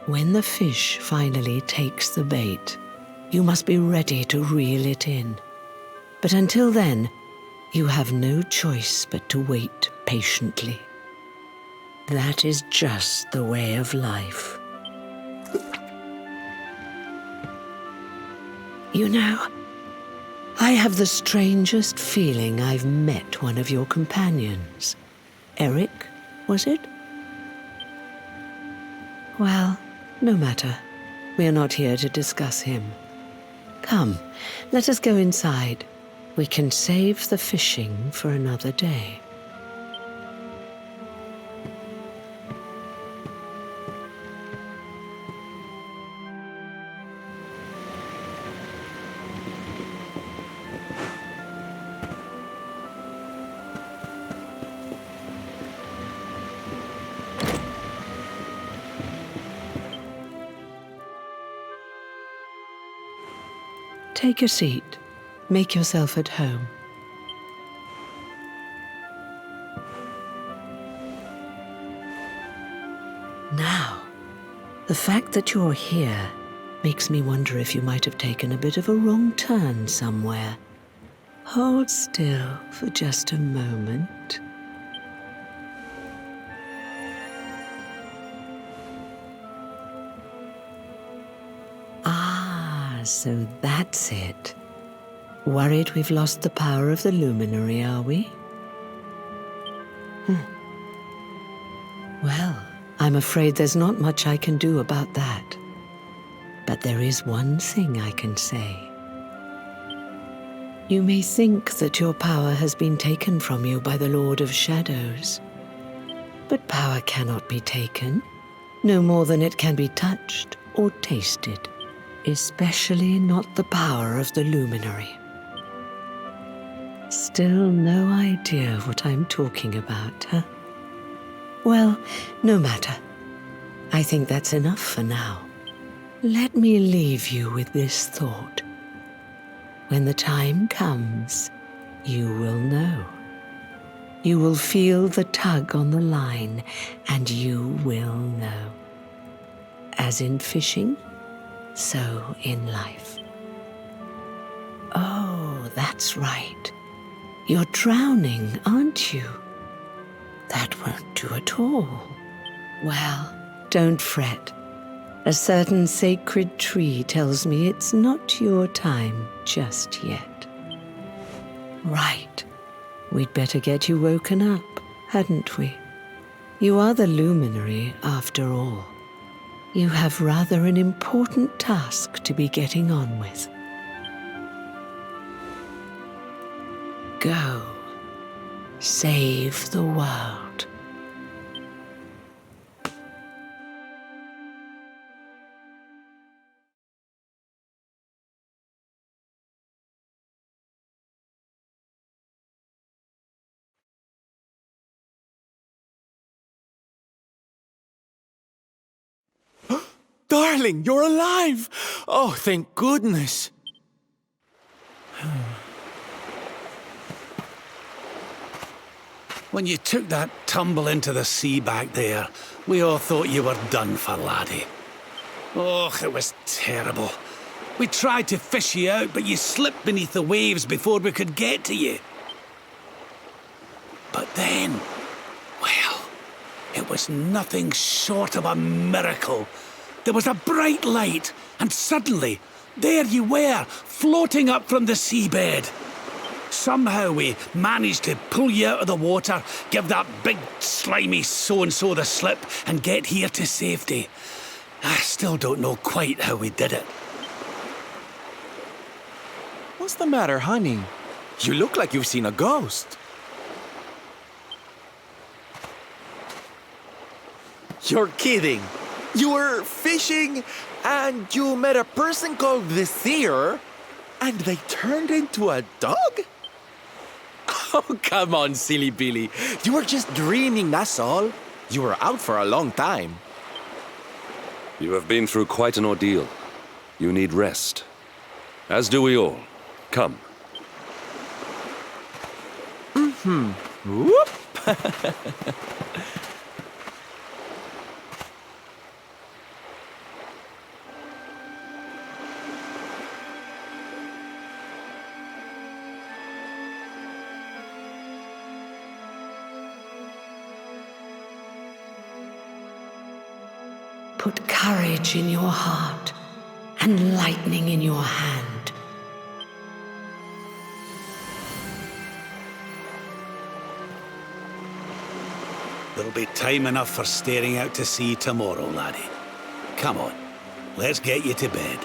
When the fish finally takes the bait, you must be ready to reel it in. But until then, you have no choice but to wait patiently. That is just the way of life. You know, I have the strangest feeling I've met one of your companions. Eric, was it? Well, no matter. We are not here to discuss him. Come, let us go inside. We can save the fishing for another day. Take a seat. Make yourself at home. Now, the fact that you're here makes me wonder if you might have taken a bit of a wrong turn somewhere. Hold still for just a moment. So that's it. Worried we've lost the power of the luminary, are we? Well, I'm afraid there's not much I can do about that. But there is one thing I can say. You may think that your power has been taken from you by the Lord of Shadows. But power cannot be taken, no more than it can be touched or tasted. Especially not the power of the luminary. Still no idea what I'm talking about, huh? Well, no matter. I think that's enough for now. Let me leave you with this thought. When the time comes, you will know. You will feel the tug on the line, and you will know. As in fishing, so in life. Oh, that's right. You're drowning, aren't you? That won't do at all. Well, don't fret. A certain sacred tree tells me it's not your time just yet. Right. We'd better get you woken up, hadn't we? You are the luminary, after all. You have rather an important task to be getting on with. Go. Save the world. Darling, you're alive! Oh, thank goodness. When you took that tumble into the sea back there, we all thought you were done for, laddie. Oh, it was terrible. We tried to fish you out, but you slipped beneath the waves before we could get to you. But then, well, it was nothing short of a miracle. There was a bright light, and suddenly, there you were, floating up from the seabed. Somehow we managed to pull you out of the water, give that big slimy so-and-so the slip, and get here to safety. I still don't know quite how we did it. What's the matter, honey? You look like you've seen a ghost. You're kidding. You were fishing and you met a person called the Seer and they turned into a dog? Oh, come on, silly Billy. You were just dreaming, that's all. You were out for a long time. You have been through quite an ordeal. You need rest. As do we all. Come. Whoop. Put courage in your heart and lightning in your hand. There'll be time enough for staring out to sea tomorrow, laddie. Come on, let's get you to bed.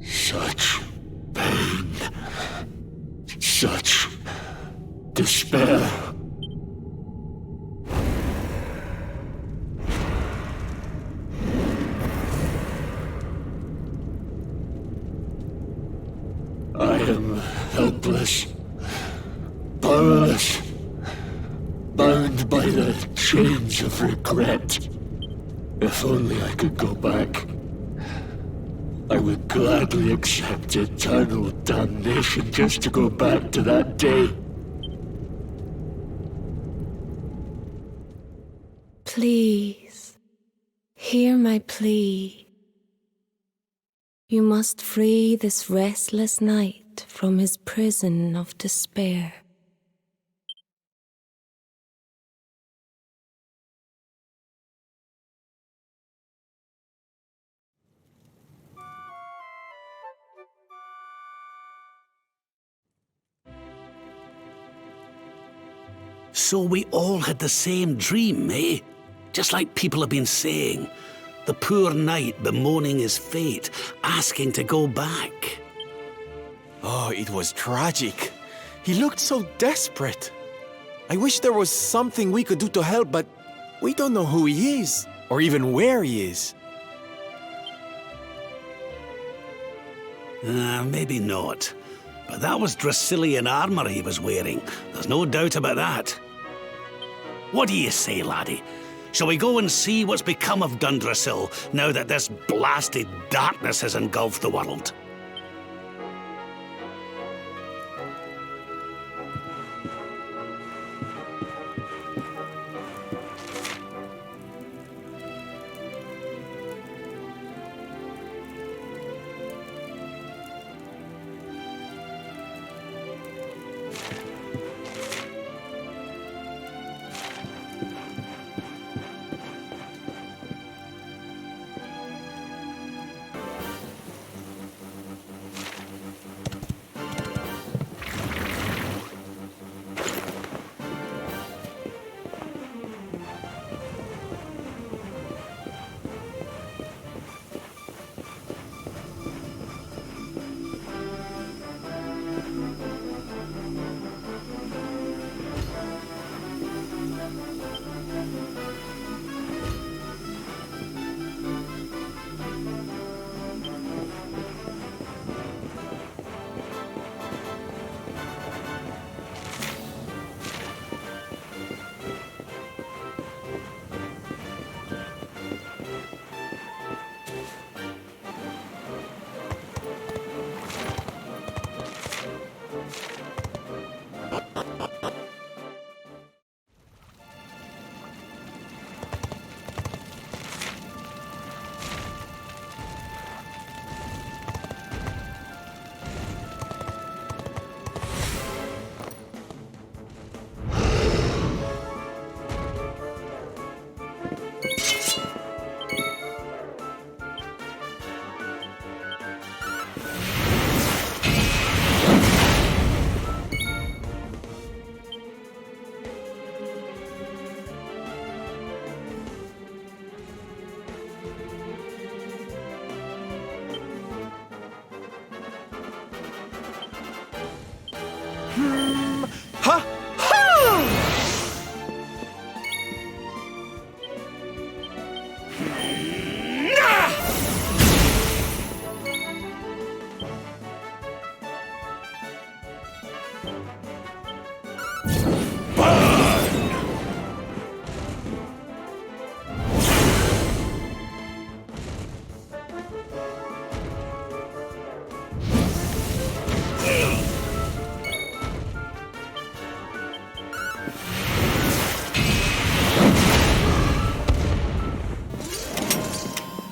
Such pain. Such despair. I am helpless, powerless, bound by the chains of regret. If only I could go back, I would gladly accept eternal damnation just to go back to that day. Please, hear my plea. You must free this restless knight from his prison of despair. So we all had the same dream, eh? Just like people have been saying. The poor knight bemoaning his fate, asking to go back. Oh, it was tragic. He looked so desperate. I wish there was something we could do to help, but we don't know who he is, or even where he is. Maybe not. But that was Dracilian armor he was wearing. There's no doubt about that. What do you say, laddie? Shall we go and see what's become of Dundrasil now that this blasted darkness has engulfed the world?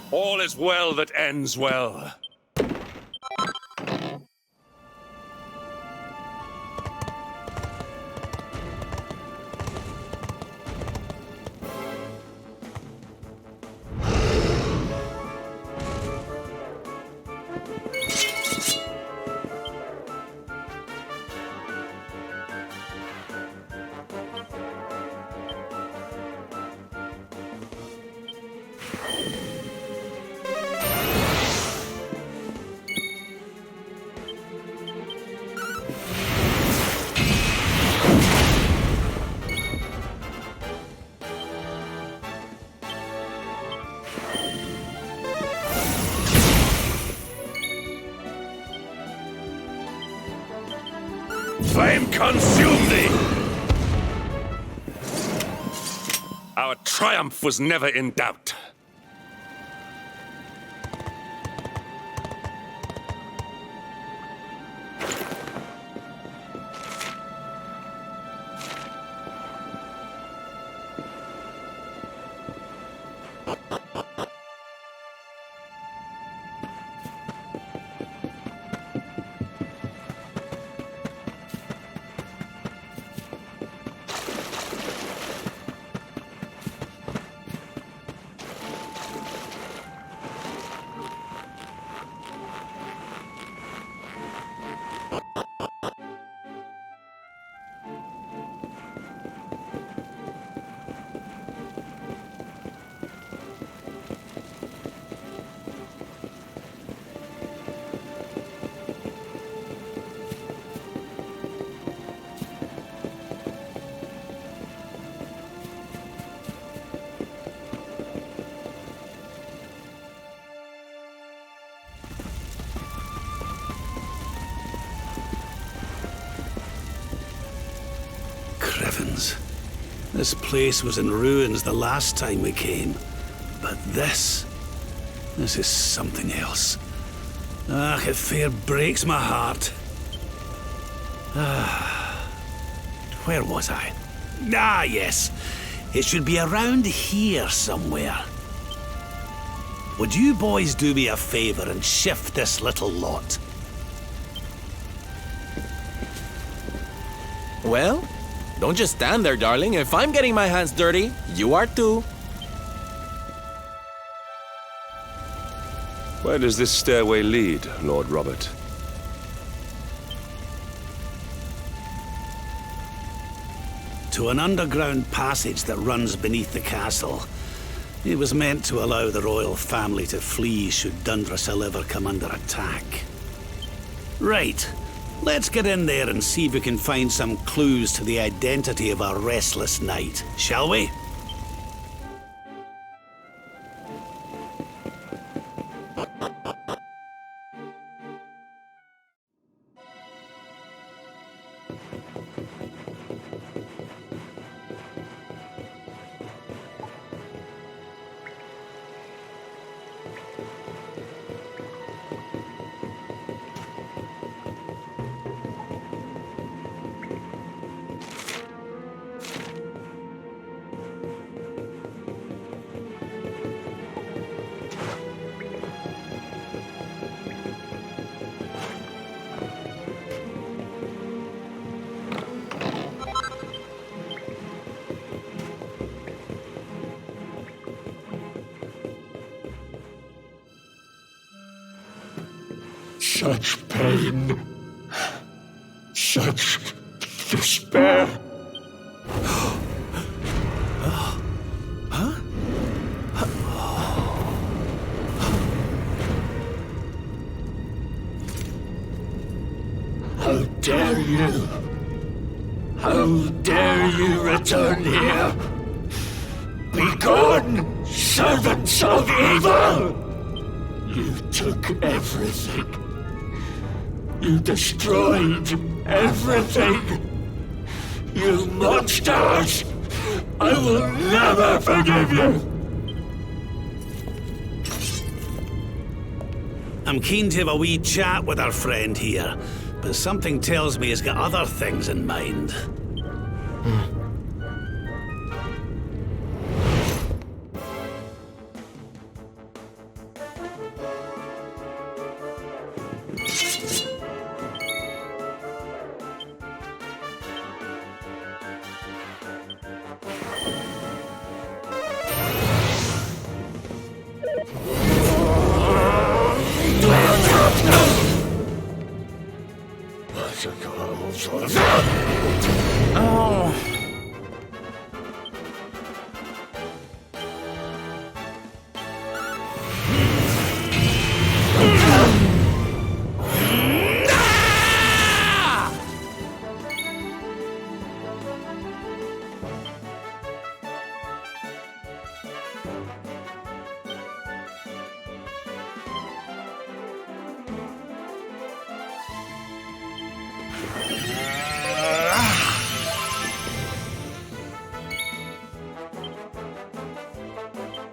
All is well that ends well. flame consume thee! Our triumph was never in doubt. This place was in ruins the last time we came. But this is something else. Ah, it fair breaks my heart. Where was I? Ah, yes. It should be around here somewhere. Would you boys do me a favor and shift this little lot? Well, don't just stand there, darling. If I'm getting my hands dirty, you are too. Where does this stairway lead, Lord Robert? To an underground passage that runs beneath the castle. It was meant to allow the royal family to flee should Dundrasil ever come under attack. Right. Let's get in there and see if we can find some clues to the identity of our restless knight, shall we? Such pain. Such despair. How dare you? How dare you return here? Begone, servants of evil! You took everything. You destroyed everything. You monsters! I will never forgive you! I'm keen to have a wee chat with our friend here, but something tells me he's got other things in mind.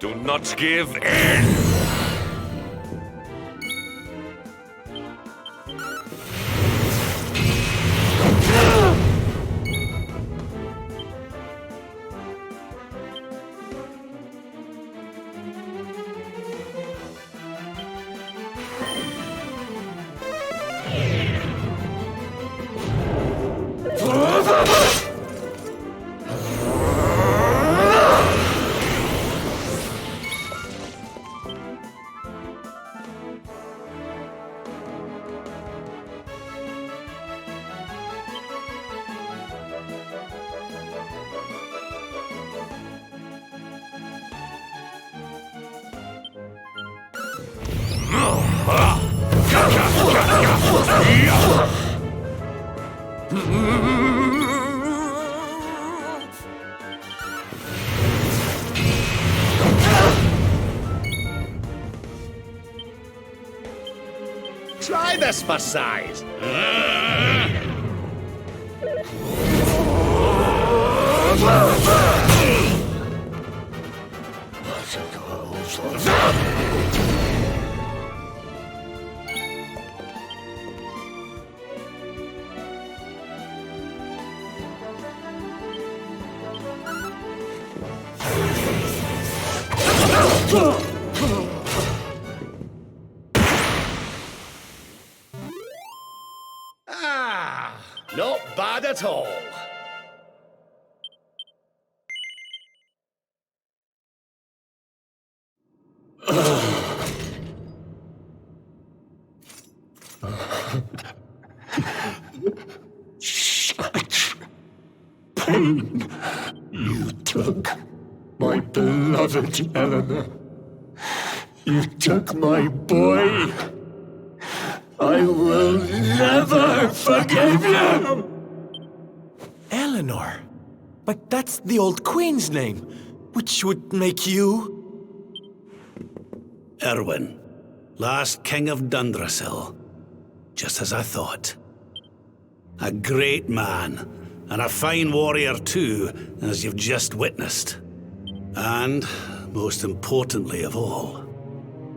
Do not give in! Try this for size. Not bad at all. Such pain. You took my beloved Eleanor. You took my boy. I will never forgive you! Eleanor? But that's the old queen's name, which would make you... Erwin, last king of Dundrasil. Just as I thought. A great man, and a fine warrior too, as you've just witnessed. And, most importantly of all,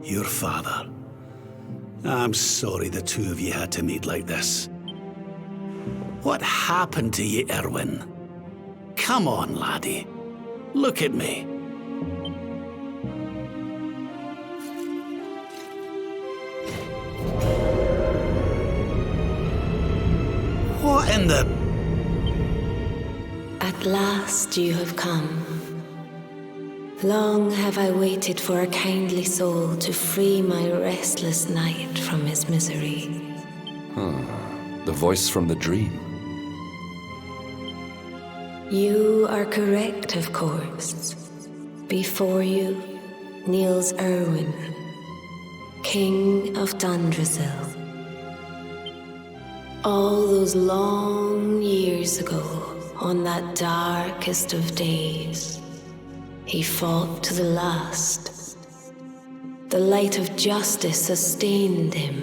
your father. I'm sorry the two of you had to meet like this. What happened to you, Erwin? Come on, laddie. Look at me. What in the... At last you have come. Long have I waited for a kindly soul to free my restless night from his misery. The voice from the dream. You are correct, of course. Before you kneels Erwin, King of Dundrasil. All those long years ago, on that darkest of days, he fought to the last. The light of justice sustained him,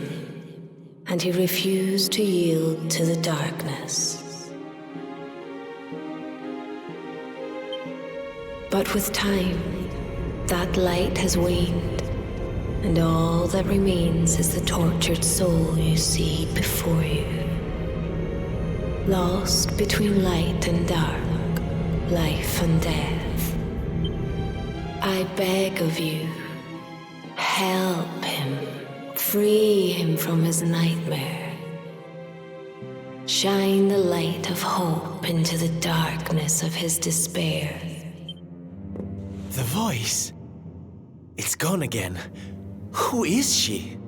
and he refused to yield to the darkness. But with time, that light has waned, and all that remains is the tortured soul you see before you. Lost between light and dark, life and death. I beg of you, help him, free him from his nightmare. Shine the light of hope into the darkness of his despair. The voice? It's gone again. Who is she?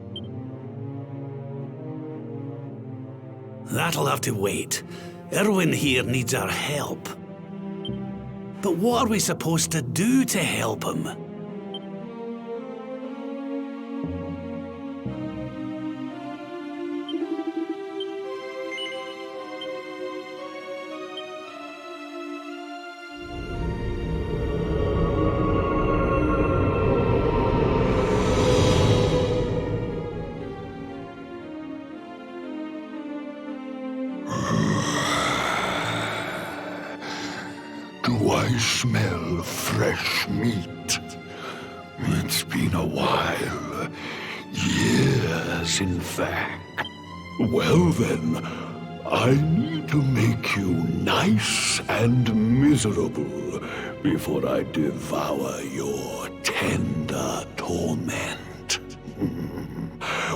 That'll have to wait. Erwin here needs our help. But what are we supposed to do to help him? Do I smell fresh meat? It's been a while. Years, in fact. Well then, I need to make you nice and miserable before I devour your tender torment.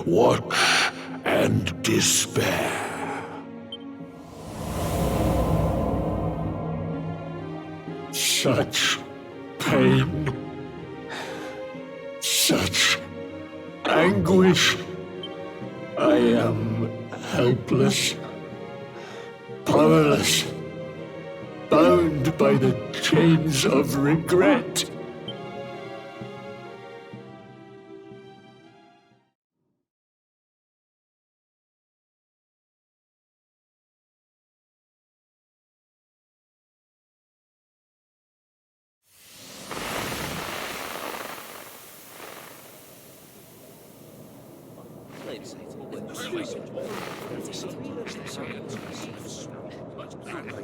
Watch and despair. Such pain. Such anguish. I am helpless, powerless, bound by the chains of regret.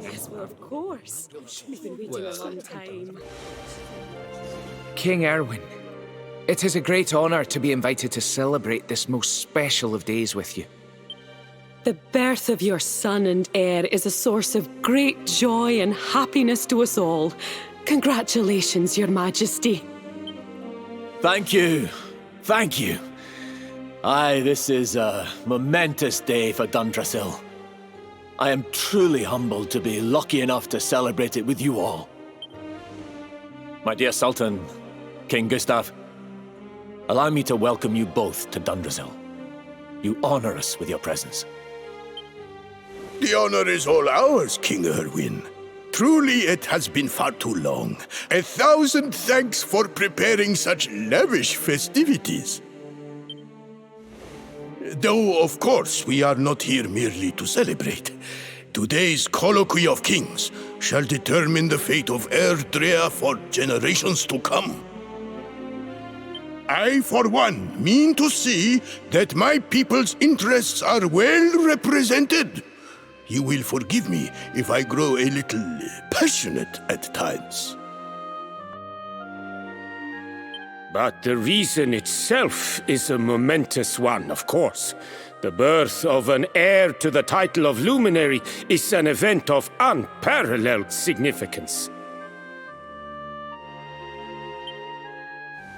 Yes, well, of course. We've been waiting a long time. King Erwin, it is a great honor to be invited to celebrate this most special of days with you. The birth of your son and heir is a source of great joy and happiness to us all. Congratulations, Your Majesty. Thank you. Thank you. Aye, this is a momentous day for Dundrasil. I am truly humbled to be lucky enough to celebrate it with you all. My dear Sultan, King Gustav, allow me to welcome you both to Dundrasil. You honor us with your presence. The honor is all ours, King Erwin. Truly, it has been far too long. 1,000 thanks for preparing such lavish festivities. Though, of course, we are not here merely to celebrate. Today's colloquy of kings shall determine the fate of Erdrea for generations to come. I, for one, mean to see that my people's interests are well represented. You will forgive me if I grow a little passionate at times. But the reason itself is a momentous one, of course. The birth of an heir to the title of luminary is an event of unparalleled significance.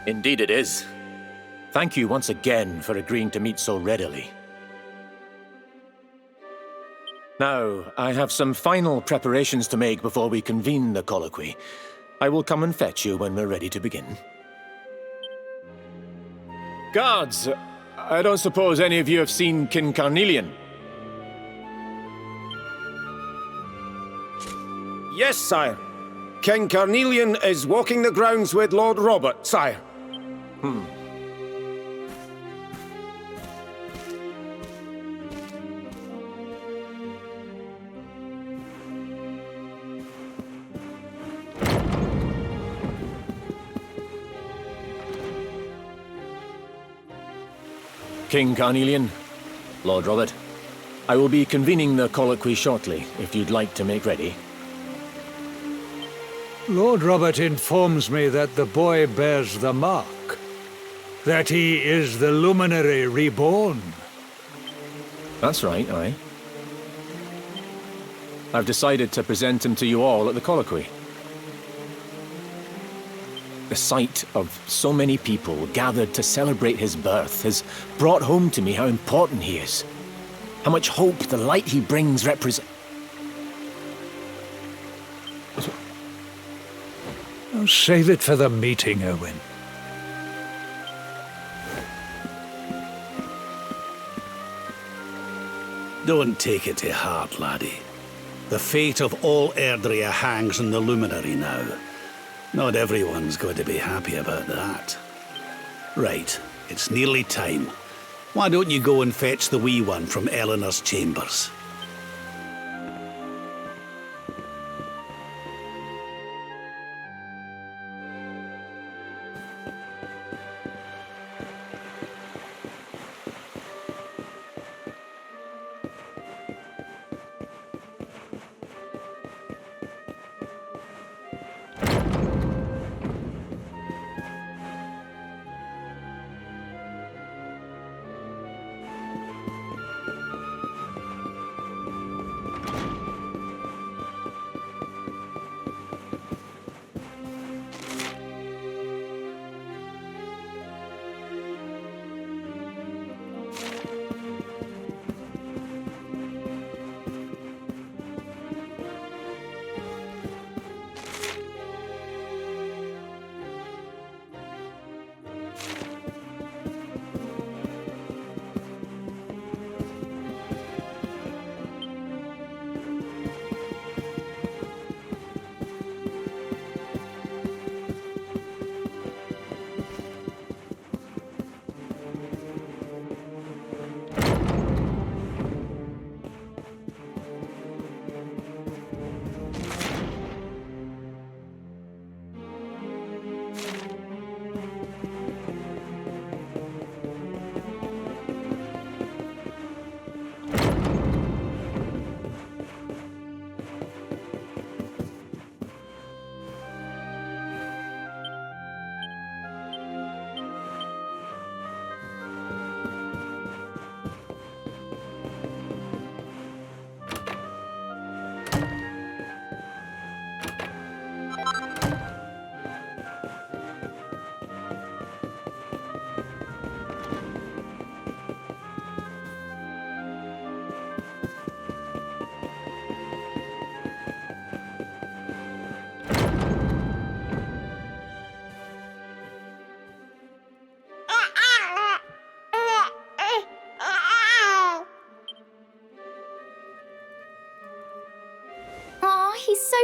Indeed it is. Thank you once again for agreeing to meet so readily. Now, I have some final preparations to make before we convene the colloquy. I will come and fetch you when we're ready to begin. Guards, I don't suppose any of you have seen King Carnelian? Yes, sire. King Carnelian is walking the grounds with Lord Robert, sire. King Carnelian, Lord Robert, I will be convening the colloquy shortly, if you'd like to make ready. Lord Robert informs me that the boy bears the mark, that he is the luminary reborn. That's right, aye. I've decided to present him to you all at the colloquy. The sight of so many people gathered to celebrate his birth has brought home to me how important he is. How much hope the light he brings represents. I'll save it for the meeting, Owen. Don't take it to heart, laddie. The fate of all Erdrea hangs on the luminary now. Not everyone's going to be happy about that. Right, it's nearly time. Why don't you go and fetch the wee one from Eleanor's chambers?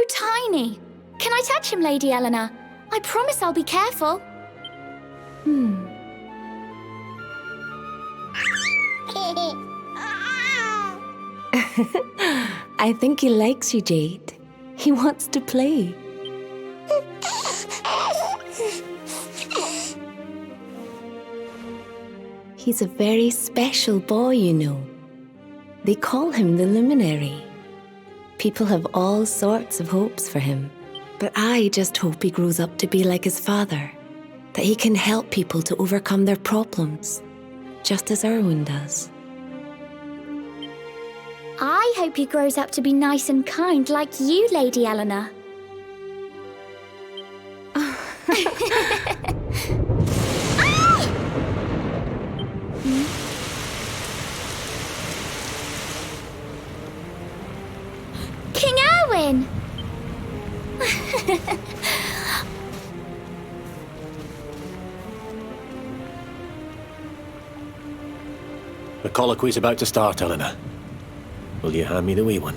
tiny. Can I touch him, Lady Eleanor? I promise I'll be careful. I think he likes you, Jade. He wants to play. He's a very special boy, you know. They call him the Luminary. People have all sorts of hopes for him. But I just hope he grows up to be like his father. That he can help people to overcome their problems. Just as Erwin does. I hope he grows up to be nice and kind like you, Lady Eleanor. King Erwin! The colloquy's about to start, Eleanor. Will you hand me the wee one?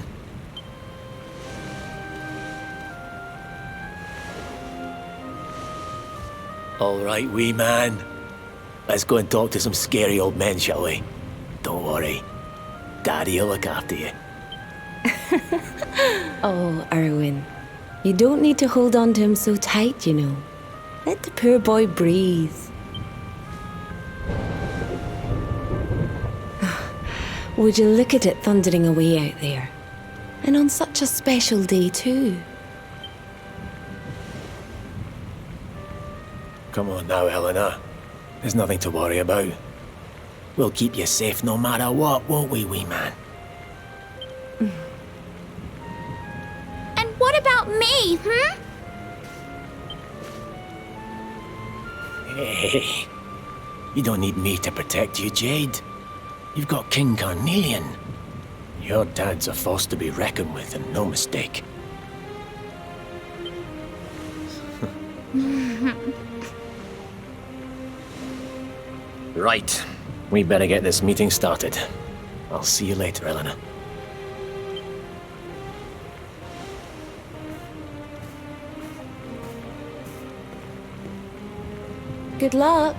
All right, wee man. Let's go and talk to some scary old men, shall we? Don't worry. Daddy'll look after you. Oh, Erwin. You don't need to hold on to him so tight, you know. Let the poor boy breathe. Would you look at it thundering away out there? And on such a special day, too. Come on now, Eleanor. There's nothing to worry about. We'll keep you safe no matter what, won't we, wee man? And what about me, Hey, you don't need me to protect you, Jade. You've got King Carnelian. Your dad's a force to be reckoned with, and no mistake. Right. We better get this meeting started. I'll see you later, Eleanor. Good luck.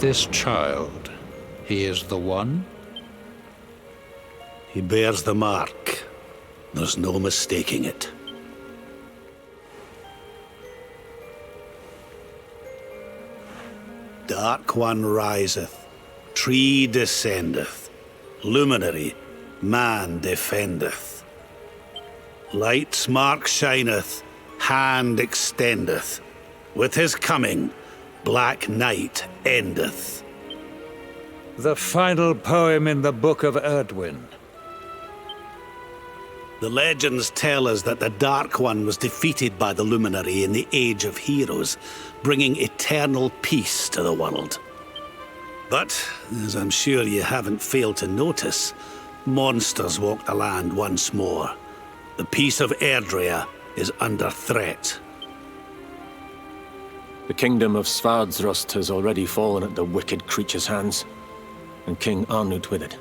this child, he is the one? He bears the mark. There's no mistaking it. Dark One riseth, tree descendeth, luminary, man defendeth. Light's mark shineth, hand extendeth. With his coming, black night endeth. The final poem in the Book of Erdwin. The legends tell us that the Dark One was defeated by the Luminary in the Age of Heroes, bringing eternal peace to the world. But, as I'm sure you haven't failed to notice, monsters walk the land once more. The peace of Erdrea is under threat. The kingdom of Svardsrust has already fallen at the wicked creature's hands, and King Arnut with it.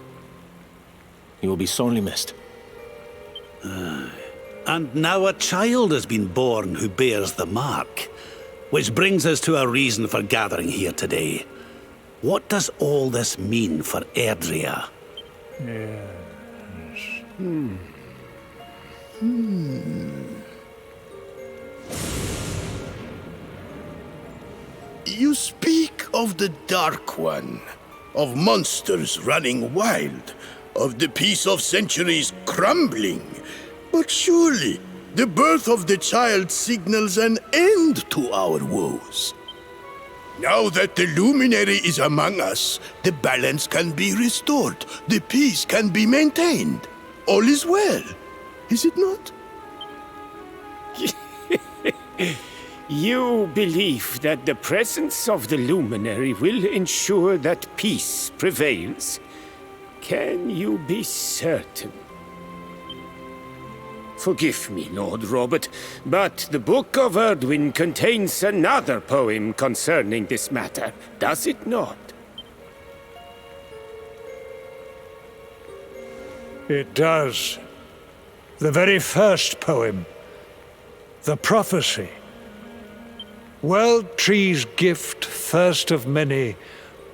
He will be sorely missed. And now a child has been born who bears the mark, which brings us to a reason for gathering here today. What does all this mean for Erdrea? You speak of the Dark One, of monsters running wild, of the peace of centuries crumbling. But surely, the birth of the child signals an end to our woes. Now that the Luminary is among us, the balance can be restored, the peace can be maintained. All is well, is it not? You believe that the presence of the Luminary will ensure that peace prevails? Can you be certain? Forgive me, Lord Robert, but the Book of Erdwin contains another poem concerning this matter, does it not? It does. The very first poem. The prophecy. World Tree's gift, first of many,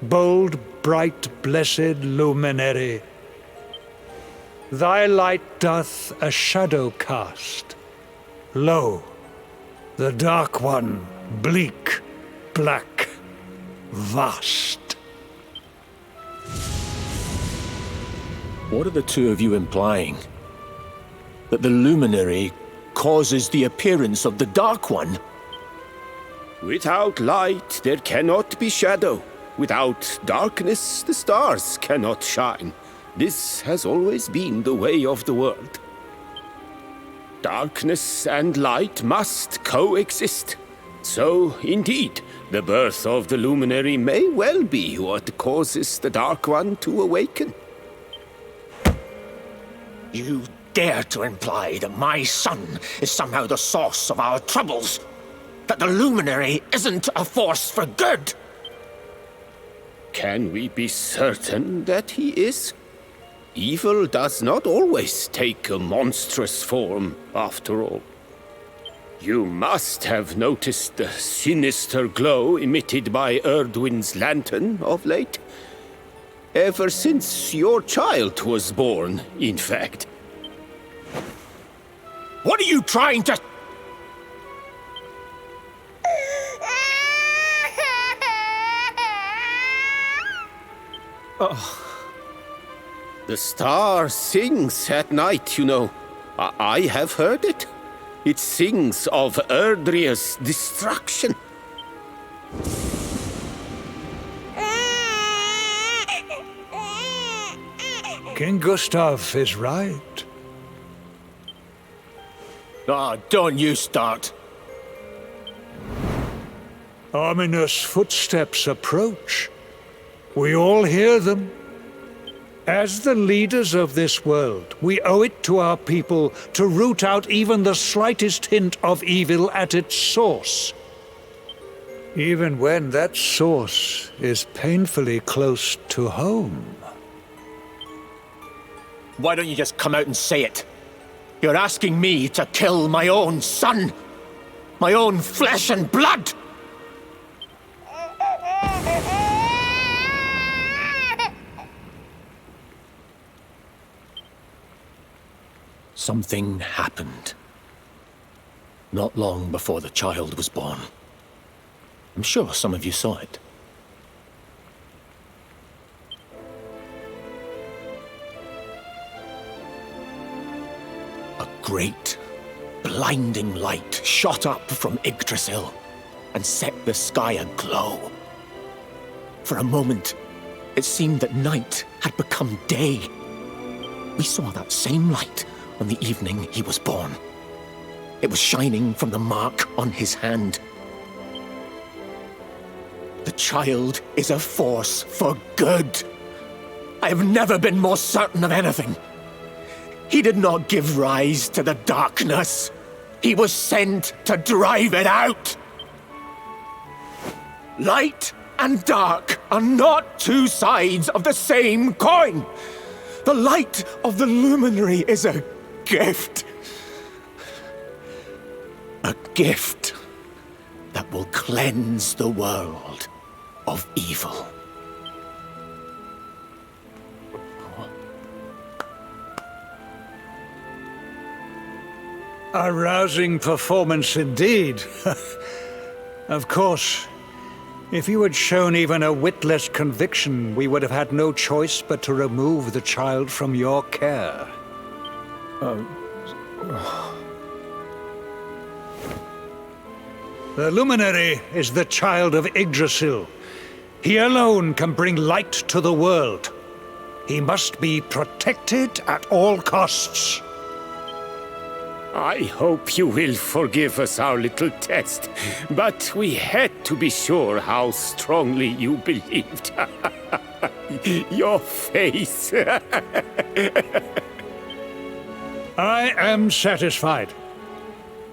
bold, bright, blessed luminary. Thy light doth a shadow cast. Lo, the Dark One, bleak, black, vast. What are the two of you implying? That the Luminary causes the appearance of the Dark One? Without light, there cannot be shadow. Without darkness, the stars cannot shine. This has always been the way of the world. Darkness and light must coexist. So, indeed, the birth of the Luminary may well be what causes the Dark One to awaken. You dare to imply that my son is somehow the source of our troubles? That the Luminary isn't a force for good? Can we be certain that he is? Evil does not always take a monstrous form, after all. You must have noticed the sinister glow emitted by Erdwin's lantern of late. Ever since your child was born, in fact. What are you trying to... Oh. The star sings at night, you know. I have heard it. It sings of Erdrea's destruction. King Gustav is right. Ah, don't you start. Ominous footsteps approach. We all hear them. As the leaders of this world, we owe it to our people to root out even the slightest hint of evil at its source. Even when that source is painfully close to home. Why don't you just come out and say it? You're asking me to kill my own son. My own flesh and blood. Something happened. Not long before the child was born. I'm sure some of you saw it. A great, blinding light shot up from Yggdrasil and set the sky aglow. For a moment, it seemed that night had become day. We saw that same light on the evening he was born. It was shining from the mark on his hand. The child is a force for good. I have never been more certain of anything. He did not give rise to the darkness. He was sent to drive it out. Light and dark are not two sides of the same coin. The light of the luminary is a gift. A gift that will cleanse the world of evil. A rousing performance indeed. Of course, if you had shown even a whit less conviction, we would have had no choice but to remove the child from your care. The luminary is the child of Yggdrasil. He alone can bring light to the world. He must be protected at all costs. I hope you will forgive us our little test, but we had to be sure how strongly you believed. Your face. I am satisfied.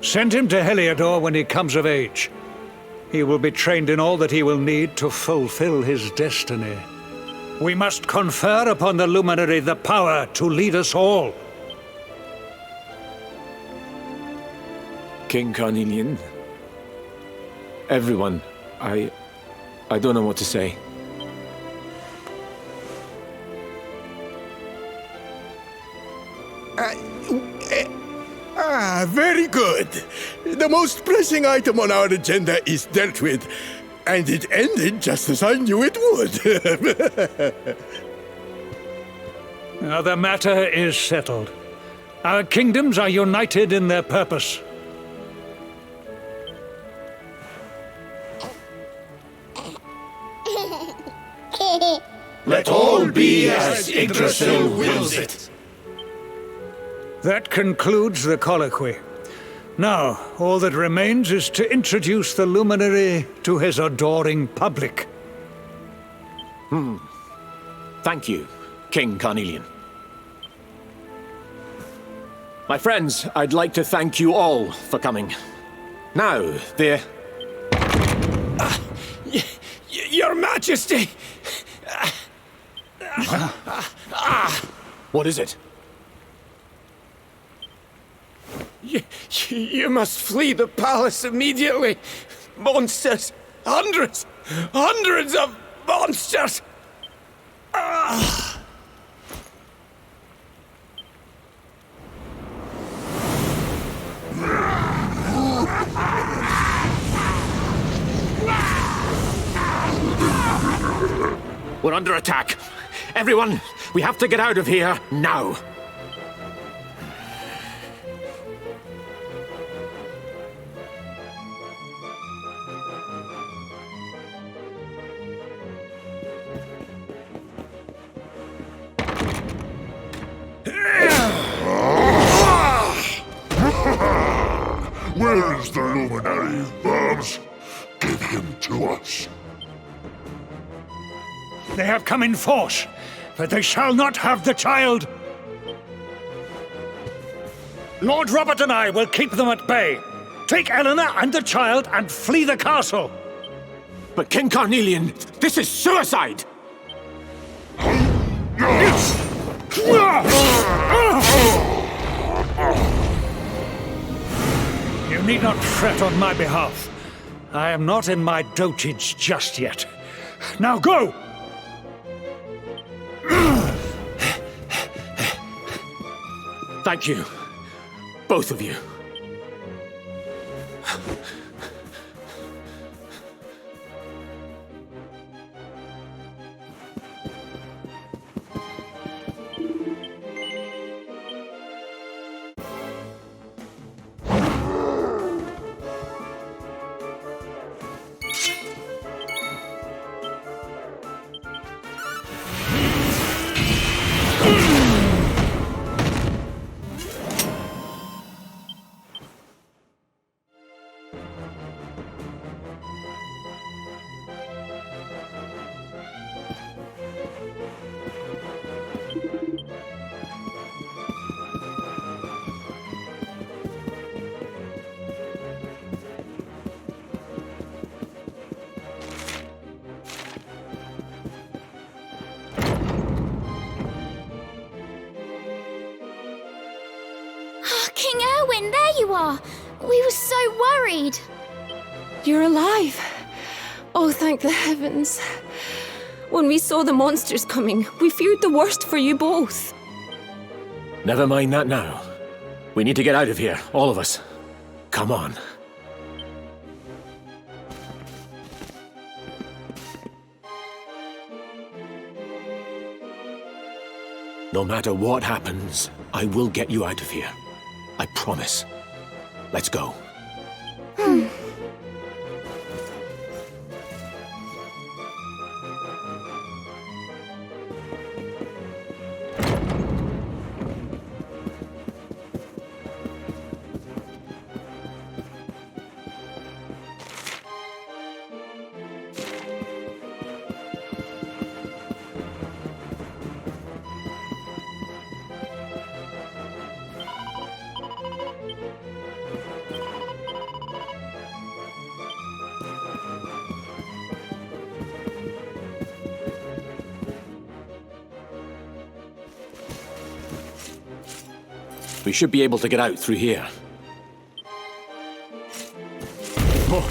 Send him to Heliodor when he comes of age. He will be trained in all that he will need to fulfill his destiny. We must confer upon the luminary the power to lead us all. King Carnelian. Everyone, I don't know what to say. Very good. The most pressing item on our agenda is dealt with, and it ended just as I knew it would. Now the matter is settled. Our kingdoms are united in their purpose. Let all be as Yggdrasil wills it. That concludes the colloquy. Now, all that remains is to introduce the luminary to his adoring public. Thank you, King Carnelian. My friends, I'd like to thank you all for coming. Now, Your Majesty! What is it? You must flee the palace immediately. Monsters! Hundreds of monsters! We're under attack. Everyone, we have to get out of here now. Where is the luminary, Worms? Give him to us. They have come in force, but they shall not have the child. Lord Robert and I will keep them at bay. Take Eleanor and the child and flee the castle. But King Carnelian, this is suicide! You need not fret on my behalf. I am not in my dotage just yet. Now go! Thank you. Both of you. King Erwin, there you are! We were so worried! You're alive! Oh, thank the heavens. When we saw the monsters coming, we feared the worst for you both. Never mind that now. We need to get out of here, all of us. Come on. No matter what happens, I will get you out of here. I promise. Let's go. We should be able to get out through here. Oh.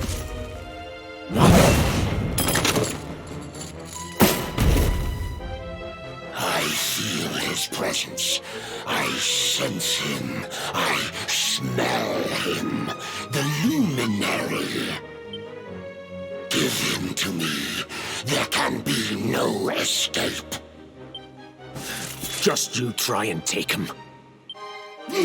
I feel his presence. I sense him. I smell him. The luminary. Give him to me. There can be no escape. Just you try and take him. The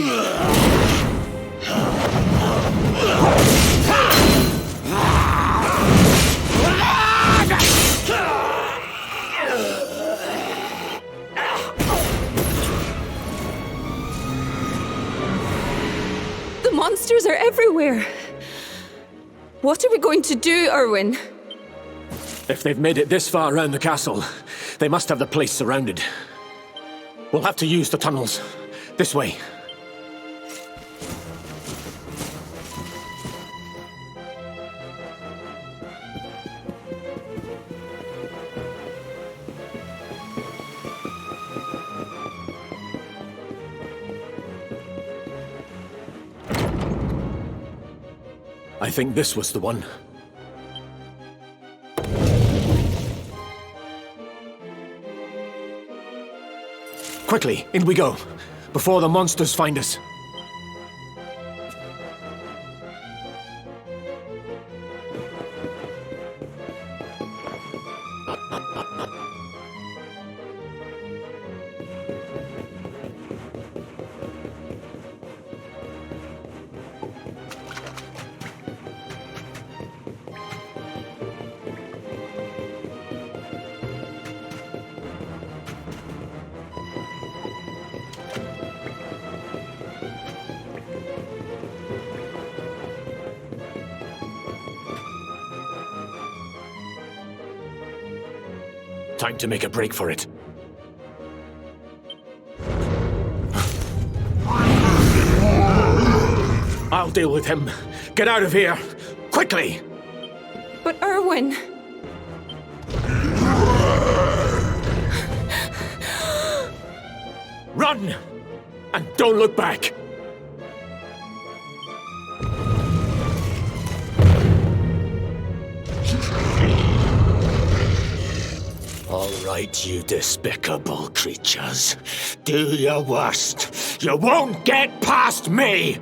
monsters are everywhere. What are we going to do, Erwin? If they've made it this far around the castle, they must have the place surrounded. We'll have to use the tunnels. This way. I think this was the one. Quickly, in we go, before the monsters find us. Time to make a break for it. I'll deal with him. Get out of here! Quickly! But Erwin... Run! And don't look back! All right, you despicable creatures. Do your worst. You won't get past me!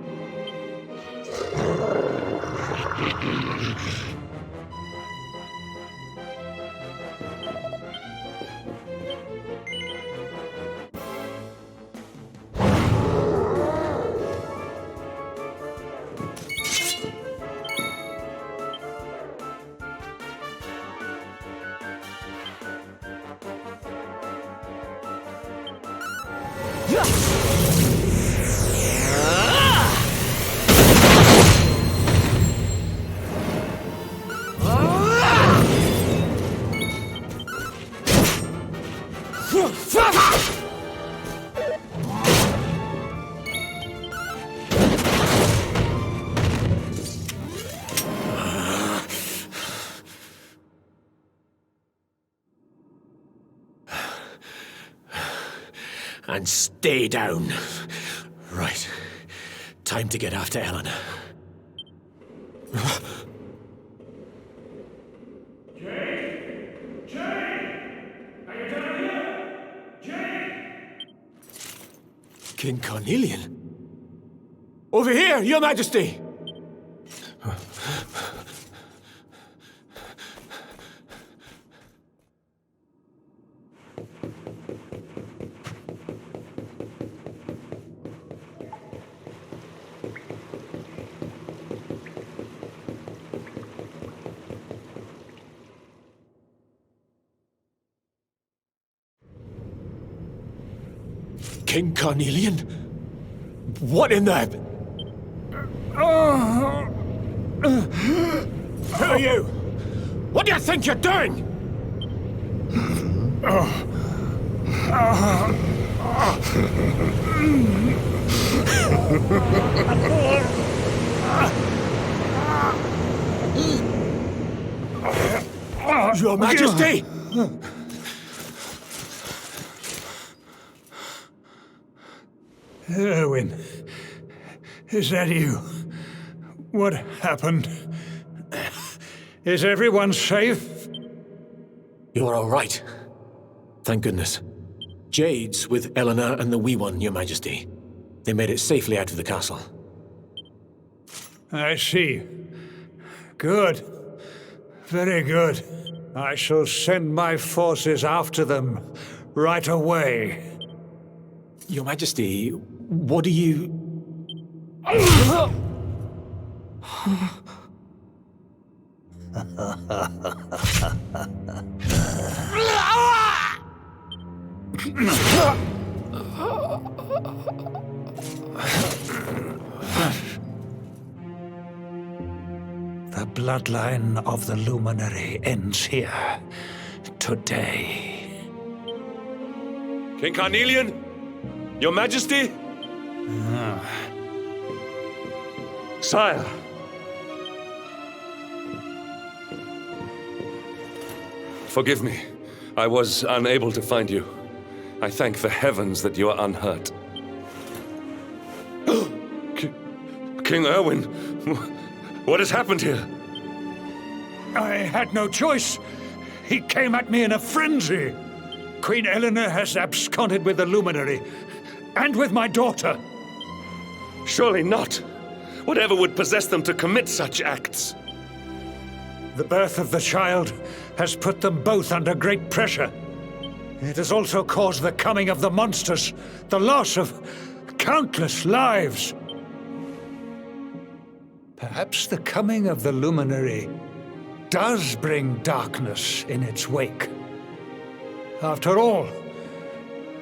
And stay down. Right. Time to get after Eleanor. King Carnelian? Over here, Your Majesty! King Carnelian? What in the... Who are you? What do you think you're doing? Your Majesty! Erwin, is that you? What happened? Is everyone safe? You're all right. Thank goodness. Jade's with Eleanor and the wee one, Your Majesty. They made it safely out of the castle. I see. Good. Very good. I shall send my forces after them right away. Your Majesty, what do you... The bloodline of the Luminary ends here, today. King Carnelian? Your Majesty? Sire. Forgive me. I was unable to find you. I thank the heavens that you are unhurt. King Erwin, what has happened here? I had no choice. He came at me in a frenzy. Queen Eleanor has absconded with the Luminary, and with my daughter. Surely not. Whatever would possess them to commit such acts? The birth of the child has put them both under great pressure. It has also caused the coming of the monsters, the loss of countless lives. Perhaps the coming of the Luminary does bring darkness in its wake. After all,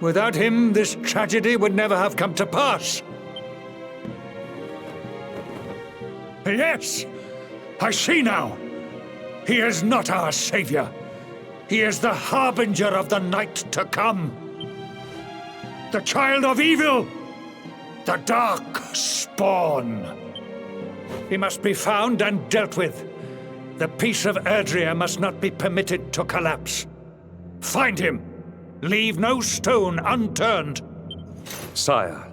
without him, this tragedy would never have come to pass. Yes, I see now. He is not our savior. He is the harbinger of the night to come. The child of evil. The dark spawn. He must be found and dealt with. The peace of Erdrea must not be permitted to collapse. Find him. Leave no stone unturned. Sire.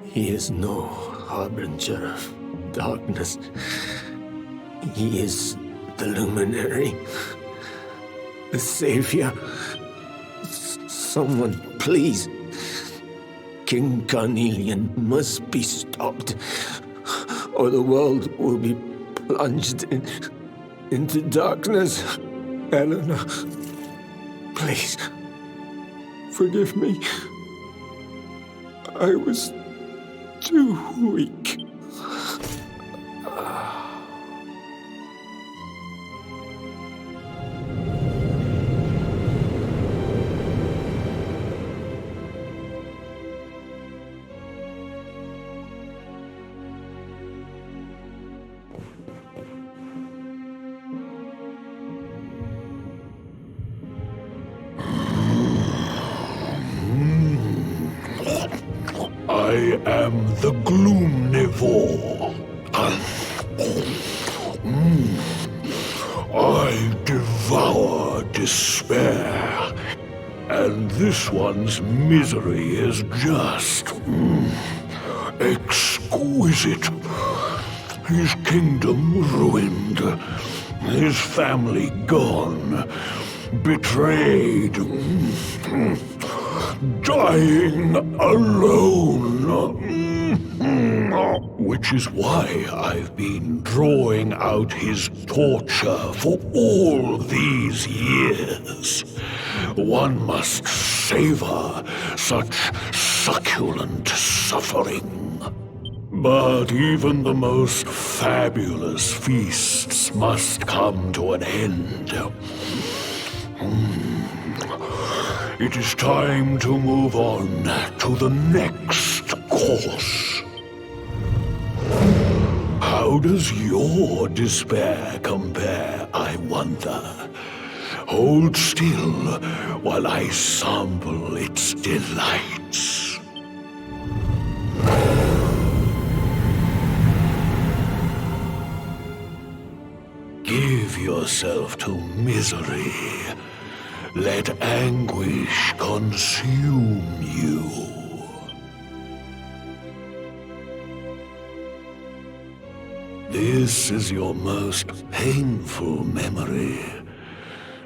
He is no harbinger of darkness. He is the luminary, the savior. Someone, please. King Carnelian must be stopped, or the world will be plunged into darkness. Eleanor, please, forgive me. I was too weak. I am the Gloomnivore. I devour despair, and this one's misery is just exquisite. His kingdom ruined, his family gone, betrayed, dying alone. Which is why I've been drawing out his torture for all these years. One must savor such succulent suffering. But even the most fabulous feasts must come to an end. It is time to move on to the next course. How does your despair compare, I wonder? Hold still while I sample its delights. Give yourself to misery. Let anguish consume you. This is your most painful memory.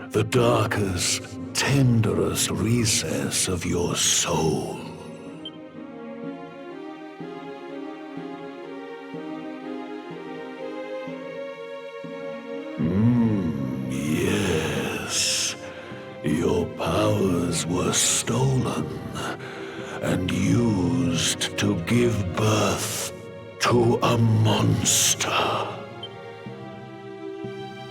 The darkest, tenderest recess of your soul. Yes. Your powers were stolen and used to give birth to a monster.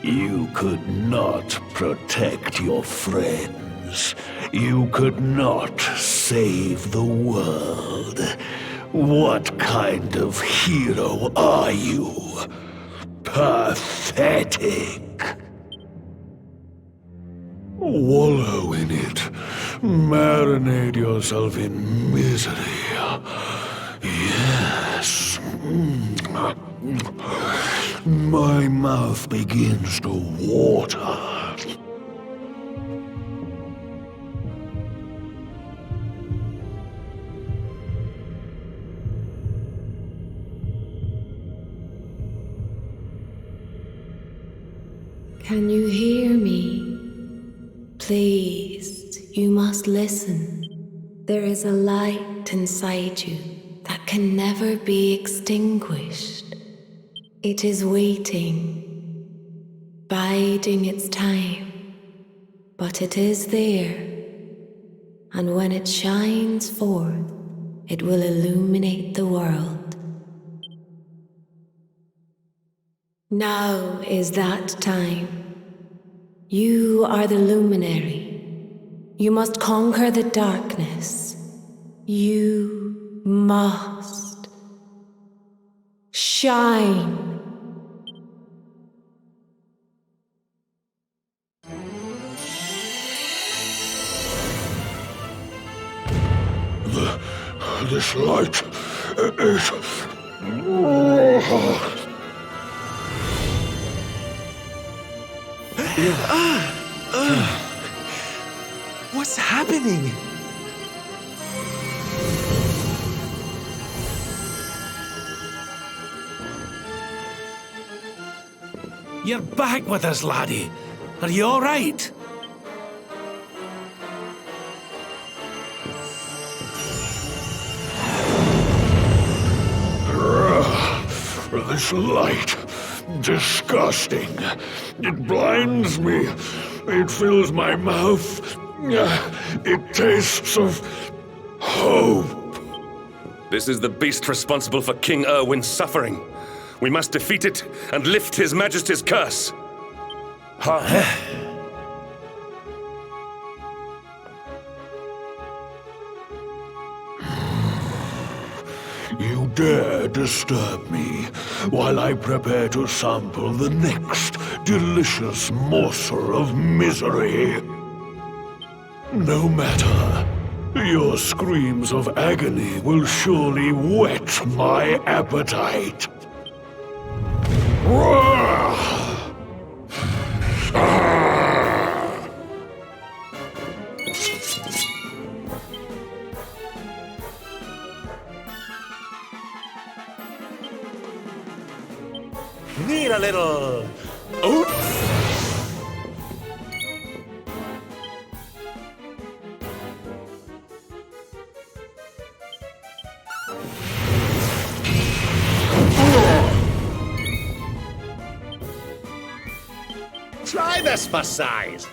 You could not protect your friends. You could not save the world. What kind of hero are you? Pathetic. Wallow in it. Marinate yourself in misery. Yes. My mouth begins to water. Can you hear me? Please, you must listen. There is a light inside you that can never be extinguished. It is waiting, biding its time, but it is there. And when it shines forth, it will illuminate the world. Now is that time. You are the luminary. You must conquer the darkness. You must shine. This light is... What's happening? You're back with us, laddie. Are you all right? This light. Disgusting. It blinds me. It fills my mouth. It tastes of hope. This is the beast responsible for King Erwin's suffering. We must defeat it and lift His Majesty's curse. You dare disturb me while I prepare to sample the next delicious morsel of misery. No matter. Your screams of agony will surely whet my appetite. Need a little oomph? Try this for size.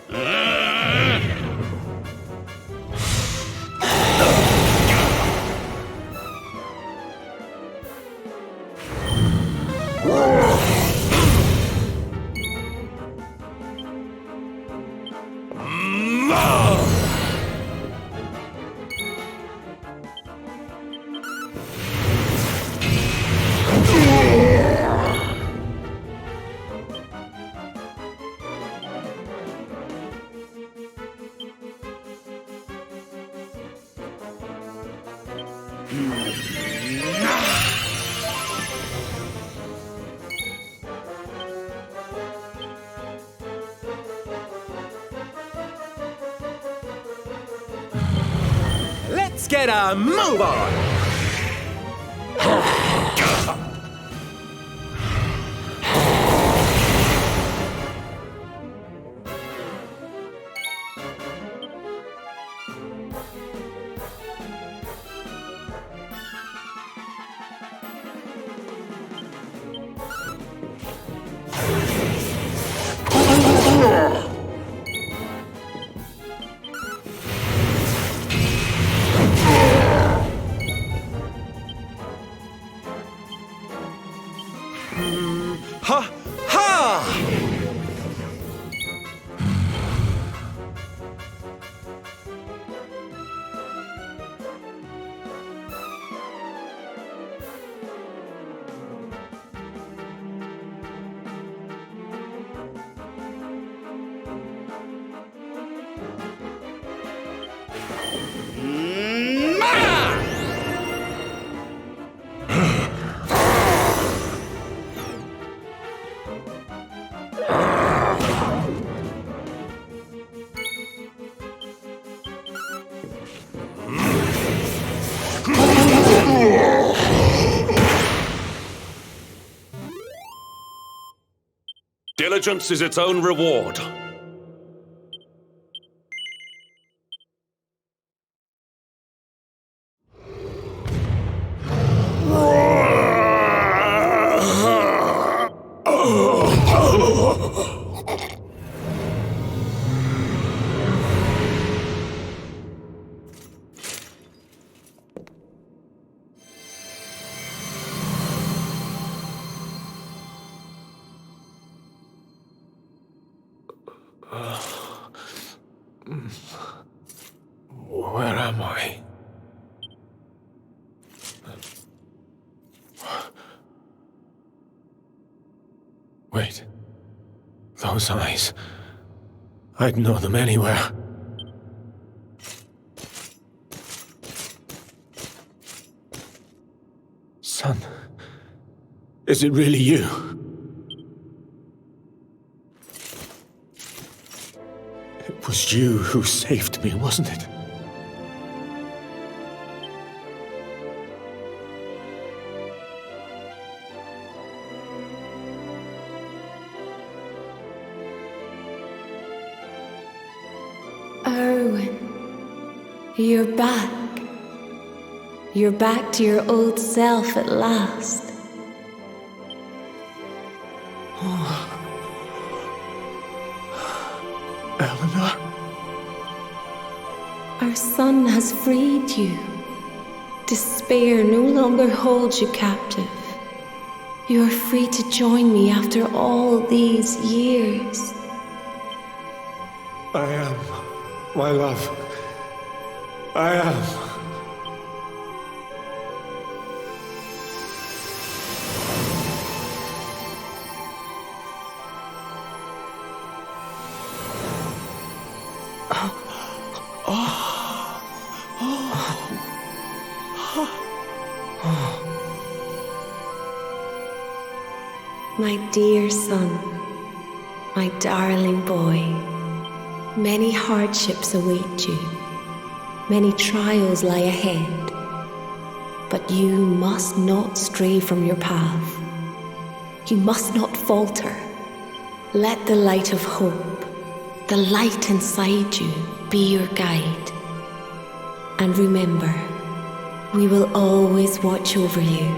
Let's get a move on! Ha! Ha! Diligence is its own reward. Where am I? Wait. Those eyes. I'd know them anywhere. Son. Is it really you? It was you who saved me, wasn't it? You're back. You're back to your old self at last. Eleanor? Our son has freed you. Despair no longer holds you captive. You are free to join me after all these years. I am, my love. I am. My dear son, my darling boy, many hardships await you, many trials lie ahead, but you must not stray from your path. You must not falter. Let the light of hope, the light inside you, be your guide. And remember, we will always watch over you.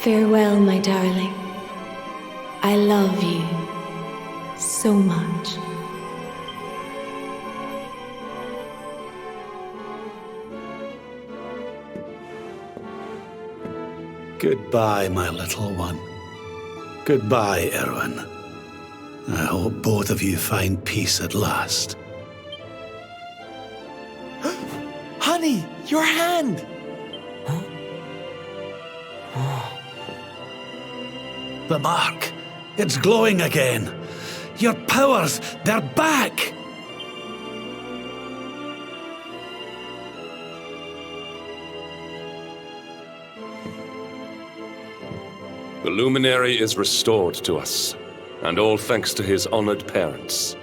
Farewell, my darling. I love you so much. Goodbye, my little one. Goodbye, Erwin. I hope both of you find peace at last. Honey, your hand! The mark. It's glowing again. Your powers, they're back! The luminary is restored to us, and all thanks to his honored parents.